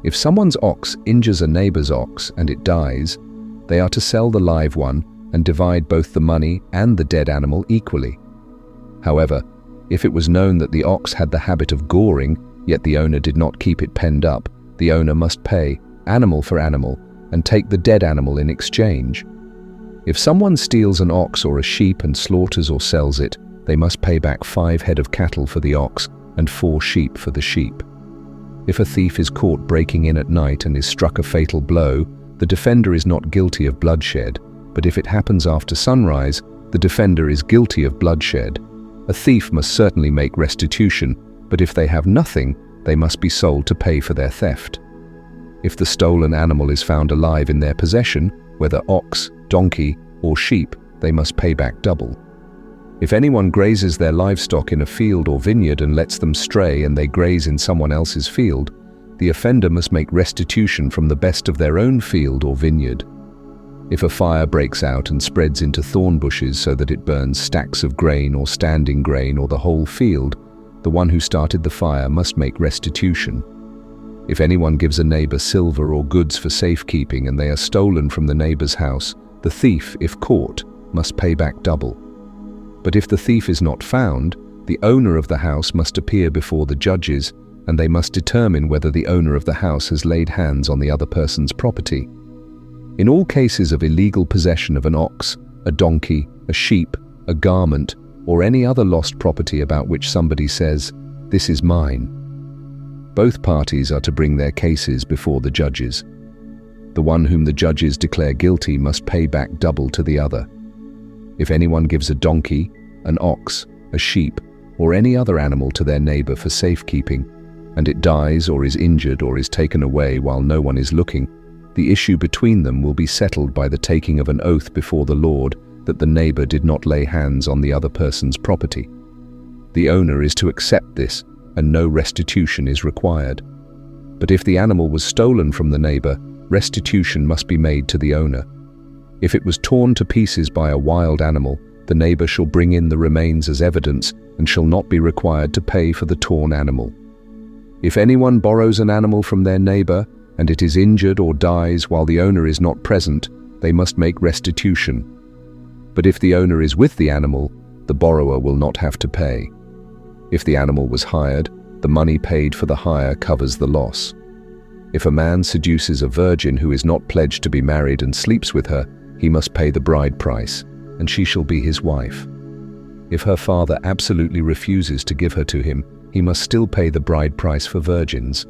If someone's ox injures a neighbor's ox and it dies, they are to sell the live one and divide both the money and the dead animal equally. However, if it was known that the ox had the habit of goring, yet the owner did not keep it penned up, the owner must pay, animal for animal, and take the dead animal in exchange. If someone steals an ox or a sheep and slaughters or sells it, they must pay back 5 head of cattle for the ox and 4 sheep for the sheep. If a thief is caught breaking in at night and is struck a fatal blow, the defender is not guilty of bloodshed, but if it happens after sunrise, the defender is guilty of bloodshed. A thief must certainly make restitution, but if they have nothing, they must be sold to pay for their theft. If the stolen animal is found alive in their possession, whether ox, donkey, or sheep, they must pay back double. If anyone grazes their livestock in a field or vineyard and lets them stray and they graze in someone else's field, the offender must make restitution from the best of their own field or vineyard. If a fire breaks out and spreads into thorn bushes so that it burns stacks of grain or standing grain or the whole field, the one who started the fire must make restitution. If anyone gives a neighbor silver or goods for safekeeping and they are stolen from the neighbor's house, the thief, if caught, must pay back double. But if the thief is not found, the owner of the house must appear before the judges, and they must determine whether the owner of the house has laid hands on the other person's property. In all cases of illegal possession of an ox, a donkey, a sheep, a garment, or any other lost property about which somebody says, "This is mine," both parties are to bring their cases before the judges. The one whom the judges declare guilty must pay back double to the other. If anyone gives a donkey, an ox, a sheep, or any other animal to their neighbor for safekeeping, and it dies or is injured or is taken away while no one is looking, the issue between them will be settled by the taking of an oath before the Lord that the neighbor did not lay hands on the other person's property. The owner is to accept this, and no restitution is required. But if the animal was stolen from the neighbor, restitution must be made to the owner. If it was torn to pieces by a wild animal, the neighbor shall bring in the remains as evidence and shall not be required to pay for the torn animal. If anyone borrows an animal from their neighbor, and it is injured or dies while the owner is not present, they must make restitution. But if the owner is with the animal, the borrower will not have to pay. If the animal was hired, the money paid for the hire covers the loss. If a man seduces a virgin who is not pledged to be married and sleeps with her, he must pay the bride price, and she shall be his wife. If her father absolutely refuses to give her to him, he must still pay the bride price for virgins.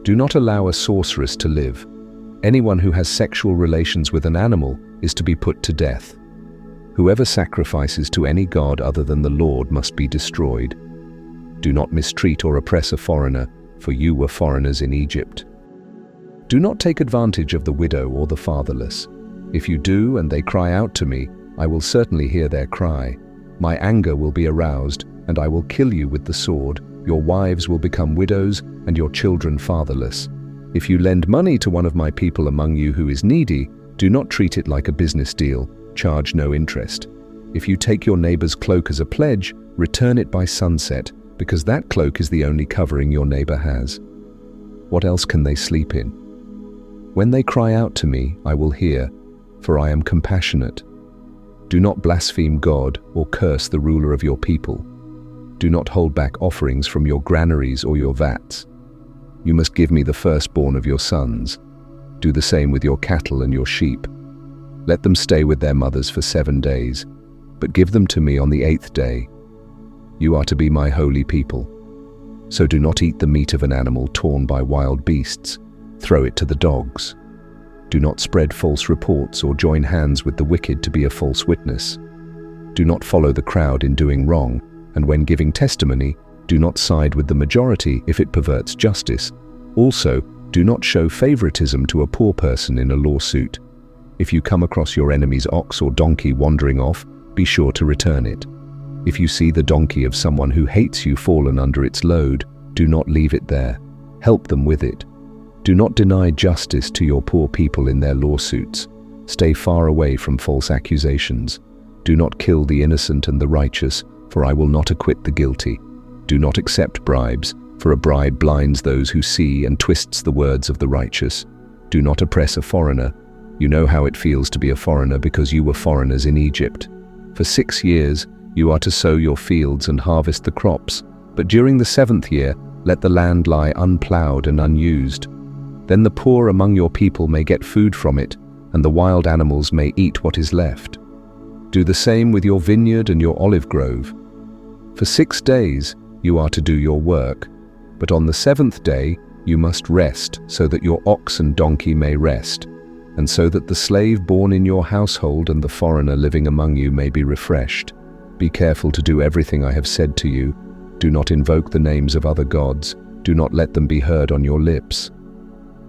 Do not allow a sorceress to live. Anyone who has sexual relations with an animal is to be put to death. Whoever sacrifices to any god other than the Lord must be destroyed. Do not mistreat or oppress a foreigner, for you were foreigners in Egypt. Do not take advantage of the widow or the fatherless. If you do and they cry out to me, I will certainly hear their cry. My anger will be aroused, and I will kill you with the sword. Your wives will become widows, and your children fatherless. If you lend money to one of my people among you who is needy, do not treat it like a business deal. Charge no interest. If you take your neighbor's cloak as a pledge, return it by sunset, because that cloak is the only covering your neighbor has. What else can they sleep in? When they cry out to me, I will hear, for I am compassionate. Do not blaspheme God or curse the ruler of your people. Do not hold back offerings from your granaries or your vats. You must give me the firstborn of your sons. Do the same with your cattle and your sheep. Let them stay with their mothers for 7 days, but give them to me on the 8th day. You are to be my holy people. So do not eat the meat of an animal torn by wild beasts. Throw it to the dogs. Do not spread false reports or join hands with the wicked to be a false witness. Do not follow the crowd in doing wrong, and when giving testimony, do not side with the majority if it perverts justice. Also, do not show favoritism to a poor person in a lawsuit. If you come across your enemy's ox or donkey wandering off, be sure to return it. If you see the donkey of someone who hates you fallen under its load, do not leave it there. Help them with it. Do not deny justice to your poor people in their lawsuits. Stay far away from false accusations. Do not kill the innocent and the righteous, for I will not acquit the guilty. Do not accept bribes, for a bribe blinds those who see and twists the words of the righteous. Do not oppress a foreigner. You know how it feels to be a foreigner because you were foreigners in Egypt. For 6 years, you are to sow your fields and harvest the crops, but during the 7th year, let the land lie unplowed and unused. Then the poor among your people may get food from it, and the wild animals may eat what is left. Do the same with your vineyard and your olive grove. For 6 days you are to do your work, but on the 7th day you must rest, so that your ox and donkey may rest, and so that the slave born in your household and the foreigner living among you may be refreshed. Be careful to do everything I have said to you. Do not invoke the names of other gods. Do not let them be heard on your lips.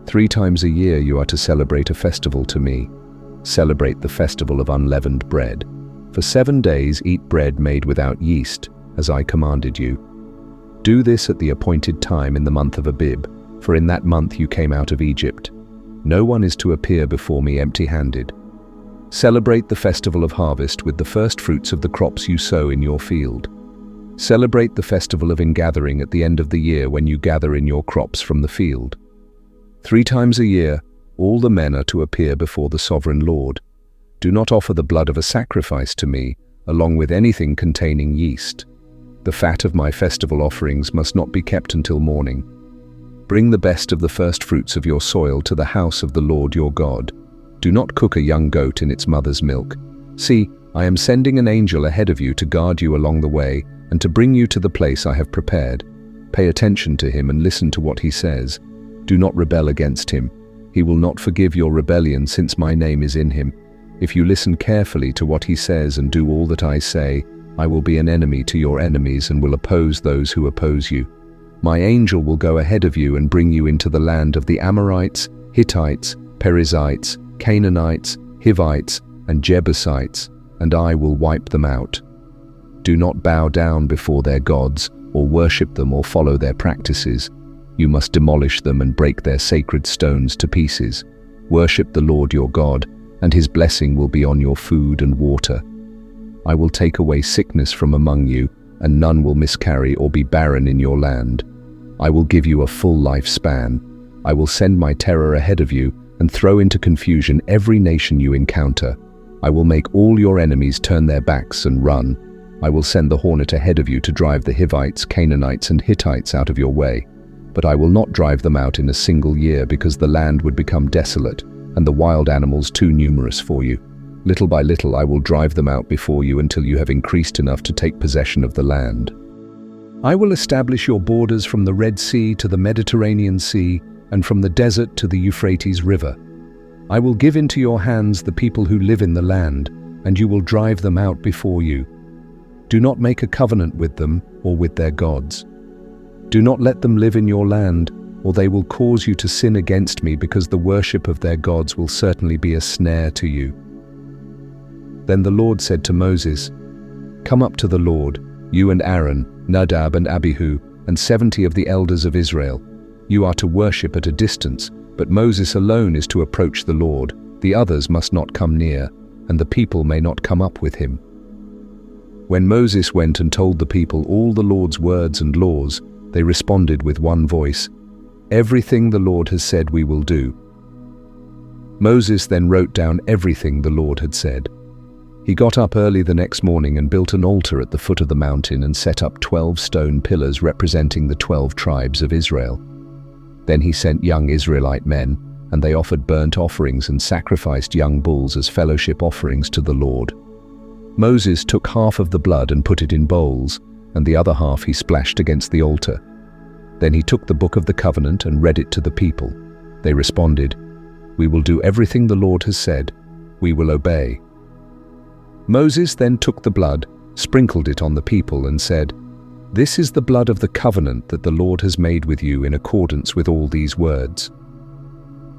3 times a year you are to celebrate a festival to me. Celebrate the festival of unleavened bread. For 7 days eat bread made without yeast, as I commanded you. Do this at the appointed time in the month of Abib, for in that month you came out of Egypt. No one is to appear before me empty-handed. Celebrate the festival of harvest with the first fruits of the crops you sow in your field. Celebrate the festival of ingathering at the end of the year when you gather in your crops from the field. 3 times a year, all the men are to appear before the sovereign Lord. Do not offer the blood of a sacrifice to me, along with anything containing yeast. The fat of my festival offerings must not be kept until morning. Bring the best of the first fruits of your soil to the house of the Lord your God. Do not cook a young goat in its mother's milk. See, I am sending an angel ahead of you to guard you along the way and to bring you to the place I have prepared. Pay attention to him and listen to what he says. Do not rebel against him. He will not forgive your rebellion, since my name is in him. If you listen carefully to what he says and do all that I say, I will be an enemy to your enemies and will oppose those who oppose you. My angel will go ahead of you and bring you into the land of the Amorites, Hittites, Perizzites, Canaanites, Hivites, and Jebusites, and I will wipe them out. Do not bow down before their gods, or worship them or follow their practices. You must demolish them and break their sacred stones to pieces. Worship the Lord your God, and his blessing will be on your food and water. I will take away sickness from among you, and none will miscarry or be barren in your land. I will give you a full lifespan. I will send my terror ahead of you and throw into confusion every nation you encounter. I will make all your enemies turn their backs and run. I will send the hornet ahead of you to drive the Hivites, Canaanites, and Hittites out of your way. But I will not drive them out in a single year, because the land would become desolate and the wild animals too numerous for you. Little by little I will drive them out before you until you have increased enough to take possession of the land. I will establish your borders from the Red Sea to the Mediterranean Sea, and from the desert to the Euphrates River. I will give into your hands the people who live in the land, and you will drive them out before you. Do not make a covenant with them or with their gods. Do not let them live in your land, or they will cause you to sin against me, because the worship of their gods will certainly be a snare to you. Then the Lord said to Moses, "Come up to the Lord, you and Aaron, Nadab and Abihu, and 70 of the elders of Israel. You are to worship at a distance, but Moses alone is to approach the Lord. The others must not come near, and the people may not come up with him." When Moses went and told the people all the Lord's words and laws, they responded with one voice, "Everything the Lord has said we will do." Moses then wrote down everything the Lord had said. He got up early the next morning and built an altar at the foot of the mountain and set up 12 stone pillars representing the 12 tribes of Israel. Then he sent young Israelite men, and they offered burnt offerings and sacrificed young bulls as fellowship offerings to the Lord. Moses took half of the blood and put it in bowls, and the other half he splashed against the altar. Then he took the book of the covenant and read it to the people. They responded, "We will do everything the Lord has said. We will obey." Moses then took the blood, sprinkled it on the people, and said, "This is the blood of the covenant that the Lord has made with you in accordance with all these words."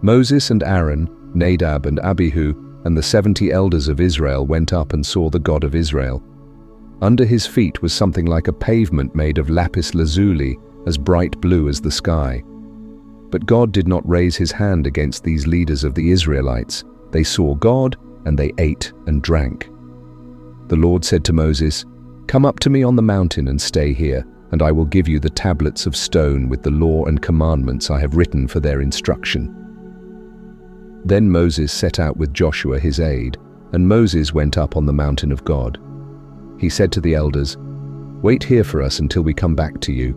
Moses and Aaron, Nadab and Abihu, and the 70 elders of Israel went up and saw the God of Israel. Under his feet was something like a pavement made of lapis lazuli, as bright blue as the sky. But God did not raise his hand against these leaders of the Israelites. They saw God, and they ate and drank. The Lord said to Moses, "Come up to me on the mountain and stay here, and I will give you the tablets of stone with the law and commandments I have written for their instruction." Then Moses set out with Joshua his aide, and Moses went up on the mountain of God. He said to the elders, "Wait here for us until we come back to you.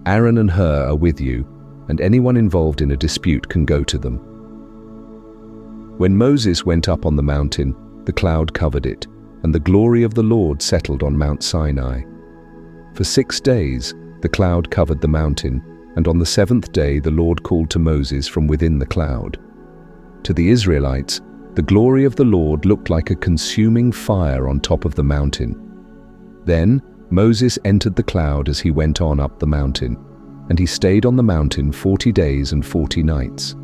Aaron and Hur are with you. and anyone involved in a dispute can go to them. When Moses went up on the mountain, the cloud covered it, and the glory of the Lord settled on Mount Sinai. For 6 days the cloud covered the mountain, and on the 7th day the Lord called to Moses from within the cloud. To the Israelites, the glory of the Lord looked like a consuming fire on top of the mountain. Then Moses entered the cloud as he went on up the mountain, and he stayed on the mountain 40 days and 40 nights.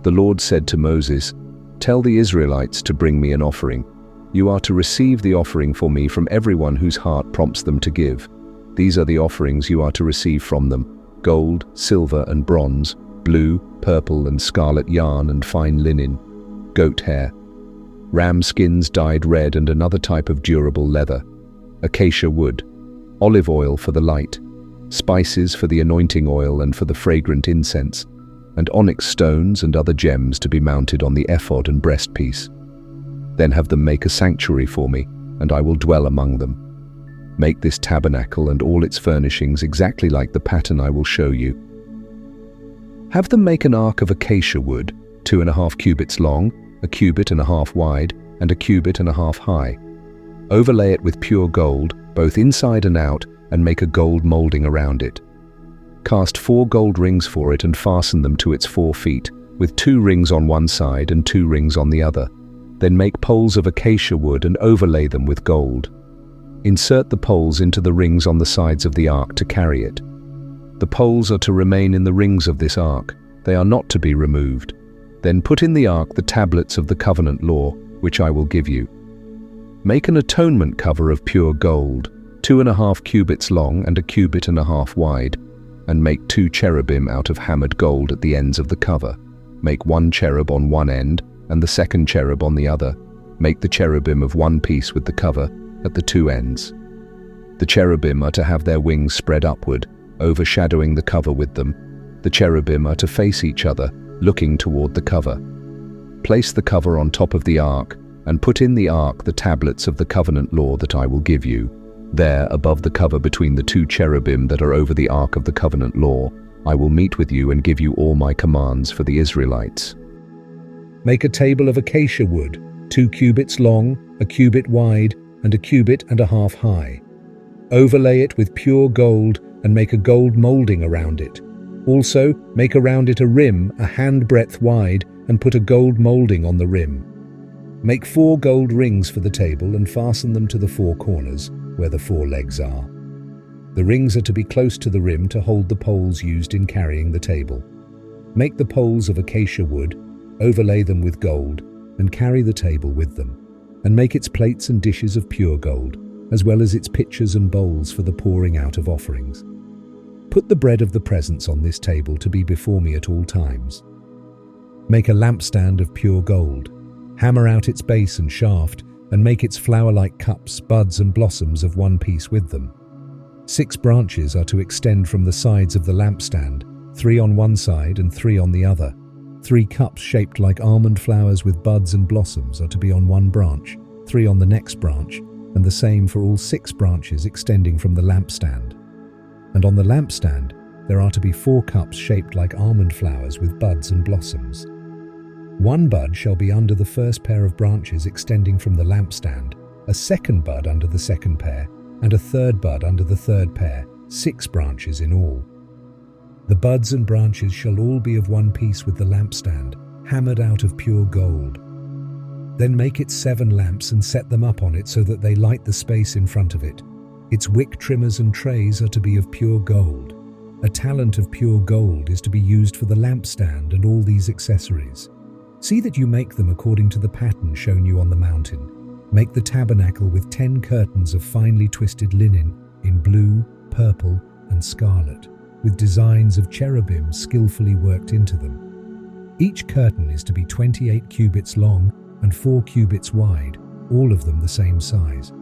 The Lord said to Moses, "Tell the Israelites to bring me an offering. You are to receive the offering for me from everyone whose heart prompts them to give. These are the offerings you are to receive from them: gold, silver and bronze, blue, purple and scarlet yarn and fine linen, goat hair, ram skins dyed red and another type of durable leather, acacia wood, olive oil for the light, spices for the anointing oil and for the fragrant incense, and onyx stones and other gems to be mounted on the ephod and breastpiece. Then have them make a sanctuary for me, and I will dwell among them. Make this tabernacle and all its furnishings exactly like the pattern I will show you. Have them make an ark of acacia wood, 2.5 cubits long, 1.5 cubits wide, and 1.5 cubits high. Overlay it with pure gold, both inside and out, and make a gold molding around it. Cast 4 gold rings for it and fasten them to its 4 feet, with 2 rings on one side and 2 rings on the other. Then make poles of acacia wood and overlay them with gold. Insert the poles into the rings on the sides of the ark to carry it. The poles are to remain in the rings of this ark. They are not to be removed. Then put in the ark the tablets of the covenant law, which I will give you. Make an atonement cover of pure gold, 2.5 cubits long and 1.5 cubits wide, and make 2 cherubim out of hammered gold at the ends of the cover. Make 1 cherub on one end and the 2nd cherub on the other. Make the cherubim of one piece with the cover at the 2 ends. The cherubim are to have their wings spread upward, overshadowing the cover with them. The cherubim are to face each other, looking toward the cover. Place the cover on top of the ark, and put in the ark the tablets of the covenant law that I will give you. There, above the cover between the 2 cherubim that are over the ark of the covenant law, I will meet with you and give you all my commands for the Israelites. Make a table of acacia wood, 2 cubits long, 1 cubit wide, and 1.5 cubits high. Overlay it with pure gold and make a gold molding around it. Also, make around it a rim a handbreadth wide and put a gold molding on the rim. Make 4 gold rings for the table and fasten them to the 4 corners, where the 4 legs are. The rings are to be close to the rim to hold the poles used in carrying the table. Make the poles of acacia wood, overlay them with gold, and carry the table with them, and make its plates and dishes of pure gold, as well as its pitchers and bowls for the pouring out of offerings. Put the bread of the presence on this table to be before me at all times. Make a lampstand of pure gold. Hammer out its base and shaft, and make its flower-like cups, buds and blossoms of one piece with them. 6 branches are to extend from the sides of the lampstand, 3 on one side and 3 on the other. 3 cups shaped like almond flowers with buds and blossoms are to be on one branch, 3 on the next branch, and the same for all 6 branches extending from the lampstand. And on the lampstand there are to be 4 cups shaped like almond flowers with buds and blossoms. 1 bud shall be under the first pair of branches extending from the lampstand, a 2nd bud under the 2nd pair, and a 3rd bud under the 3rd pair, 6 branches in all. The buds and branches shall all be of one piece with the lampstand, hammered out of pure gold. Then make it 7 lamps and set them up on it so that they light the space in front of it. Its wick trimmers and trays are to be of pure gold. A talent of pure gold is to be used for the lampstand and all these accessories. See that you make them according to the pattern shown you on the mountain. Make the tabernacle with 10 curtains of finely twisted linen in blue, purple, and scarlet, with designs of cherubim skillfully worked into them. Each curtain is to be 28 cubits long and 4 cubits wide, all of them the same size.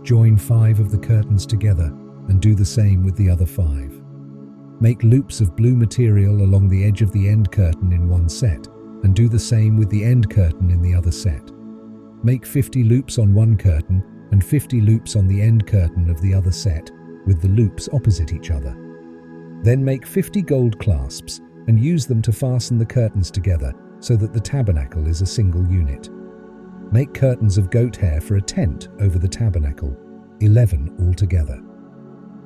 Join 5 of the curtains together and do the same with the other 5. Make loops of blue material along the edge of the end curtain in one set, and do the same with the end curtain in the other set. Make 50 loops on one curtain and 50 loops on the end curtain of the other set, with the loops opposite each other. Then make 50 gold clasps and use them to fasten the curtains together so that the tabernacle is a single unit. Make curtains of goat hair for a tent over the tabernacle, 11 altogether.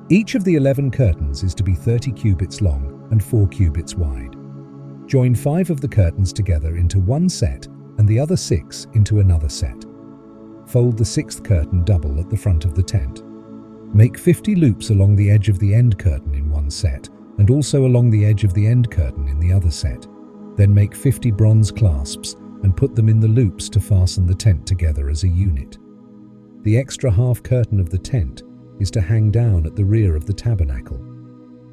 Each of the 11 curtains is to be 30 cubits long and 4 cubits wide. Join 5 of the curtains together into one set and the other 6 into another set. Fold the 6th curtain double at the front of the tent. Make 50 loops along the edge of the end curtain in one set and also along the edge of the end curtain in the other set. Then make 50 bronze clasps and put them in the loops to fasten the tent together as a unit. The extra half curtain of the tent is to hang down at the rear of the tabernacle.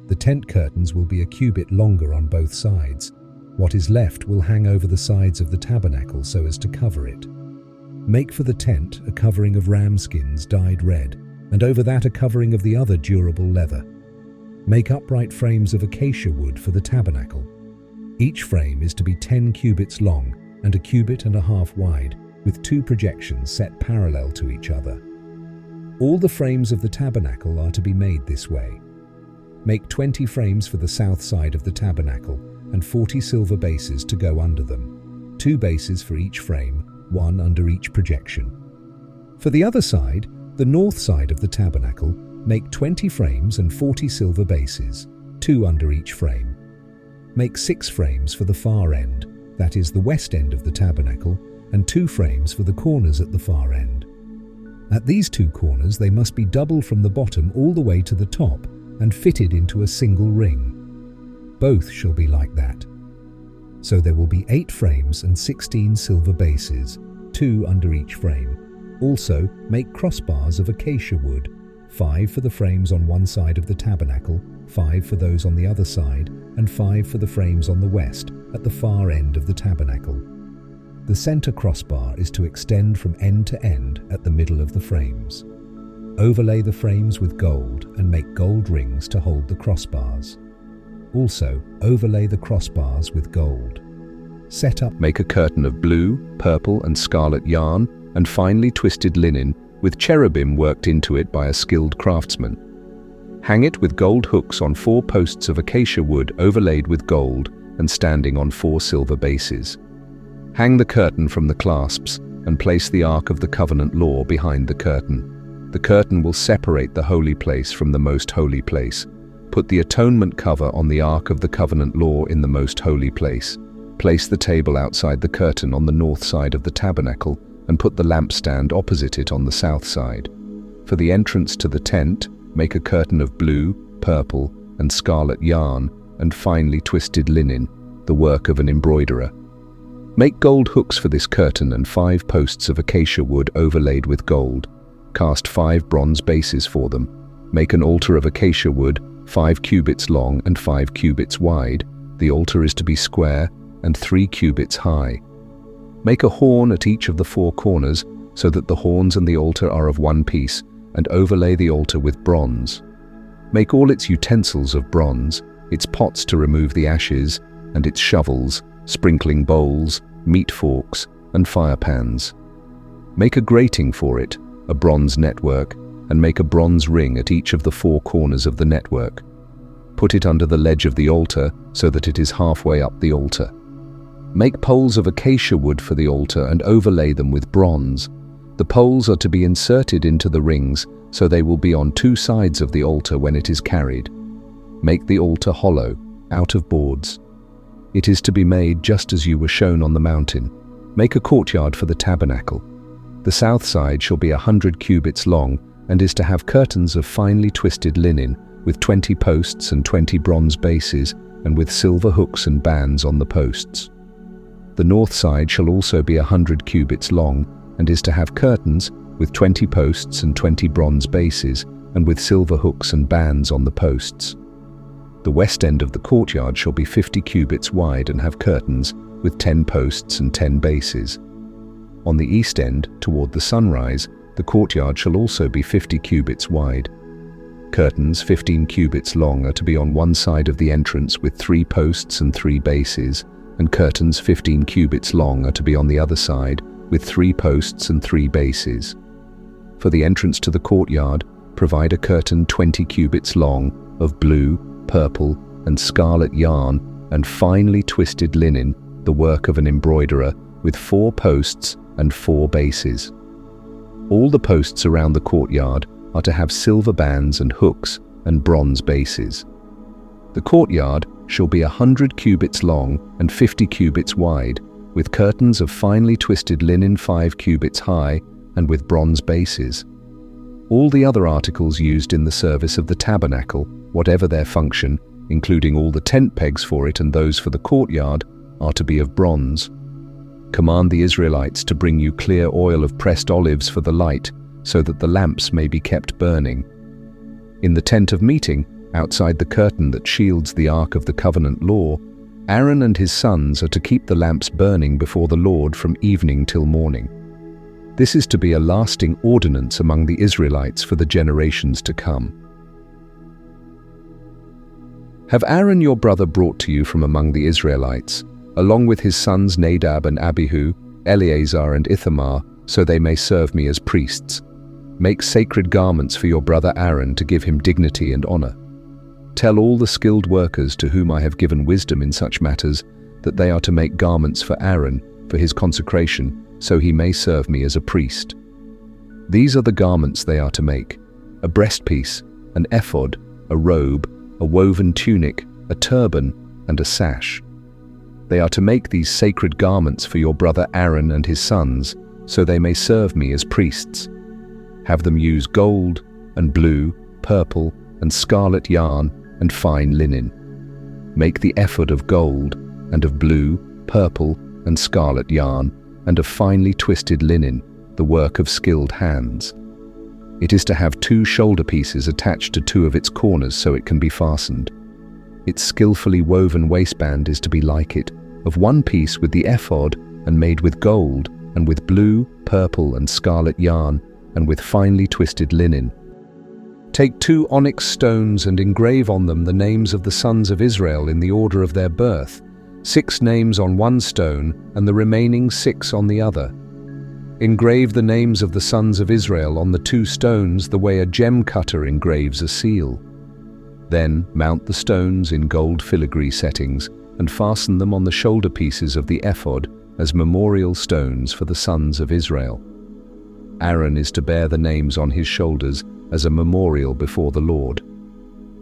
The tent curtains will be a cubit longer on both sides. What is left will hang over the sides of the tabernacle so as to cover it. Make for the tent a covering of ram skins dyed red, and over that a covering of the other durable leather. Make upright frames of acacia wood for the tabernacle. Each frame is to be 10 cubits long and a cubit and a half wide, with 2 projections set parallel to each other. All the frames of the tabernacle are to be made this way. Make 20 frames for the south side of the tabernacle and 40 silver bases to go under them, 2 bases for each frame, 1 under each projection. For the other side, the north side of the tabernacle, make 20 frames and 40 silver bases, 2 under each frame. Make 6 frames for the far end, that is the west end of the tabernacle, and 2 frames for the corners at the far end. At these 2 corners they must be double from the bottom all the way to the top and fitted into a single ring. Both shall be like that. So there will be 8 frames and 16 silver bases, 2 under each frame. Also, make crossbars of acacia wood, 5 for the frames on one side of the tabernacle, 5 for those on the other side, and 5 for the frames on the west, at the far end of the tabernacle. The center crossbar is to extend from end to end at the middle of the frames. Overlay the frames with gold and make gold rings to hold the crossbars. Also, overlay the crossbars with gold. Make a curtain of blue, purple, and scarlet yarn and finely twisted linen with cherubim worked into it by a skilled craftsman. Hang it with gold hooks on 4 posts of acacia wood overlaid with gold and standing on 4 silver bases. Hang the curtain from the clasps and place the Ark of the Covenant law behind the curtain. The curtain will separate the holy place from the most holy place. Put the atonement cover on the Ark of the Covenant law in the most holy place. Place the table outside the curtain on the north side of the tabernacle and put the lampstand opposite it on the south side. For the entrance to the tent, make a curtain of blue, purple, and scarlet yarn and finely twisted linen, the work of an embroiderer. Make gold hooks for this curtain and 5 posts of acacia wood overlaid with gold. Cast 5 bronze bases for them. Make an altar of acacia wood, 5 cubits long and 5 cubits wide. The altar is to be square and 3 cubits high. Make a horn at each of the 4 corners so that the horns and the altar are of one piece, and overlay the altar with bronze. Make all its utensils of bronze, its pots to remove the ashes, and its shovels, sprinkling bowls, meat forks, and fire pans. Make a grating for it, a bronze network, and make a bronze ring at each of the 4 corners of the network. Put it under the ledge of the altar so that it is halfway up the altar. Make poles of acacia wood for the altar and overlay them with bronze. The poles are to be inserted into the rings so they will be on 2 sides of the altar when it is carried. Make the altar hollow, out of boards. It is to be made just as you were shown on the mountain. Make a courtyard for the tabernacle. The south side shall be 100 cubits long and is to have curtains of finely twisted linen with 20 posts and 20 bronze bases and with silver hooks and bands on the posts. The north side shall also be 100 cubits long and is to have curtains with 20 posts and 20 bronze bases and with silver hooks and bands on the posts. The west end of the courtyard shall be 50 cubits wide and have curtains with 10 posts and 10 bases. On the east end, toward the sunrise, the courtyard shall also be 50 cubits wide. Curtains 15 cubits long are to be on one side of the entrance with 3 posts and 3 bases, and curtains 15 cubits long are to be on the other side with 3 posts and 3 bases. For the entrance to the courtyard, provide a curtain 20 cubits long of blue, purple, and scarlet yarn, and finely twisted linen, the work of an embroiderer, with 4 posts and 4 bases. All the posts around the courtyard are to have silver bands and hooks and bronze bases. The courtyard shall be 100 cubits long and 50 cubits wide, with curtains of finely twisted linen 5 cubits high and with bronze bases. All the other articles used in the service of the tabernacle, whatever their function, including all the tent pegs for it and those for the courtyard, are to be of bronze. Command the Israelites to bring you clear oil of pressed olives for the light, so that the lamps may be kept burning. In the tent of meeting, outside the curtain that shields the Ark of the Covenant law, Aaron and his sons are to keep the lamps burning before the Lord from evening till morning. This is to be a lasting ordinance among the Israelites for the generations to come. Have Aaron your brother brought to you from among the Israelites, along with his sons Nadab and Abihu, Eleazar and Ithamar, so they may serve me as priests. Make sacred garments for your brother Aaron to give him dignity and honor. Tell all the skilled workers to whom I have given wisdom in such matters that they are to make garments for Aaron, for his consecration, so he may serve me as a priest. These are the garments they are to make: a breastpiece, an ephod, a robe, a woven tunic, a turban, and a sash. They are to make these sacred garments for your brother Aaron and his sons, so they may serve me as priests. Have them use gold and blue, purple, and scarlet yarn and fine linen. Make the ephod of gold and of blue, purple, and scarlet yarn, and of finely twisted linen, the work of skilled hands. It is to have 2 shoulder pieces attached to 2 of its corners so it can be fastened. Its skillfully woven waistband is to be like it, of 1 piece with the ephod, and made with gold, and with blue, purple, and scarlet yarn, and with finely twisted linen. Take 2 onyx stones and engrave on them the names of the sons of Israel in the order of their birth, 6 names on 1 stone, and the remaining 6 on the other. Engrave the names of the sons of Israel on the 2 stones the way a gem cutter engraves a seal. Then mount the stones in gold filigree settings and fasten them on the shoulder pieces of the ephod as memorial stones for the sons of Israel. Aaron is to bear the names on his shoulders as a memorial before the Lord.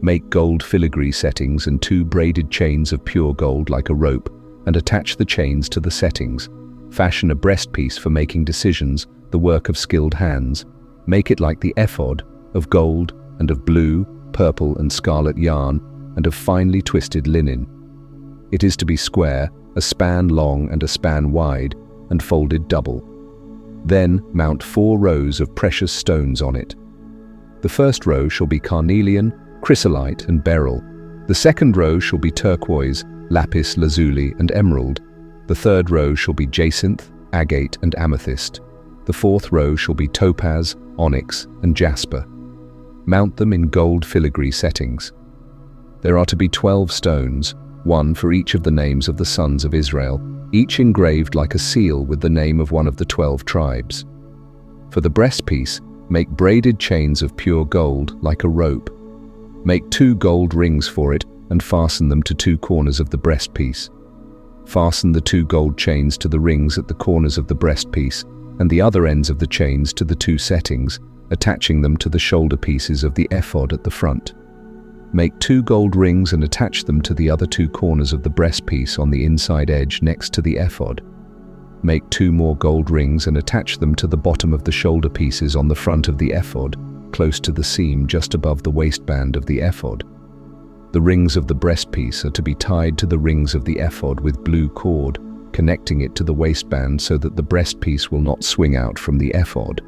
Make gold filigree settings and 2 braided chains of pure gold like a rope, and attach the chains to the settings. Fashion a breastpiece for making decisions, the work of skilled hands. Make it like the ephod, of gold and of blue, purple, and scarlet yarn, and of finely twisted linen. It is to be square, a span long and a span wide, and folded double. Then mount 4 rows of precious stones on it. The first row shall be carnelian, chrysolite, and beryl. The second row shall be turquoise, lapis lazuli, and emerald. The third row shall be jacinth, agate, and amethyst. The fourth row shall be topaz, onyx, and jasper. Mount them in gold filigree settings. There are to be 12 stones, 1 for each of the names of the sons of Israel, each engraved like a seal with the name of one of the 12 tribes. For the breastpiece, make braided chains of pure gold like a rope. Make 2 gold rings for it and fasten them to 2 corners of the breastpiece. Fasten the 2 gold chains to the rings at the corners of the breastpiece and the other ends of the chains to the 2 settings, attaching them to the shoulder pieces of the ephod at the front. Make 2 gold rings and attach them to the other 2 corners of the breastpiece on the inside edge next to the ephod. Make 2 more gold rings and attach them to the bottom of the shoulder pieces on the front of the ephod, close to the seam just above the waistband of the ephod. The rings of the breastpiece are to be tied to the rings of the ephod with blue cord, connecting it to the waistband so that the breastpiece will not swing out from the ephod.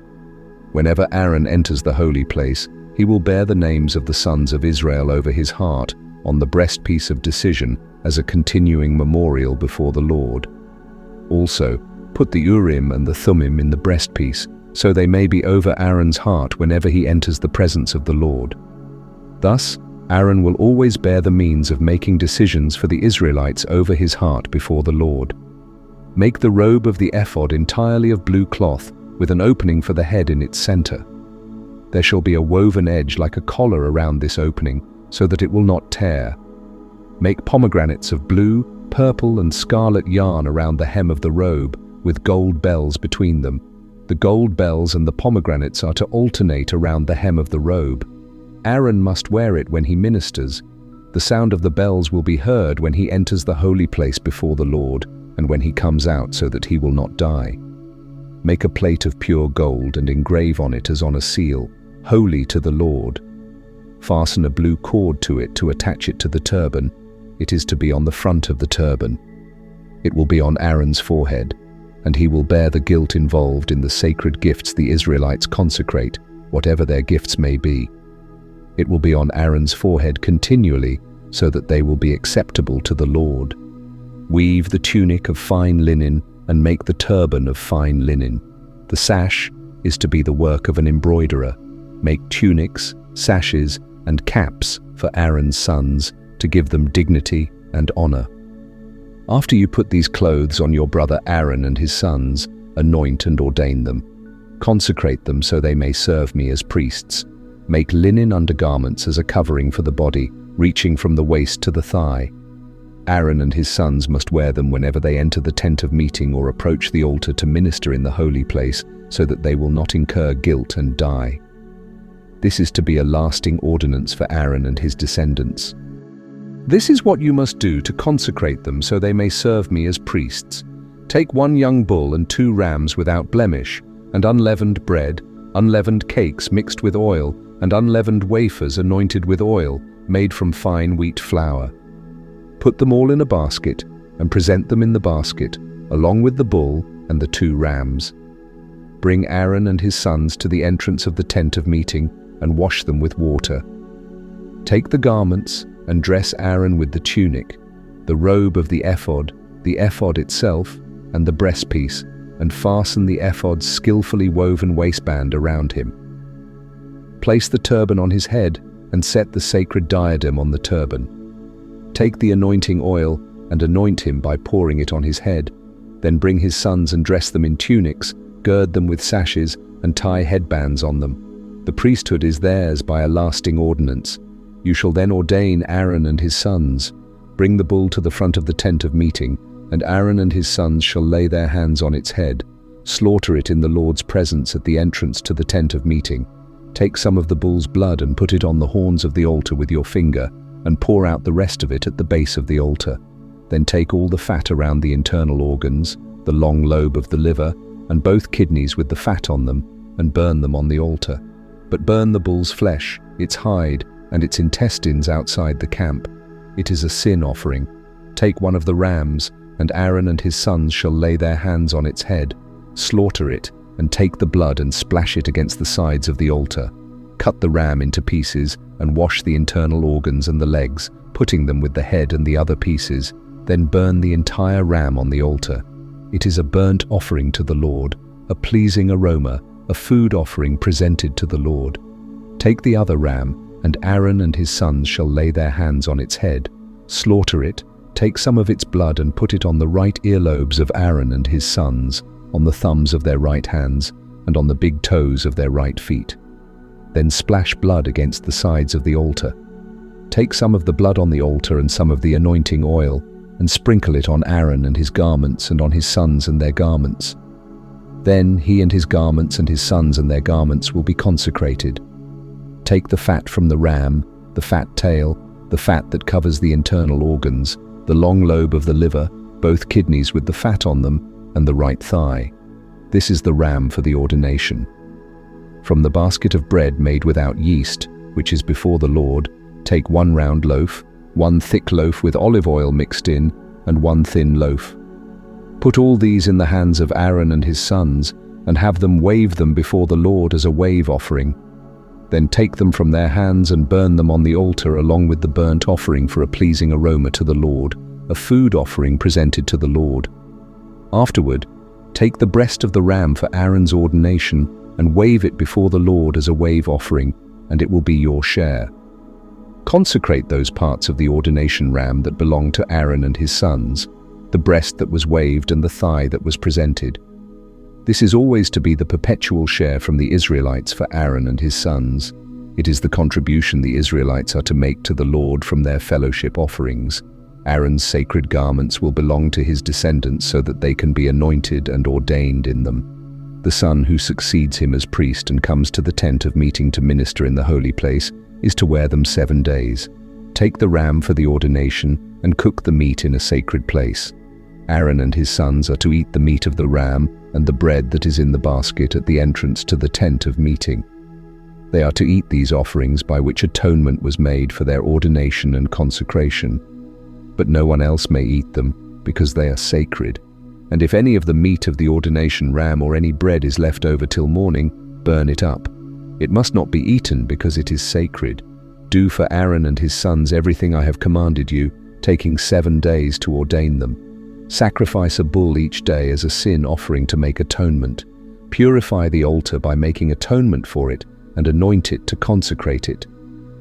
Whenever Aaron enters the holy place, he will bear the names of the sons of Israel over his heart on the breastpiece of decision as a continuing memorial before the Lord. Also, put the Urim and the Thummim in the breastpiece, so they may be over Aaron's heart whenever he enters the presence of the Lord. Thus, Aaron will always bear the means of making decisions for the Israelites over his heart before the Lord. Make the robe of the ephod entirely of blue cloth, with an opening for the head in its center. There shall be a woven edge like a collar around this opening, so that it will not tear. Make pomegranates of blue, purple, and scarlet yarn around the hem of the robe, with gold bells between them. The gold bells and the pomegranates are to alternate around the hem of the robe. Aaron must wear it when he ministers. The sound of the bells will be heard when he enters the holy place before the Lord, and when he comes out, so that he will not die. Make a plate of pure gold and engrave on it as on a seal, "Holy to the Lord." Fasten a blue cord to it to attach it to the turban. It is to be on the front of the turban. It will be on Aaron's forehead, and he will bear the guilt involved in the sacred gifts the Israelites consecrate, whatever their gifts may be. It will be on Aaron's forehead continually, so that they will be acceptable to the Lord. Weave the tunic of fine linen and make the turban of fine linen. The sash is to be the work of an embroiderer. Make tunics, sashes, and caps for Aaron's sons to give them dignity and honor. After you put these clothes on your brother Aaron and his sons, anoint and ordain them. Consecrate them so they may serve me as priests. Make linen undergarments as a covering for the body, reaching from the waist to the thigh. Aaron and his sons must wear them whenever they enter the tent of meeting or approach the altar to minister in the holy place, so that they will not incur guilt and die. This is to be a lasting ordinance for Aaron and his descendants. This is what you must do to consecrate them so they may serve me as priests. Take 1 young bull and 2 rams without blemish, and unleavened bread, unleavened cakes mixed with oil, and unleavened wafers anointed with oil, made from fine wheat flour. Put them all in a basket, and present them in the basket, along with the bull and the 2 rams. Bring Aaron and his sons to the entrance of the tent of meeting, and wash them with water. Take the garments, and dress Aaron with the tunic, the robe of the ephod itself, and the breastpiece, and fasten the ephod's skillfully woven waistband around him. Place the turban on his head, and set the sacred diadem on the turban. Take the anointing oil, and anoint him by pouring it on his head. Then bring his sons and dress them in tunics, gird them with sashes, and tie headbands on them. The priesthood is theirs by a lasting ordinance. You shall then ordain Aaron and his sons. Bring the bull to the front of the tent of meeting, and Aaron and his sons shall lay their hands on its head. Slaughter it in the Lord's presence at the entrance to the tent of meeting. Take some of the bull's blood and put it on the horns of the altar with your finger, and pour out the rest of it at the base of the altar. Then take all the fat around the internal organs, the long lobe of the liver, and both kidneys with the fat on them, and burn them on the altar. But burn the bull's flesh, its hide, and its intestines outside the camp. It is a sin offering. Take 1 of the rams, and Aaron and his sons shall lay their hands on its head. Slaughter it, and take the blood and splash it against the sides of the altar. Cut the ram into pieces, and wash the internal organs and the legs, putting them with the head and the other pieces. Then burn the entire ram on the altar. It is a burnt offering to the Lord, a pleasing aroma, a food offering presented to the Lord. Take the other ram, and Aaron and his sons shall lay their hands on its head. Slaughter it, take some of its blood and put it on the right earlobes of Aaron and his sons, on the thumbs of their right hands, and on the big toes of their right feet. Then splash blood against the sides of the altar. Take some of the blood on the altar and some of the anointing oil, and sprinkle it on Aaron and his garments and on his sons and their garments. Then he and his garments and his sons and their garments will be consecrated. Take the fat from the ram, the fat tail, the fat that covers the internal organs, the long lobe of the liver, both kidneys with the fat on them, and the right thigh. This is the ram for the ordination. From the basket of bread made without yeast, which is before the Lord, take 1 round loaf, 1 thick loaf with olive oil mixed in, and 1 thin loaf. Put all these in the hands of Aaron and his sons, and have them wave them before the Lord as a wave offering. Then take them from their hands and burn them on the altar along with the burnt offering for a pleasing aroma to the Lord, a food offering presented to the Lord. Afterward, take the breast of the ram for Aaron's ordination and wave it before the Lord as a wave offering, and it will be your share. Consecrate those parts of the ordination ram that belong to Aaron and his sons, the breast that was waved and the thigh that was presented. This is always to be the perpetual share from the Israelites for Aaron and his sons. It is the contribution the Israelites are to make to the Lord from their fellowship offerings. Aaron's sacred garments will belong to his descendants so that they can be anointed and ordained in them. The son who succeeds him as priest and comes to the tent of meeting to minister in the holy place is to wear them 7 days. Take the ram for the ordination and cook the meat in a sacred place. Aaron and his sons are to eat the meat of the ram and the bread that is in the basket at the entrance to the tent of meeting. They are to eat these offerings by which atonement was made for their ordination and consecration. But no one else may eat them, because they are sacred. And if any of the meat of the ordination ram or any bread is left over till morning, burn it up. It must not be eaten because it is sacred. Do for Aaron and his sons everything I have commanded you, taking 7 days to ordain them. Sacrifice a bull each day as a sin offering to make atonement. Purify the altar by making atonement for it, and anoint it to consecrate it.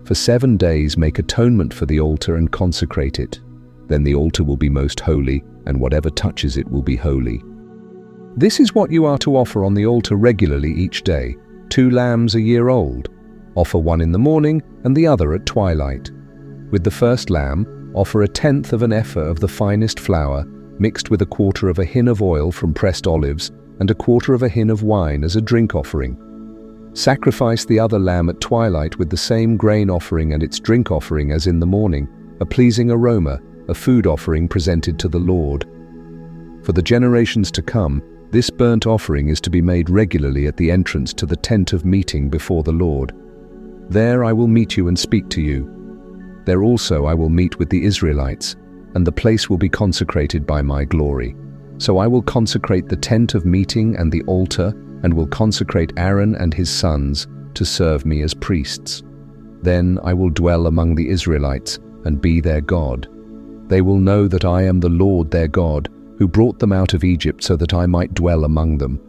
For 7 days make atonement for the altar and consecrate it. Then the altar will be most holy, and whatever touches it will be holy. This is what you are to offer on the altar regularly each day: 2 lambs a year old. Offer one in the morning and the other at twilight. With the first lamb, offer 1/10 of an ephah of the finest flour, mixed with 1/4 of a hin of oil from pressed olives, and 1/4 of a hin of wine as a drink offering. Sacrifice the other lamb at twilight with the same grain offering and its drink offering as in the morning, a pleasing aroma, a food offering presented to the Lord. For the generations to come, this burnt offering is to be made regularly at the entrance to the tent of meeting before the Lord. There I will meet you and speak to you. There also I will meet with the Israelites, and the place will be consecrated by my glory. So I will consecrate the tent of meeting and the altar, and will consecrate Aaron and his sons to serve me as priests. Then I will dwell among the Israelites and be their God. They will know that I am the Lord their God, who brought them out of Egypt so that I might dwell among them.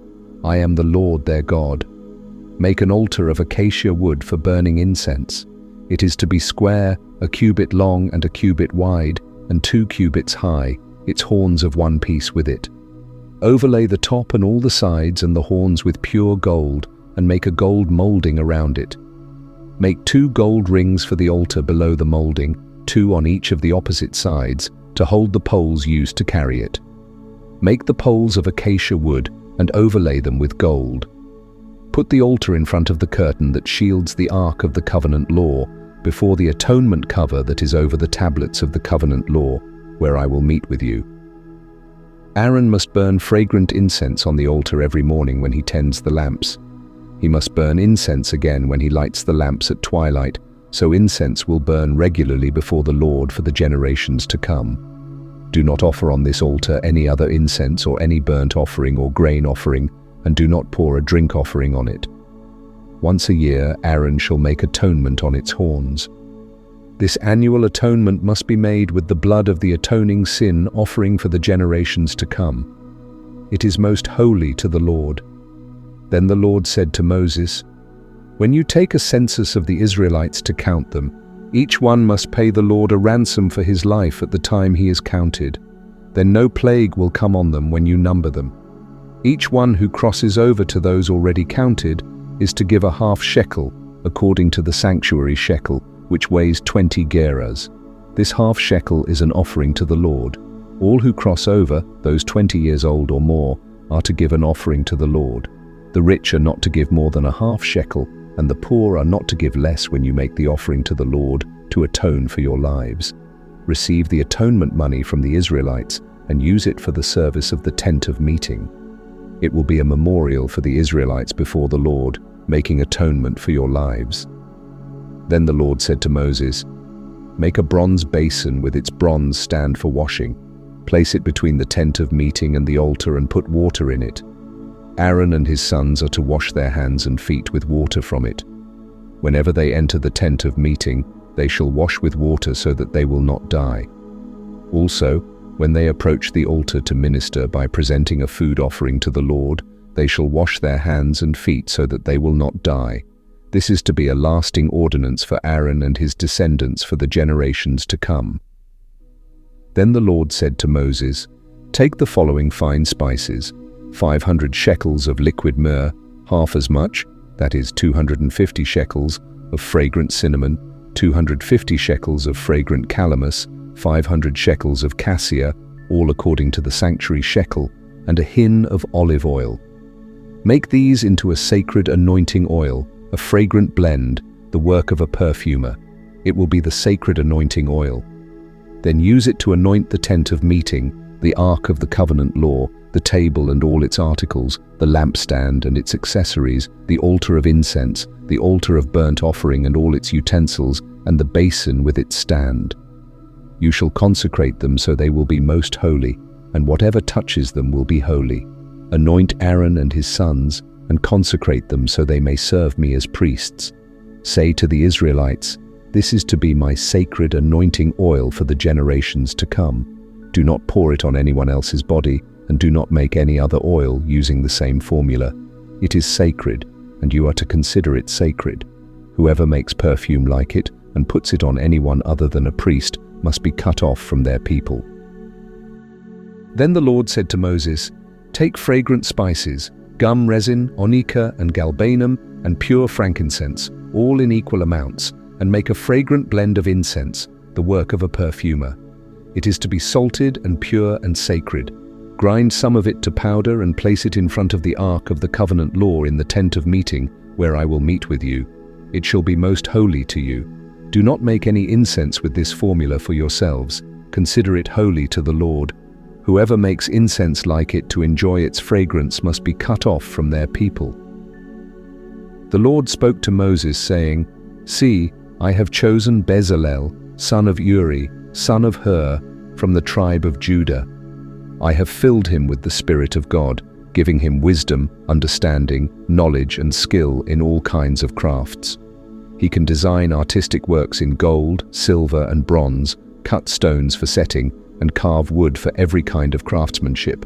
I am the Lord their God. Make an altar of acacia wood for burning incense. It is to be square, 1 cubit long and 1 cubit wide, and 2 cubits high, its horns of 1 piece with it. Overlay the top and all the sides and the horns with pure gold, and make a gold molding around it. Make 2 gold rings for the altar below the molding, 2 on each of the opposite sides, to hold the poles used to carry it. Make the poles of acacia wood and overlay them with gold. Put the altar in front of the curtain that shields the ark of the covenant law, before the atonement cover that is over the tablets of the covenant law, where I will meet with you. Aaron must burn fragrant incense on the altar every morning when he tends the lamps. He must burn incense again when he lights the lamps at twilight, so incense will burn regularly before the Lord for the generations to come. Do not offer on this altar any other incense or any burnt offering or grain offering, and do not pour a drink offering on it. Once a year, Aaron shall make atonement on its horns. This annual atonement must be made with the blood of the atoning sin offering for the generations to come. It is most holy to the Lord. Then the Lord said to Moses, "When you take a census of the Israelites to count them, each one must pay the Lord a ransom for his life at the time he is counted. Then no plague will come on them when you number them. Each one who crosses over to those already counted is to give a half shekel, according to the sanctuary shekel, which weighs 20 gerahs. This half shekel is an offering to the Lord. All who cross over, those 20 years old or more, are to give an offering to the Lord. The rich are not to give more than a half shekel, and the poor are not to give less when you make the offering to the Lord to atone for your lives. Receive the atonement money from the Israelites and use it for the service of the tent of meeting. It will be a memorial for the Israelites before the Lord, making atonement for your lives." Then the Lord said to Moses, "Make a bronze basin with its bronze stand for washing. Place it between the tent of meeting and the altar and put water in it. Aaron and his sons are to wash their hands and feet with water from it. Whenever they enter the tent of meeting, they shall wash with water so that they will not die. Also, when they approach the altar to minister by presenting a food offering to the Lord, they shall wash their hands and feet so that they will not die. This is to be a lasting ordinance for Aaron and his descendants for the generations to come." Then the Lord said to Moses, "Take the following fine spices, 500 shekels of liquid myrrh, half as much, that is 250 shekels, of fragrant cinnamon, 250 shekels of fragrant calamus, 500 shekels of cassia, all according to the sanctuary shekel, and a hin of olive oil. Make these into a sacred anointing oil, a fragrant blend, the work of a perfumer. It will be the sacred anointing oil. Then use it to anoint the tent of meeting, the ark of the covenant law, the table and all its articles, the lampstand and its accessories, the altar of incense, the altar of burnt offering and all its utensils, and the basin with its stand. You shall consecrate them so they will be most holy, and whatever touches them will be holy. Anoint Aaron and his sons, and consecrate them so they may serve me as priests. Say to the Israelites, this is to be my sacred anointing oil for the generations to come. Do not pour it on anyone else's body, and do not make any other oil using the same formula. It is sacred, and you are to consider it sacred. Whoever makes perfume like it and puts it on anyone other than a priest must be cut off from their people. Then the Lord said to Moses, take fragrant spices, gum resin, onycha and galbanum, and pure frankincense, all in equal amounts, and make a fragrant blend of incense, the work of a perfumer. It is to be salted and pure and sacred. Grind some of it to powder and place it in front of the ark of the covenant law in the tent of meeting, where I will meet with you. It shall be most holy to you. Do not make any incense with this formula for yourselves. Consider it holy to the Lord. Whoever makes incense like it to enjoy its fragrance must be cut off from their people. The Lord spoke to Moses, saying, see, I have chosen Bezalel, son of Uri, son of Hur, from the tribe of Judah. I have filled him with the Spirit of God, giving him wisdom, understanding, knowledge, and skill in all kinds of crafts. He can design artistic works in gold, silver, and bronze, cut stones for setting, and carve wood for every kind of craftsmanship.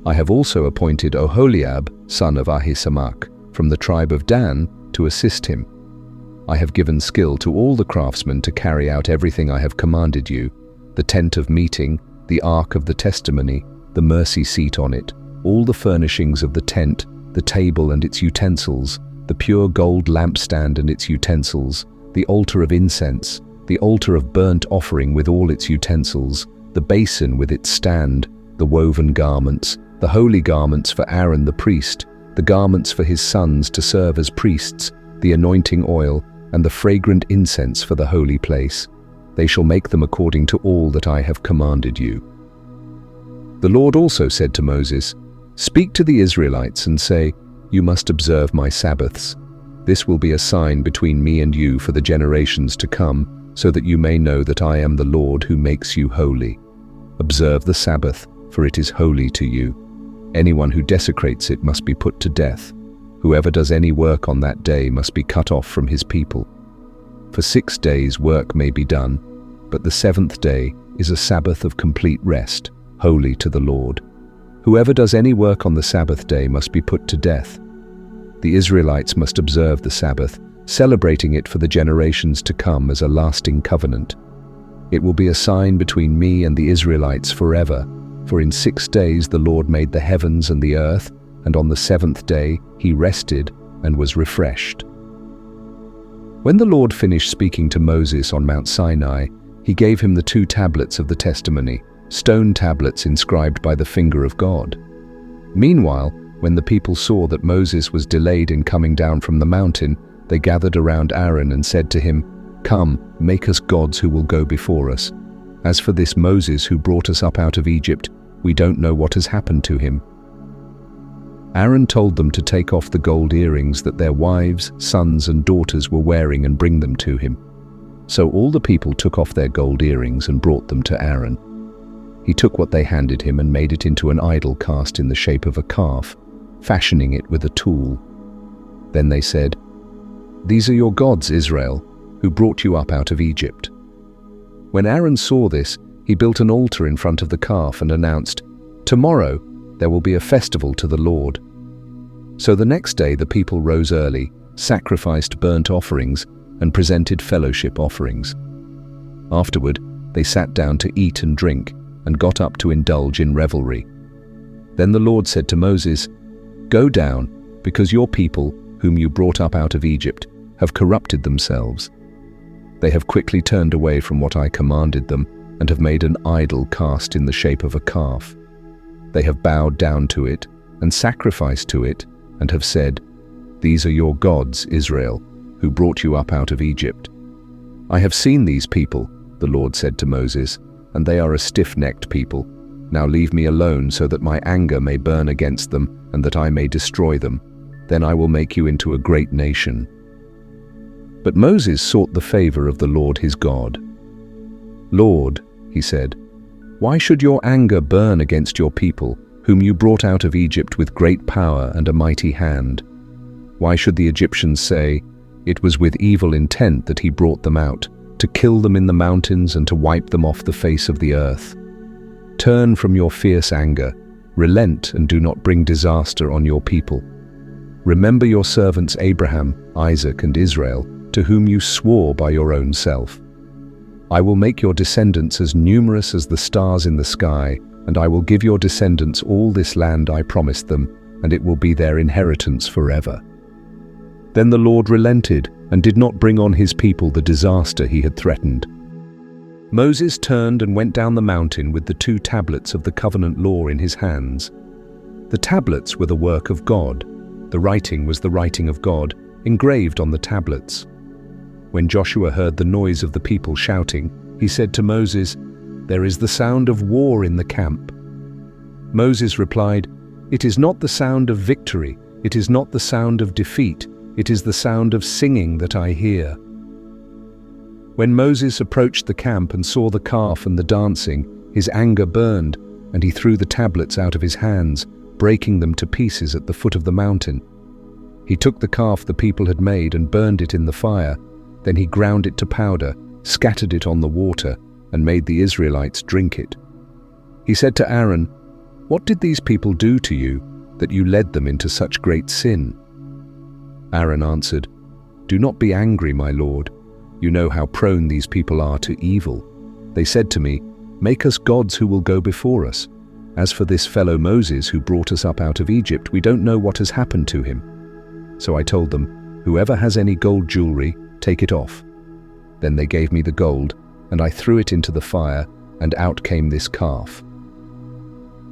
I have also appointed Oholiab, son of Ahisamach, from the tribe of Dan, to assist him. I have given skill to all the craftsmen to carry out everything I have commanded you, the tent of meeting, the ark of the testimony, the mercy seat on it, all the furnishings of the tent, the table and its utensils, the pure gold lampstand and its utensils, the altar of incense, the altar of burnt offering with all its utensils, the basin with its stand, the woven garments, the holy garments for Aaron the priest, the garments for his sons to serve as priests, the anointing oil, and the fragrant incense for the holy place. They shall make them according to all that I have commanded you. The Lord also said to Moses, speak to the Israelites and say, you must observe my Sabbaths. This will be a sign between me and you for the generations to come, so that you may know that I am the Lord who makes you holy. Observe the Sabbath, for it is holy to you. Anyone who desecrates it must be put to death. Whoever does any work on that day must be cut off from his people. For 6 days work may be done, but the 7th day is a Sabbath of complete rest, holy to the Lord. Whoever does any work on the Sabbath day must be put to death. The Israelites must observe the Sabbath, celebrating it for the generations to come as a lasting covenant. It will be a sign between me and the Israelites forever, for in 6 days the Lord made the heavens and the earth, and on the 7th day he rested and was refreshed. When the Lord finished speaking to Moses on Mount Sinai, he gave him the 2 tablets of the testimony, stone tablets inscribed by the finger of God. Meanwhile, when the people saw that Moses was delayed in coming down from the mountain, they gathered around Aaron and said to him, come, make us gods who will go before us. As for this Moses who brought us up out of Egypt, we don't know what has happened to him. Aaron told them to take off the gold earrings that their wives, sons, and daughters were wearing and bring them to him. So all the people took off their gold earrings and brought them to Aaron. He took what they handed him and made it into an idol cast in the shape of a calf, fashioning it with a tool. Then they said, these are your gods, Israel, who brought you up out of Egypt. When Aaron saw this, he built an altar in front of the calf and announced, tomorrow there will be a festival to the Lord. So the next day the people rose early, sacrificed burnt offerings, and presented fellowship offerings. Afterward, they sat down to eat and drink, and got up to indulge in revelry. Then the Lord said to Moses, go down, because your people, whom you brought up out of Egypt, have corrupted themselves. They have quickly turned away from what I commanded them and have made an idol cast in the shape of a calf. They have bowed down to it and sacrificed to it and have said, 'These are your gods, Israel, who brought you up out of Egypt.' I have seen these people," the Lord said to Moses, "and they are a stiff-necked people. Now leave me alone so that my anger may burn against them and that I may destroy them. Then I will make you into a great nation." But Moses sought the favor of the Lord his God. "Lord," he said, "why should your anger burn against your people, whom you brought out of Egypt with great power and a mighty hand? Why should the Egyptians say, 'It was with evil intent that he brought them out, to kill them in the mountains and to wipe them off the face of the earth'? Turn from your fierce anger, relent and do not bring disaster on your people. Remember your servants Abraham, Isaac, and Israel, to whom you swore by your own self. I will make your descendants as numerous as the stars in the sky, and I will give your descendants all this land I promised them, and it will be their inheritance forever." Then the Lord relented and did not bring on his people the disaster he had threatened. Moses turned and went down the mountain with the 2 tablets of the covenant law in his hands. The tablets were the work of God. The writing was the writing of God, engraved on the tablets. When Joshua heard the noise of the people shouting, he said to Moses, "There is the sound of war in the camp." Moses replied, "It is not the sound of victory, it is not the sound of defeat, it is the sound of singing that I hear." When Moses approached the camp and saw the calf and the dancing, his anger burned, and he threw the tablets out of his hands, breaking them to pieces at the foot of the mountain. He took the calf the people had made and burned it in the fire. Then he ground it to powder, scattered it on the water, and made the Israelites drink it. He said to Aaron, "What did these people do to you, that you led them into such great sin?" Aaron answered, "Do not be angry, my lord. You know how prone these people are to evil. They said to me, 'Make us gods who will go before us.' As for this fellow Moses who brought us up out of Egypt, we don't know what has happened to him." So I told them, "Whoever has any gold jewelry, take it off." Then they gave me the gold, and I threw it into the fire, and out came this calf.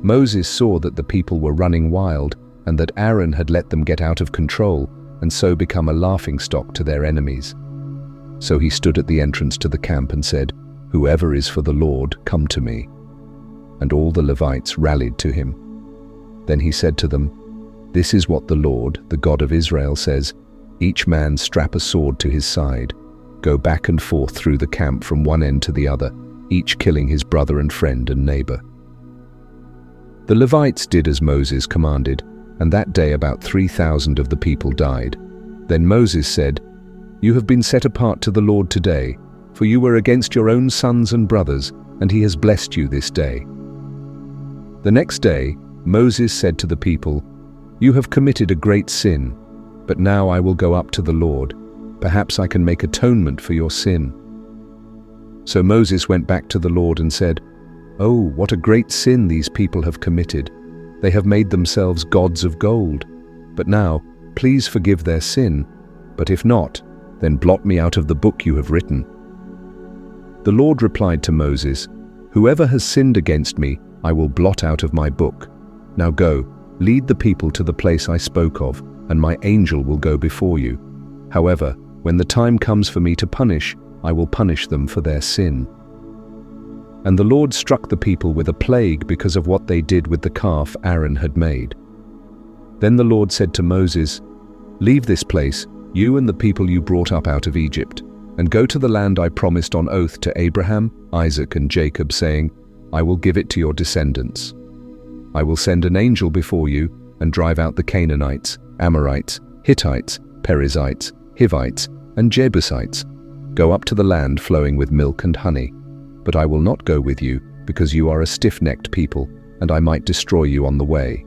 Moses saw that the people were running wild, and that Aaron had let them get out of control, and so become a laughingstock to their enemies. So he stood at the entrance to the camp and said, "Whoever is for the Lord, come to me." And all the Levites rallied to him. Then he said to them, "This is what the Lord, the God of Israel, says, each man strap a sword to his side. Go back and forth through the camp from one end to the other, each killing his brother and friend and neighbor." The Levites did as Moses commanded, and that day about 3,000 of the people died. Then Moses said, "You have been set apart to the Lord today, for you were against your own sons and brothers, and he has blessed you this day." The next day, Moses said to the people, "You have committed a great sin, but now I will go up to the Lord. Perhaps I can make atonement for your sin." So Moses went back to the Lord and said, "Oh, what a great sin these people have committed. They have made themselves gods of gold. But now, please forgive their sin. But if not, then blot me out of the book you have written." The Lord replied to Moses, "Whoever has sinned against me, I will blot out of my book. Now go, lead the people to the place I spoke of, and my angel will go before you. However, when the time comes for me to punish, I will punish them for their sin." And the Lord struck the people with a plague because of what they did with the calf Aaron had made. Then the Lord said to Moses, "Leave this place, you and the people you brought up out of Egypt, and go to the land I promised on oath to Abraham, Isaac, and Jacob, saying, 'I will give it to your descendants.' I will send an angel before you and drive out the Canaanites, Amorites, Hittites, Perizzites, Hivites, and Jebusites. Go up to the land flowing with milk and honey. But I will not go with you, because you are a stiff-necked people, and I might destroy you on the way."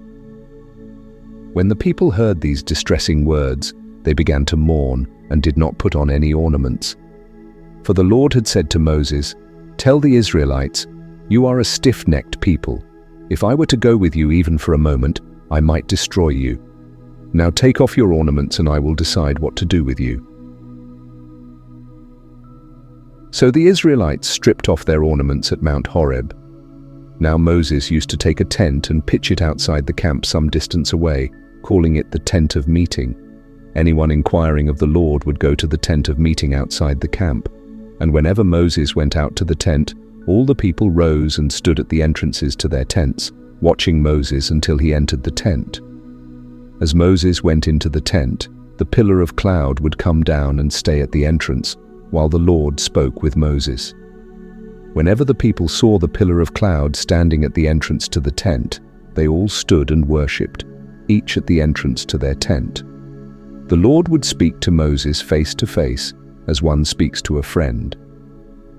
When the people heard these distressing words, they began to mourn and did not put on any ornaments. For the Lord had said to Moses, "Tell the Israelites, 'You are a stiff-necked people. If I were to go with you even for a moment, I might destroy you. Now take off your ornaments and I will decide what to do with you.'" So the Israelites stripped off their ornaments at Mount Horeb. Now Moses used to take a tent and pitch it outside the camp some distance away, calling it the tent of meeting. Anyone inquiring of the Lord would go to the tent of meeting outside the camp. And whenever Moses went out to the tent, all the people rose and stood at the entrances to their tents, watching Moses until he entered the tent. As Moses went into the tent, the pillar of cloud would come down and stay at the entrance, while the Lord spoke with Moses. Whenever the people saw the pillar of cloud standing at the entrance to the tent, they all stood and worshipped, each at the entrance to their tent. The Lord would speak to Moses face to face, as one speaks to a friend.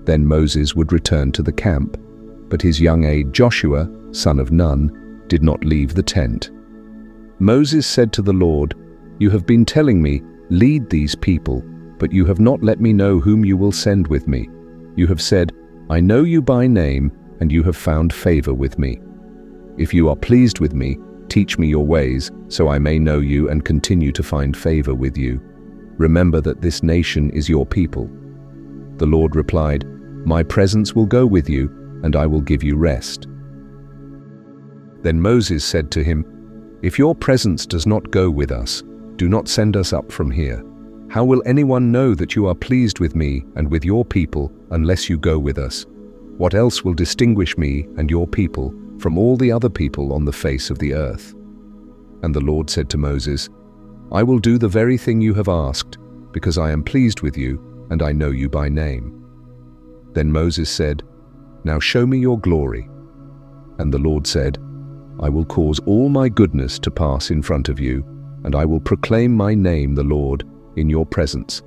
Then Moses would return to the camp, but his young aide Joshua, son of Nun, did not leave the tent. Moses said to the Lord, "You have been telling me, 'Lead these people,' but you have not let me know whom you will send with me. You have said, 'I know you by name, and you have found favor with me.' If you are pleased with me, teach me your ways, so I may know you and continue to find favor with you. Remember that this nation is your people." The Lord replied, "My presence will go with you, and I will give you rest." Then Moses said to him, "If your presence does not go with us, do not send us up from here. How will anyone know that you are pleased with me and with your people unless you go with us? What else will distinguish me and your people from all the other people on the face of the earth?" And the Lord said to Moses, "I will do the very thing you have asked, because I am pleased with you and I know you by name." Then Moses said, "Now show me your glory." And the Lord said, "I will cause all my goodness to pass in front of you, and I will proclaim my name, the Lord, in your presence.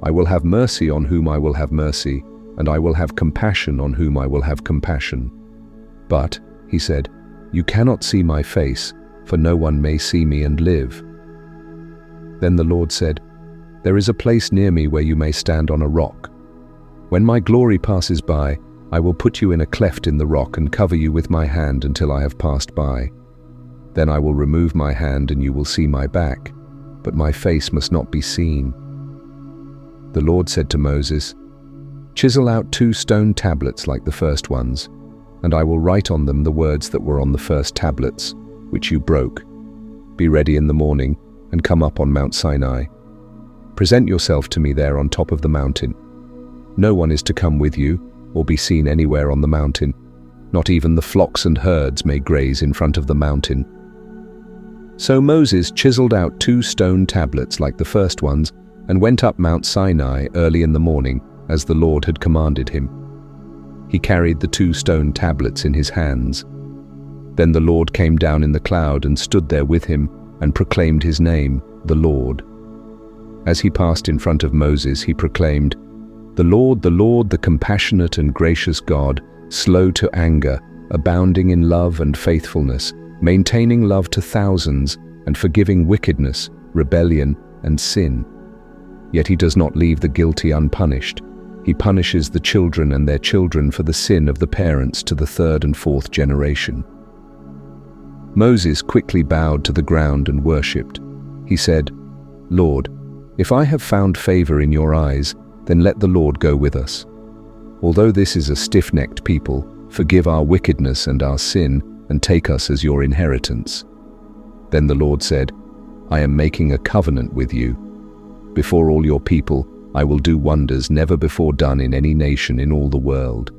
I will have mercy on whom I will have mercy, and I will have compassion on whom I will have compassion. But," he said, "you cannot see my face, for no one may see me and live." Then the Lord said, "There is a place near me where you may stand on a rock. When my glory passes by, I will put you in a cleft in the rock and cover you with my hand until I have passed by. Then I will remove my hand and you will see my back, but my face must not be seen." The Lord said to Moses, "Chisel out 2 stone tablets like the first ones, and I will write on them the words that were on the first tablets, which you broke. Be ready in the morning and come up on Mount Sinai. Present yourself to me there on top of the mountain. No one is to come with you or be seen anywhere on the mountain. Not even the flocks and herds may graze in front of the mountain." So Moses chiseled out 2 stone tablets like the first ones and went up Mount Sinai early in the morning, as the Lord had commanded him. He carried the 2 stone tablets in his hands. Then the Lord came down in the cloud and stood there with him and proclaimed his name, the Lord. As he passed in front of Moses, he proclaimed, the Lord, the compassionate and gracious God, slow to anger, abounding in love and faithfulness, maintaining love to thousands, and forgiving wickedness, rebellion, and sin. Yet he does not leave the guilty unpunished. He punishes the children and their children for the sin of the parents to the 3rd and 4th generation." Moses quickly bowed to the ground and worshipped. He said, "Lord, if I have found favor in your eyes, then let the Lord go with us. Although this is a stiff-necked people, forgive our wickedness and our sin, and take us as your inheritance." Then the Lord said, "I am making a covenant with you. Before all your people, I will do wonders never before done in any nation in all the world.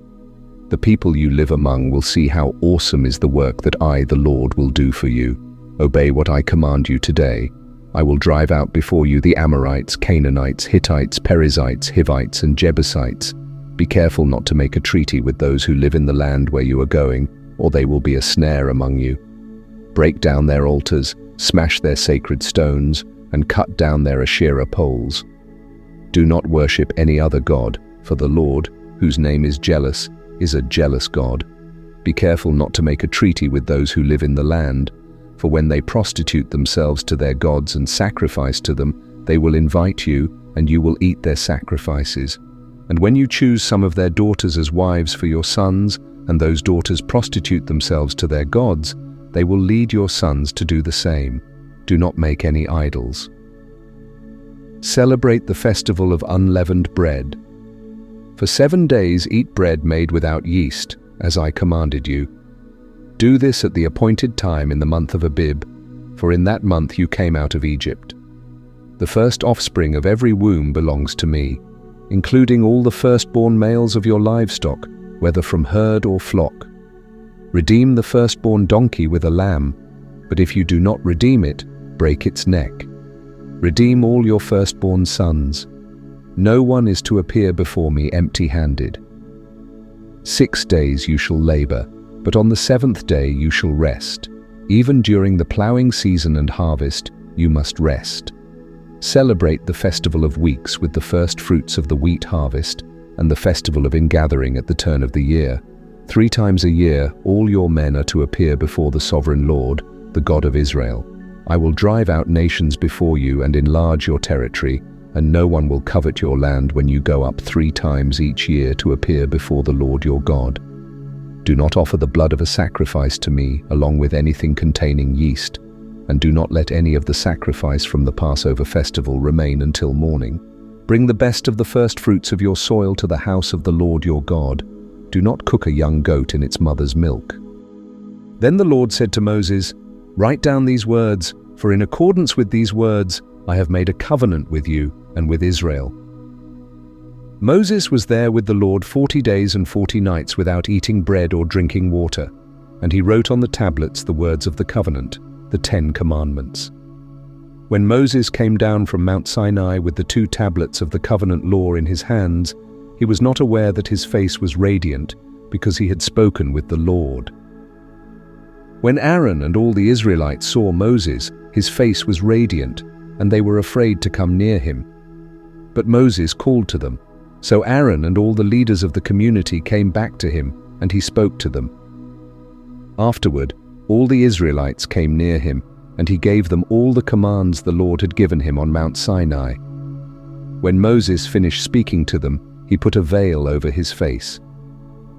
The people you live among will see how awesome is the work that I, the Lord, will do for you. Obey what I command you today. I will drive out before you the Amorites, Canaanites, Hittites, Perizzites, Hivites, and Jebusites. Be careful not to make a treaty with those who live in the land where you are going, or they will be a snare among you. Break down their altars, smash their sacred stones, and cut down their Asherah poles. Do not worship any other god, for the Lord, whose name is jealous, is a jealous God. Be careful not to make a treaty with those who live in the land, for when they prostitute themselves to their gods and sacrifice to them, they will invite you, and you will eat their sacrifices. And when you choose some of their daughters as wives for your sons, and those daughters prostitute themselves to their gods, they will lead your sons to do the same. Do not make any idols. Celebrate the festival of unleavened bread. For 7 days eat bread made without yeast, as I commanded you. Do this at the appointed time in the month of Abib, for in that month you came out of Egypt. The first offspring of every womb belongs to me, including all the firstborn males of your livestock, whether from herd or flock. Redeem the firstborn donkey with a lamb, but if you do not redeem it, break its neck. Redeem all your firstborn sons. No one is to appear before me empty-handed. 6 days you shall labor, but on the 7th day you shall rest. Even during the plowing season and harvest, you must rest. Celebrate the festival of weeks with the first fruits of the wheat harvest and the festival of ingathering at the turn of the year. 3 times a year, all your men are to appear before the sovereign Lord, the God of Israel. I will drive out nations before you and enlarge your territory, and no one will covet your land when you go up 3 times each year to appear before the Lord your God. Do not offer the blood of a sacrifice to me, along with anything containing yeast, and do not let any of the sacrifice from the Passover festival remain until morning. Bring the best of the first fruits of your soil to the house of the Lord your God. Do not cook a young goat in its mother's milk. Then the Lord said to Moses, "Write down these words, for in accordance with these words I have made a covenant with you and with Israel." Moses was there with the Lord 40 days and 40 nights without eating bread or drinking water, and he wrote on the tablets the words of the covenant, the 10 commandments. When Moses came down from Mount Sinai with the 2 tablets of the covenant law in his hands, he was not aware that his face was radiant, because he had spoken with the Lord. When Aaron and all the Israelites saw Moses, his face was radiant, and they were afraid to come near him. But Moses called to them. So Aaron and all the leaders of the community came back to him, and he spoke to them. Afterward, all the Israelites came near him, and he gave them all the commands the Lord had given him on Mount Sinai. When Moses finished speaking to them, he put a veil over his face.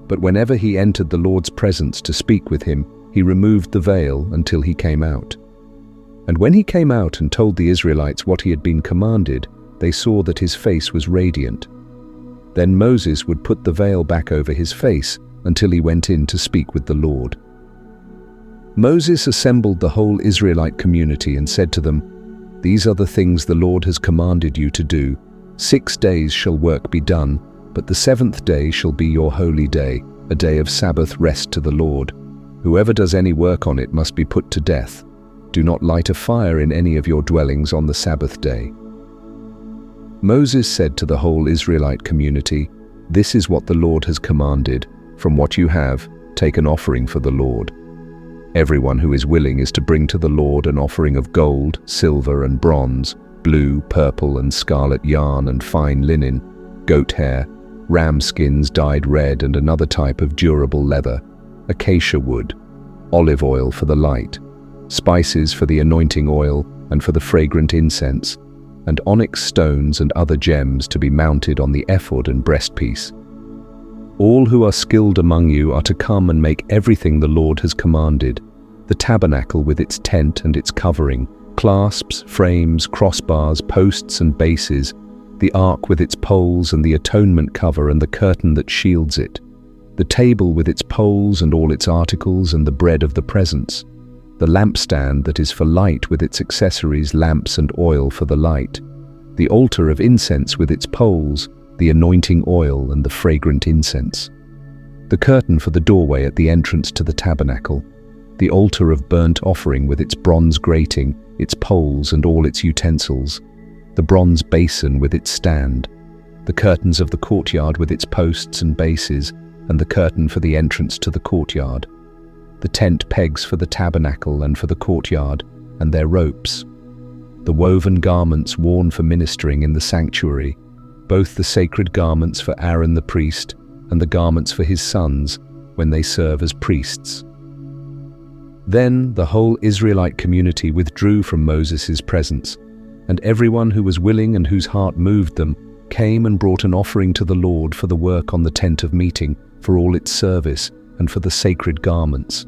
But whenever he entered the Lord's presence to speak with him, he removed the veil until he came out. And when he came out and told the Israelites what he had been commanded, they saw that his face was radiant. Then Moses would put the veil back over his face until he went in to speak with the Lord. Moses assembled the whole Israelite community and said to them, "These are the things the Lord has commanded you to do. 6 days shall work be done, but the 7th day shall be your holy day, a day of Sabbath rest to the Lord. Whoever does any work on it must be put to death. Do not light a fire in any of your dwellings on the Sabbath day." Moses said to the whole Israelite community, "This is what the Lord has commanded. From what you have, take an offering for the Lord. Everyone who is willing is to bring to the Lord an offering of gold, silver and bronze, blue, purple and scarlet yarn and fine linen, goat hair, ram skins dyed red and another type of durable leather, acacia wood, olive oil for the light, spices for the anointing oil and for the fragrant incense, and onyx stones and other gems to be mounted on the ephod and breastpiece. All who are skilled among you are to come and make everything the Lord has commanded, the tabernacle with its tent and its covering, clasps, frames, crossbars, posts and bases, the ark with its poles and the atonement cover and the curtain that shields it, the table with its poles and all its articles and the bread of the presence, the lampstand that is for light with its accessories, lamps and oil for the light, the altar of incense with its poles, the anointing oil and the fragrant incense, the curtain for the doorway at the entrance to the tabernacle, the altar of burnt offering with its bronze grating, its poles and all its utensils, the bronze basin with its stand, the curtains of the courtyard with its posts and bases, and the curtain for the entrance to the courtyard, the tent pegs for the tabernacle and for the courtyard, and their ropes, the woven garments worn for ministering in the sanctuary, both the sacred garments for Aaron the priest and the garments for his sons when they serve as priests. Then the whole Israelite community withdrew from Moses' presence, and everyone who was willing and whose heart moved them came and brought an offering to the Lord for the work on the tent of meeting, for all its service, and for the sacred garments.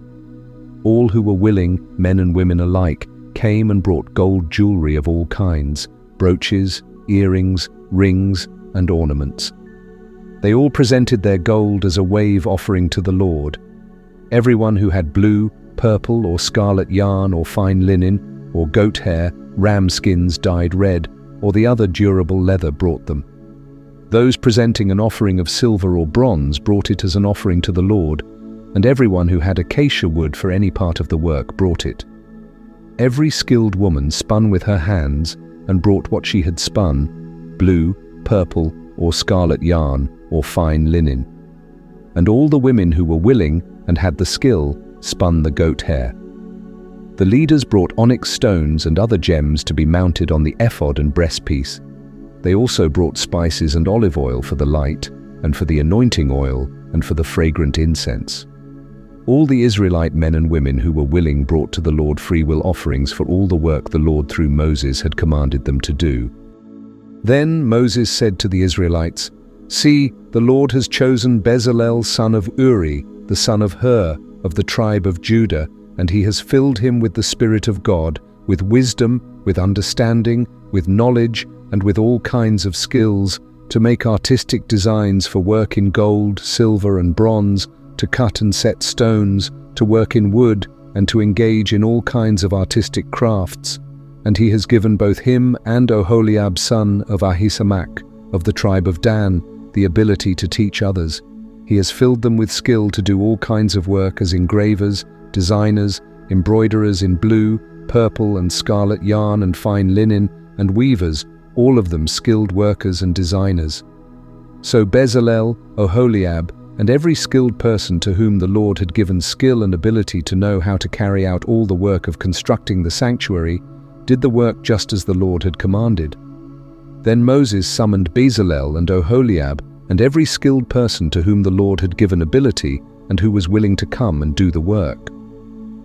All who were willing, men and women alike, came and brought gold jewelry of all kinds, brooches, earrings, rings, and ornaments. They all presented their gold as a wave offering to the Lord. Everyone who had blue, purple, or scarlet yarn or fine linen, or goat hair, ram skins dyed red, or the other durable leather brought them. Those presenting an offering of silver or bronze brought it as an offering to the Lord, and everyone who had acacia wood for any part of the work brought it. Every skilled woman spun with her hands and brought what she had spun, blue, purple, or scarlet yarn, or fine linen. And all the women who were willing and had the skill spun the goat hair. The leaders brought onyx stones and other gems to be mounted on the ephod and breastpiece. They also brought spices and olive oil for the light, and for the anointing oil, and for the fragrant incense. All the Israelite men and women who were willing brought to the Lord freewill offerings for all the work the Lord through Moses had commanded them to do. Then Moses said to the Israelites, "See, the Lord has chosen Bezalel son of Uri, the son of Hur, of the tribe of Judah, and he has filled him with the Spirit of God, with wisdom, with understanding, with knowledge, and with all kinds of skills, to make artistic designs for work in gold, silver, and bronze, to cut and set stones, to work in wood, and to engage in all kinds of artistic crafts. And he has given both him and Oholiab son of Ahisamach, of the tribe of Dan, the ability to teach others. He has filled them with skill to do all kinds of work as engravers, designers, embroiderers in blue, purple, and scarlet yarn and fine linen, and weavers, all of them skilled workers and designers. So Bezalel, Oholiab, and every skilled person to whom the Lord had given skill and ability to know how to carry out all the work of constructing the sanctuary, did the work just as the Lord had commanded. Then Moses summoned Bezalel and Oholiab, and every skilled person to whom the Lord had given ability and who was willing to come and do the work.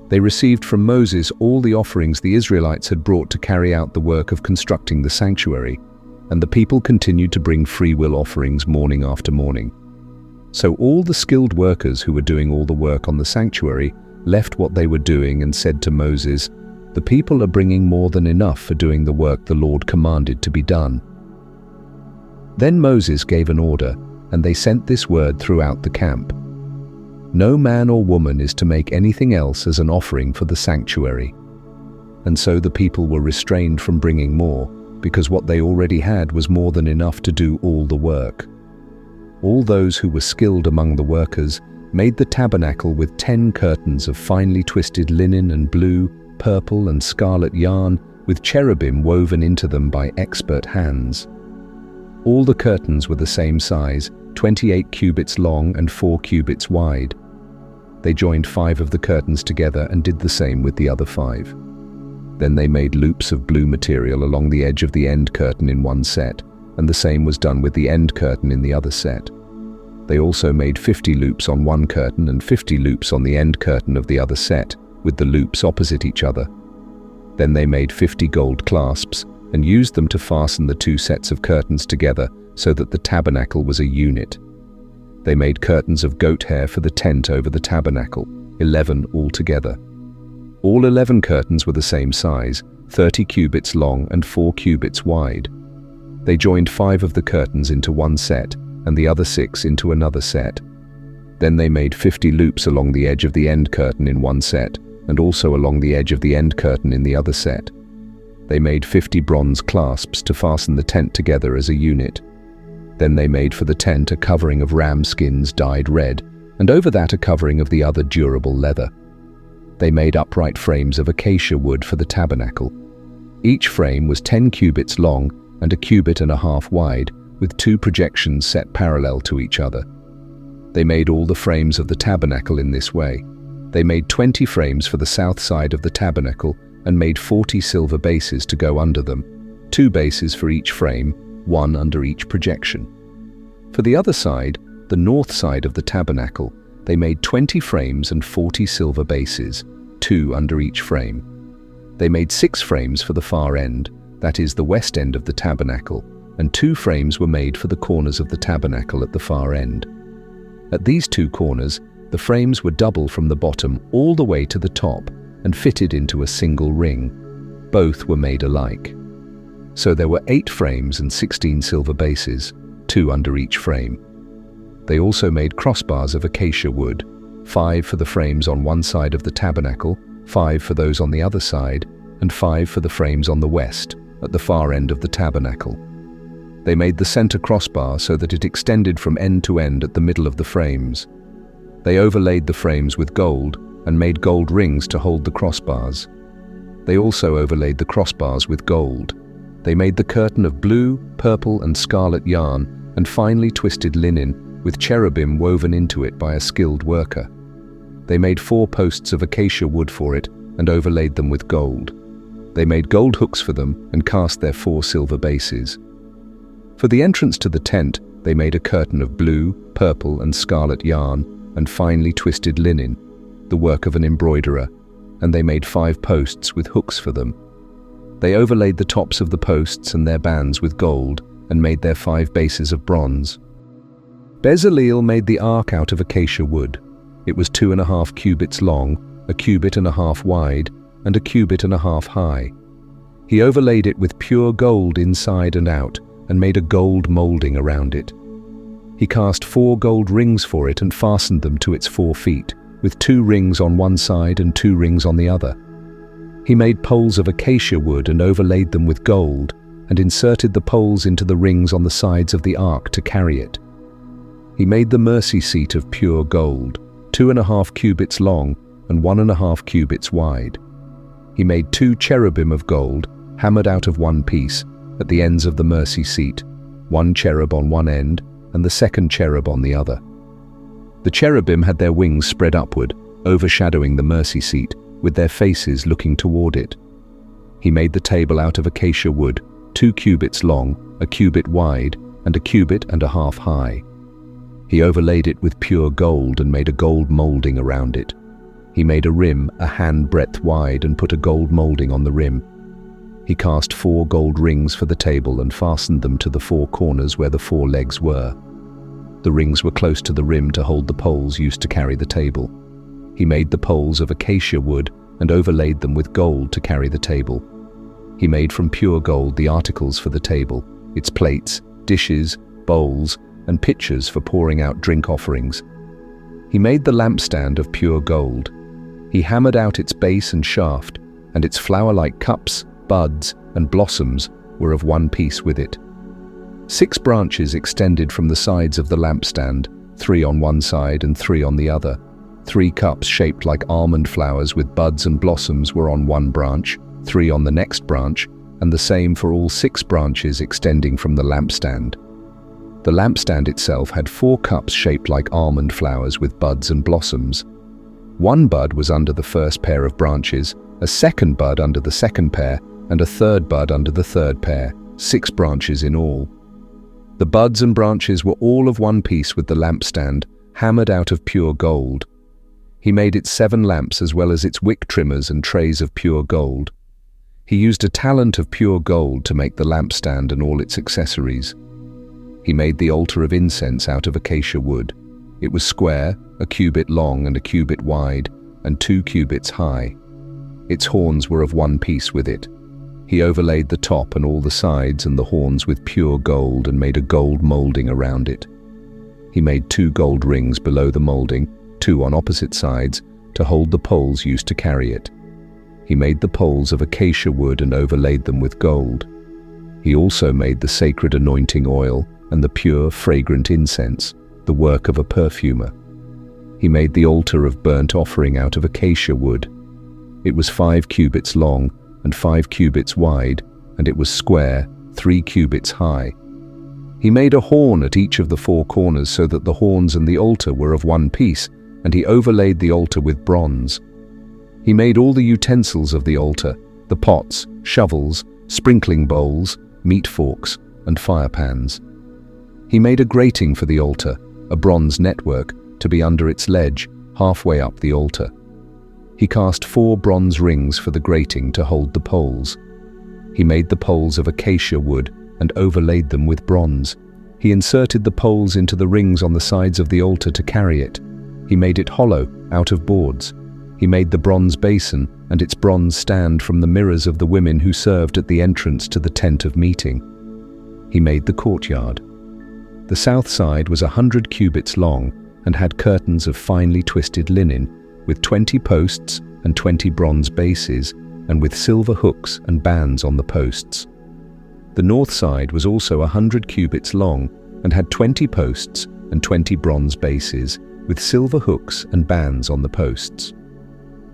They received from Moses all the offerings the Israelites had brought to carry out the work of constructing the sanctuary, and the people continued to bring freewill offerings morning after morning. So all the skilled workers who were doing all the work on the sanctuary left what they were doing and said to Moses, "The people are bringing more than enough for doing the work the Lord commanded to be done." Then Moses gave an order, and they sent this word throughout the camp: "No man or woman is to make anything else as an offering for the sanctuary." And so the people were restrained from bringing more, because what they already had was more than enough to do all the work. All those who were skilled among the workers made the tabernacle with 10 curtains of finely twisted linen and blue, purple, and scarlet yarn, with cherubim woven into them by expert hands. All the curtains were the same size, 28 cubits long and 4 cubits wide. They joined 5 of the curtains together and did the same with the other 5. Then they made loops of blue material along the edge of the end curtain in one set, and the same was done with the end curtain in the other set. They also made 50 loops on one curtain and 50 loops on the end curtain of the other set, with the loops opposite each other. Then they made 50 gold clasps and used them to fasten the 2 sets of curtains together so that the tabernacle was a unit. They made curtains of goat hair for the tent over the tabernacle, 11 altogether. All 11 curtains were the same size, 30 cubits long and 4 cubits wide. They joined 5 of the curtains into one set and the other 6 into another set. Then they made 50 loops along the edge of the end curtain in one set and also along the edge of the end curtain in the other set. They made 50 bronze clasps to fasten the tent together as a unit. Then they made for the tent a covering of ram skins dyed red, and over that a covering of the other durable leather. They made upright frames of acacia wood for the tabernacle. Each frame was 10 cubits long and a cubit and a half wide, with 2 projections set parallel to each other. They made all the frames of the tabernacle in this way. They made 20 frames for the south side of the tabernacle and made 40 silver bases to go under them, 2 bases for each frame, 1 under each projection. For the other side, the north side of the tabernacle, they made 20 frames and 40 silver bases, 2 under each frame. They made 6 frames for the far end, that is the west end of the tabernacle, and 2 frames were made for the corners of the tabernacle at the far end. At these 2 corners, the frames were double from the bottom all the way to the top and fitted into a single ring. Both were made alike. So there were 8 frames and 16 silver bases, 2 under each frame. They also made crossbars of acacia wood, 5 for the frames on one side of the tabernacle, 5 for those on the other side, and 5 for the frames on the west, at the far end of the tabernacle. They made the center crossbar so that it extended from end to end at the middle of the frames. They overlaid the frames with gold and made gold rings to hold the crossbars. They also overlaid the crossbars with gold. They made the curtain of blue, purple, and scarlet yarn and finely twisted linen with cherubim woven into it by a skilled worker. They made 4 posts of acacia wood for it and overlaid them with gold. They made gold hooks for them and cast their 4 silver bases. For the entrance to the tent, they made a curtain of blue, purple, and scarlet yarn and finely twisted linen, the work of an embroiderer, and they made 5 posts with hooks for them. They overlaid the tops of the posts and their bands with gold and made their 5 bases of bronze. Bezaleel made the ark out of acacia wood. It was 2.5 cubits long, 1.5 cubits wide, and 1.5 cubits high. He overlaid it with pure gold inside and out, and made a gold molding around it. He cast 4 gold rings for it and fastened them to its 4 feet, with 2 rings on one side and 2 rings on the other. He made poles of acacia wood and overlaid them with gold, and inserted the poles into the rings on the sides of the ark to carry it. He made the mercy seat of pure gold, 2.5 cubits long and 1.5 cubits wide. He made 2 cherubim of gold, hammered out of one piece, at the ends of the mercy seat, 1 cherub on one end and the second cherub on the other. The cherubim had their wings spread upward, overshadowing the mercy seat, with their faces looking toward it. He made the table out of acacia wood, 2 cubits long, 1 cubit wide, and 1.5 cubits high. He overlaid it with pure gold and made a gold molding around it. He made a rim 1 handbreadth wide and put a gold molding on the rim. He cast 4 gold rings for the table and fastened them to the 4 corners where the 4 legs were. The rings were close to the rim to hold the poles used to carry the table. He made the poles of acacia wood and overlaid them with gold to carry the table. He made from pure gold the articles for the table, its plates, dishes, bowls, and pitchers for pouring out drink offerings. He made the lampstand of pure gold. He hammered out its base and shaft, and its flower-like cups, buds, and blossoms were of one piece with it. 6 branches extended from the sides of the lampstand, 3 on one side and 3 on the other. 3 cups shaped like almond flowers with buds and blossoms were on one branch, 3 on the next branch, and the same for all 6 branches extending from the lampstand. The lampstand itself had 4 cups shaped like almond flowers with buds and blossoms. 1 bud was under the first pair of branches, a 2nd bud under the 2nd pair, and a 3rd bud under the 3rd pair, 6 branches in all. The buds and branches were all of one piece with the lampstand, hammered out of pure gold. He made its 7 lamps as well as its wick trimmers and trays of pure gold. He used a talent of pure gold to make the lampstand and all its accessories. He made the altar of incense out of acacia wood. It was square, 1 cubit long and 1 cubit wide, and 2 cubits high. Its horns were of one piece with it. He overlaid the top and all the sides and the horns with pure gold and made a gold molding around it. He made 2 gold rings below the molding, 2 on opposite sides, to hold the poles used to carry it. He made the poles of acacia wood and overlaid them with gold. He also made the sacred anointing oil and the pure, fragrant incense, the work of a perfumer. He made the altar of burnt offering out of acacia wood. It was 5 cubits long and 5 cubits wide, and it was square, 3 cubits high. He made a horn at each of the 4 corners so that the horns and the altar were of one piece, and he overlaid the altar with bronze. He made all the utensils of the altar, the pots, shovels, sprinkling bowls, meat forks, and fire pans. He made a grating for the altar, a bronze network, to be under its ledge, halfway up the altar. He cast 4 bronze rings for the grating to hold the poles. He made the poles of acacia wood and overlaid them with bronze. He inserted the poles into the rings on the sides of the altar to carry it. He made it hollow, out of boards. He made the bronze basin and its bronze stand from the mirrors of the women who served at the entrance to the tent of meeting. He made the courtyard. The south side was 100 cubits long and had curtains of finely twisted linen, with 20 posts and 20 bronze bases, and with silver hooks and bands on the posts. The north side was also 100 cubits long and had 20 posts and 20 bronze bases, with silver hooks and bands on the posts.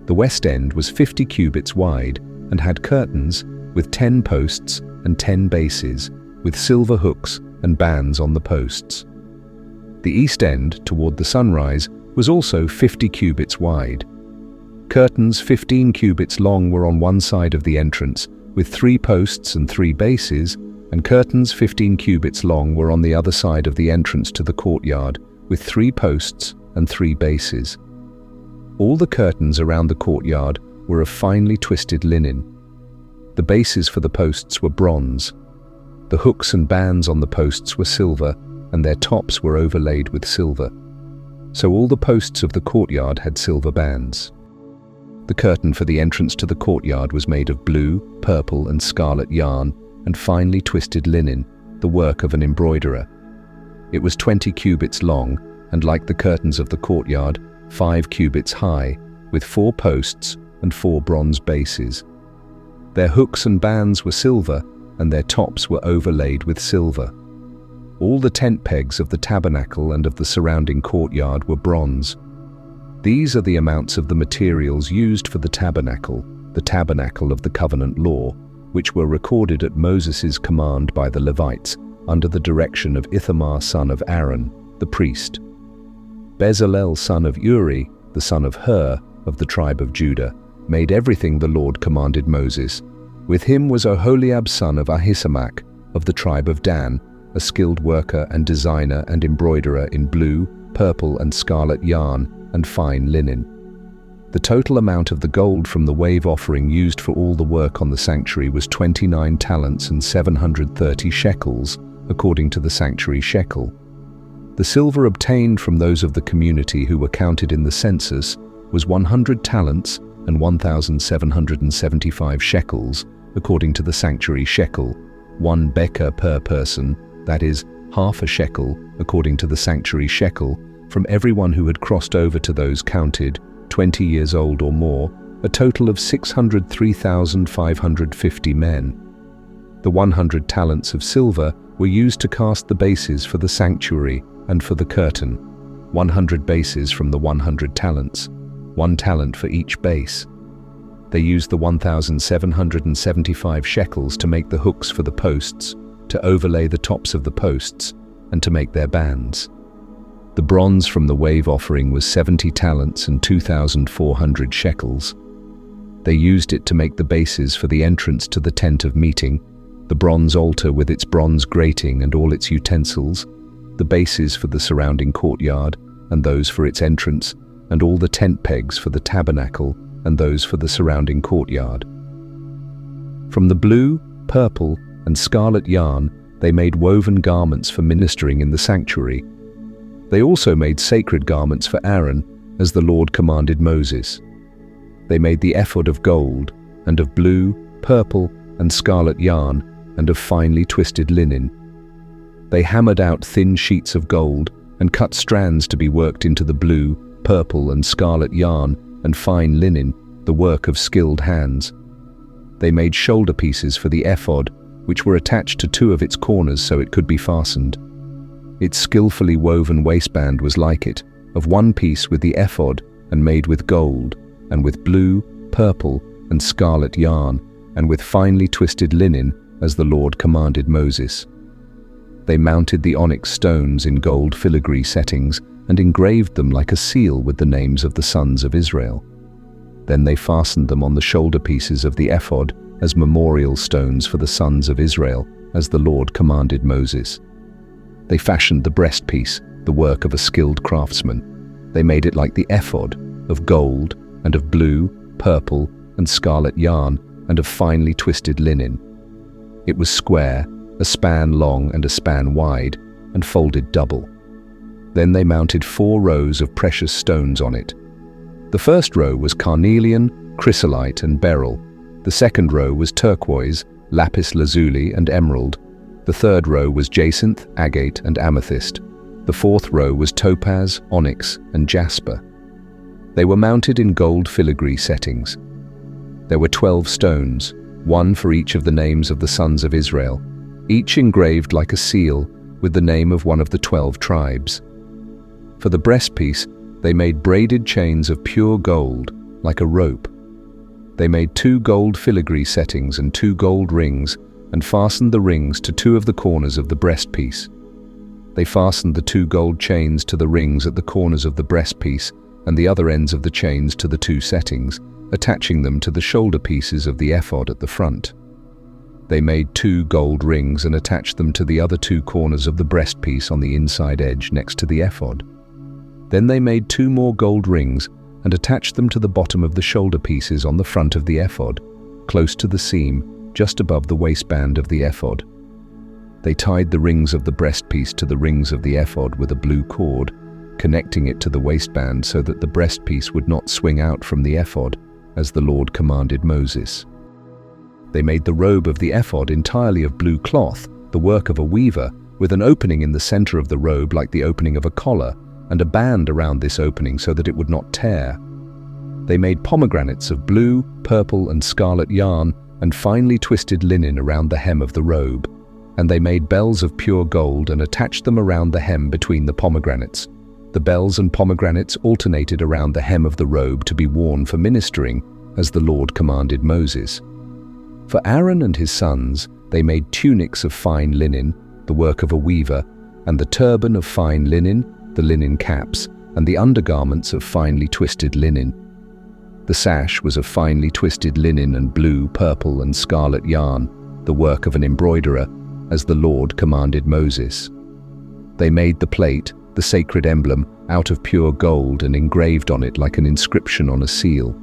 The west end was 50 cubits wide and had curtains with 10 posts and 10 bases, with silver hooks and bands on the posts. The east end, toward the sunrise, was also 50 cubits wide. Curtains 15 cubits long were on one side of the entrance, with 3 posts and 3 bases, and curtains 15 cubits long were on the other side of the entrance to the courtyard, with 3 posts and 3 bases. All the curtains around the courtyard were of finely twisted linen. The bases for the posts were bronze. The hooks and bands on the posts were silver, and their tops were overlaid with silver. So all the posts of the courtyard had silver bands. The curtain for the entrance to the courtyard was made of blue, purple, and scarlet yarn and finely twisted linen, the work of an embroiderer. It was 20 cubits long, and like the curtains of the courtyard, 5 cubits high, with 4 posts and 4 bronze bases. Their hooks and bands were silver, and their tops were overlaid with silver. All the tent pegs of the tabernacle and of the surrounding courtyard were bronze. These are the amounts of the materials used for the tabernacle of the covenant law, which were recorded at Moses' command by the Levites, under the direction of Ithamar son of Aaron, the priest. Bezalel son of Uri, the son of Hur, of the tribe of Judah, made everything the Lord commanded Moses. With him was Oholiab son of Ahisamach, of the tribe of Dan, a skilled worker and designer and embroiderer in blue, purple, and scarlet yarn and fine linen. The total amount of the gold from the wave offering used for all the work on the sanctuary was 29 talents and 730 shekels, according to the sanctuary shekel. The silver obtained from those of the community who were counted in the census was 100 talents and 1,775 shekels, according to the sanctuary shekel, 1 beker per person, that is, half a shekel, according to the sanctuary shekel, from everyone who had crossed over to those counted, 20 years old or more, a total of 603,550 men. The 100 talents of silver were used to cast the bases for the sanctuary and for the curtain, 100 bases from the 100 talents, 1 talent for each base. They used the 1,775 shekels to make the hooks for the posts, to overlay the tops of the posts, and to make their bands. The bronze from the wave offering was 70 talents and 2,400 shekels. They used it to make the bases for the entrance to the tent of meeting, the bronze altar with its bronze grating and all its utensils, the bases for the surrounding courtyard and those for its entrance, and all the tent pegs for the tabernacle and those for the surrounding courtyard. From the blue, purple, and scarlet yarn, they made woven garments for ministering in the sanctuary. They also made sacred garments for Aaron, as the Lord commanded Moses. They made the ephod of gold, and of blue, purple, and scarlet yarn, and of finely twisted linen. They hammered out thin sheets of gold, and cut strands to be worked into the blue, purple, and scarlet yarn, and fine linen, the work of skilled hands. They made shoulder pieces for the ephod, which were attached to 2 of its corners so it could be fastened. Its skillfully woven waistband was like it, of 1 piece with the ephod, and made with gold, and with blue, purple, and scarlet yarn, and with finely twisted linen, as the Lord commanded Moses. They mounted the onyx stones in gold filigree settings, and engraved them like a seal with the names of the sons of Israel. Then they fastened them on the shoulder pieces of the ephod as memorial stones for the sons of Israel, as the Lord commanded Moses. They fashioned the breastpiece, the work of a skilled craftsman. They made it like the ephod, of gold, and of blue, purple, and scarlet yarn, and of finely twisted linen. It was square, a span long and a span wide, and folded double. Then they mounted 4 rows of precious stones on it. The first row was carnelian, chrysolite, and beryl. The second row was turquoise, lapis lazuli, and emerald. The third row was jacinth, agate, and amethyst. The fourth row was topaz, onyx, and jasper. They were mounted in gold filigree settings. There were 12 stones, one for each of the names of the sons of Israel, each engraved like a seal with the name of one of the 12 tribes. For the breastpiece, they made braided chains of pure gold, like a rope. They made 2 gold filigree settings and 2 gold rings, and fastened the rings to 2 of the corners of the breastpiece. They fastened the 2 gold chains to the rings at the corners of the breastpiece and the other ends of the chains to the 2 settings, attaching them to the shoulder pieces of the ephod at the front. They made 2 gold rings and attached them to the other 2 corners of the breastpiece on the inside edge next to the ephod. Then they made 2 more gold rings and attached them to the bottom of the shoulder pieces on the front of the ephod, close to the seam, just above the waistband of the ephod. They tied the rings of the breastpiece to the rings of the ephod with a blue cord, connecting it to the waistband so that the breastpiece would not swing out from the ephod, as the Lord commanded Moses. They made the robe of the ephod entirely of blue cloth, the work of a weaver, with an opening in the center of the robe like the opening of a collar, and a band around this opening so that it would not tear. They made pomegranates of blue, purple, and scarlet yarn and finely twisted linen around the hem of the robe. And they made bells of pure gold and attached them around the hem between the pomegranates. The bells and pomegranates alternated around the hem of the robe to be worn for ministering, as the Lord commanded Moses. For Aaron and his sons, they made tunics of fine linen, the work of a weaver, and the turban of fine linen, the linen caps, and the undergarments of finely twisted linen. The sash was of finely twisted linen and blue, purple, and scarlet yarn, the work of an embroiderer, as the Lord commanded Moses. They made the plate, the sacred emblem, out of pure gold and engraved on it like an inscription on a seal,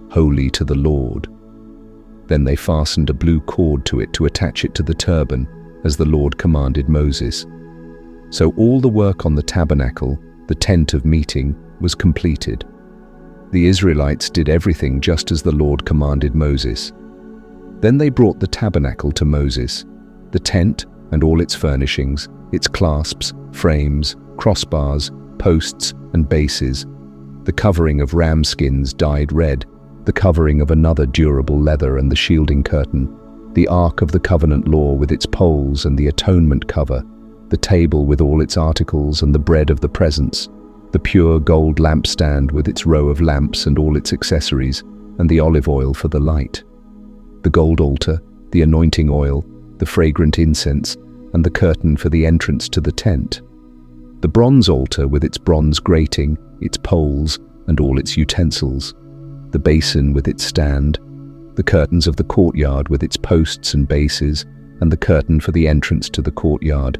"Holy to the Lord." Then they fastened a blue cord to it to attach it to the turban, as the Lord commanded Moses. So all the work on the tabernacle, the tent of meeting, was completed. The Israelites did everything just as the Lord commanded Moses. Then they brought the tabernacle to Moses, the tent and all its furnishings, its clasps, frames, crossbars, posts, and bases, the covering of ram skins dyed red, the covering of another durable leather and the shielding curtain, the Ark of the Covenant law with its poles and the atonement cover, the table with all its articles and the bread of the presence, the pure gold lampstand with its row of lamps and all its accessories, and the olive oil for the light, the gold altar, the anointing oil, the fragrant incense, and the curtain for the entrance to the tent, the bronze altar with its bronze grating, its poles, and all its utensils, the basin with its stand, the curtains of the courtyard with its posts and bases, and the curtain for the entrance to the courtyard,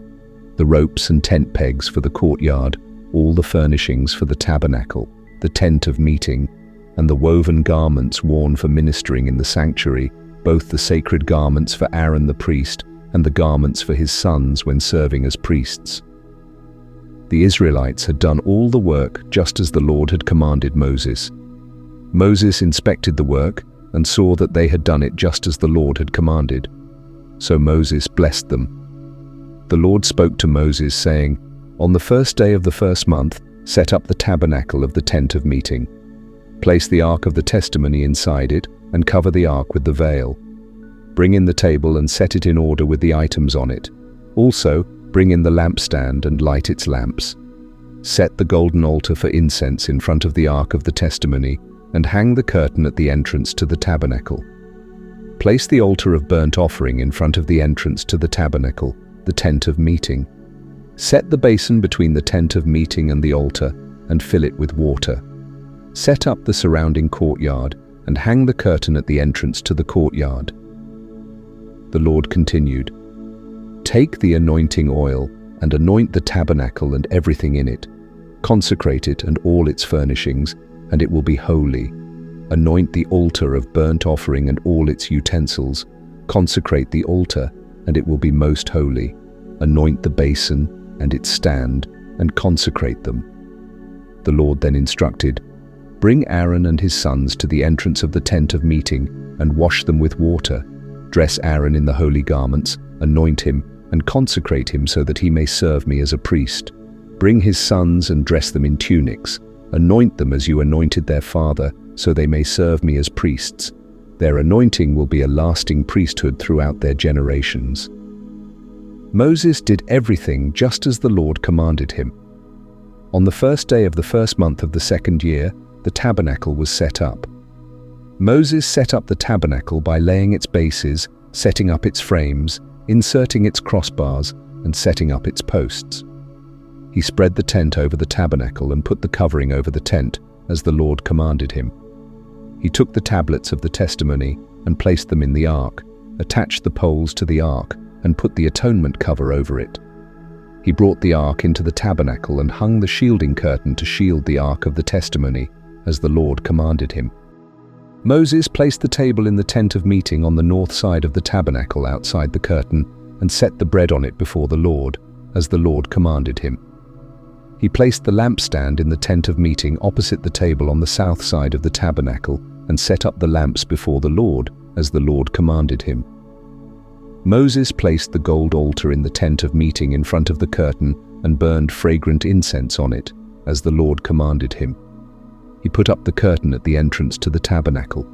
the ropes and tent pegs for the courtyard, all the furnishings for the tabernacle, the tent of meeting, and the woven garments worn for ministering in the sanctuary, both the sacred garments for Aaron the priest and the garments for his sons when serving as priests. The Israelites had done all the work just as the Lord had commanded Moses. Moses inspected the work and saw that they had done it just as the Lord had commanded. So Moses blessed them. The Lord spoke to Moses, saying, "On the first day of the first month, set up the tabernacle of the tent of meeting. Place the ark of the testimony inside it and cover the ark with the veil. Bring in the table and set it in order with the items on it. Also, bring in the lampstand and light its lamps. Set the golden altar for incense in front of the ark of the testimony and hang the curtain at the entrance to the tabernacle. Place the altar of burnt offering in front of the entrance to the tabernacle, the tent of meeting. Set the basin between the tent of meeting and the altar and fill it with water. Set up the surrounding courtyard and hang the curtain at the entrance to the courtyard." The Lord continued, "Take the anointing oil and anoint the tabernacle and everything in it. Consecrate it and all its furnishings, and it will be holy. Anoint the altar of burnt offering and all its utensils. Consecrate the altar, and it will be most holy. Anoint the basin and its stand, and consecrate them." The Lord then instructed, "Bring Aaron and his sons to the entrance of the tent of meeting, and wash them with water. Dress Aaron in the holy garments, anoint him, and consecrate him so that he may serve me as a priest. Bring his sons and dress them in tunics. Anoint them as you anointed their father, so they may serve me as priests. Their anointing will be a lasting priesthood throughout their generations." Moses did everything just as the Lord commanded him. On the first day of the first month of the second year, the tabernacle was set up. Moses set up the tabernacle by laying its bases, setting up its frames, inserting its crossbars, and setting up its posts. He spread the tent over the tabernacle and put the covering over the tent, as the Lord commanded him. He took the tablets of the testimony and placed them in the ark, attached the poles to the ark, and put the atonement cover over it. He brought the ark into the tabernacle and hung the shielding curtain to shield the ark of the testimony, as the Lord commanded him. Moses placed the table in the tent of meeting on the north side of the tabernacle outside the curtain and set the bread on it before the Lord, as the Lord commanded him. He placed the lampstand in the tent of meeting opposite the table on the south side of the tabernacle and set up the lamps before the Lord, as the Lord commanded him. Moses placed the gold altar in the tent of meeting in front of the curtain and burned fragrant incense on it, as the Lord commanded him. He put up the curtain at the entrance to the tabernacle.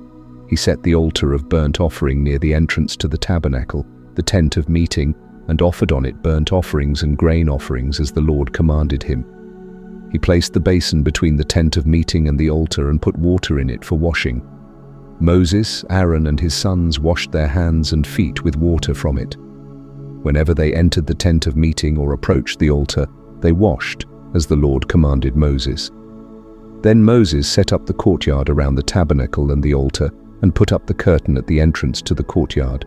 He set the altar of burnt offering near the entrance to the tabernacle, the tent of meeting, and offered on it burnt offerings and grain offerings as the Lord commanded him. He placed the basin between the tent of meeting and the altar and put water in it for washing. Moses, Aaron, and his sons washed their hands and feet with water from it. Whenever they entered the tent of meeting or approached the altar, they washed, as the Lord commanded Moses. Then Moses set up the courtyard around the tabernacle and the altar and put up the curtain at the entrance to the courtyard.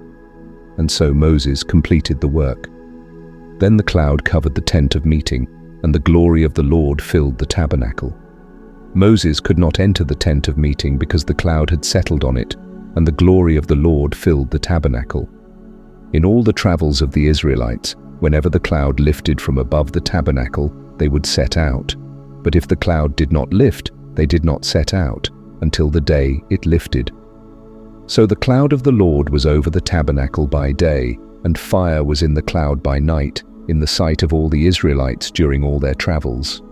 And so Moses completed the work. Then the cloud covered the tent of meeting, and the glory of the Lord filled the tabernacle. Moses could not enter the tent of meeting because the cloud had settled on it, and the glory of the Lord filled the tabernacle. In all the travels of the Israelites, whenever the cloud lifted from above the tabernacle, they would set out. But if the cloud did not lift, they did not set out, until the day it lifted. So the cloud of the Lord was over the tabernacle by day, and fire was in the cloud by night, in the sight of all the Israelites during all their travels.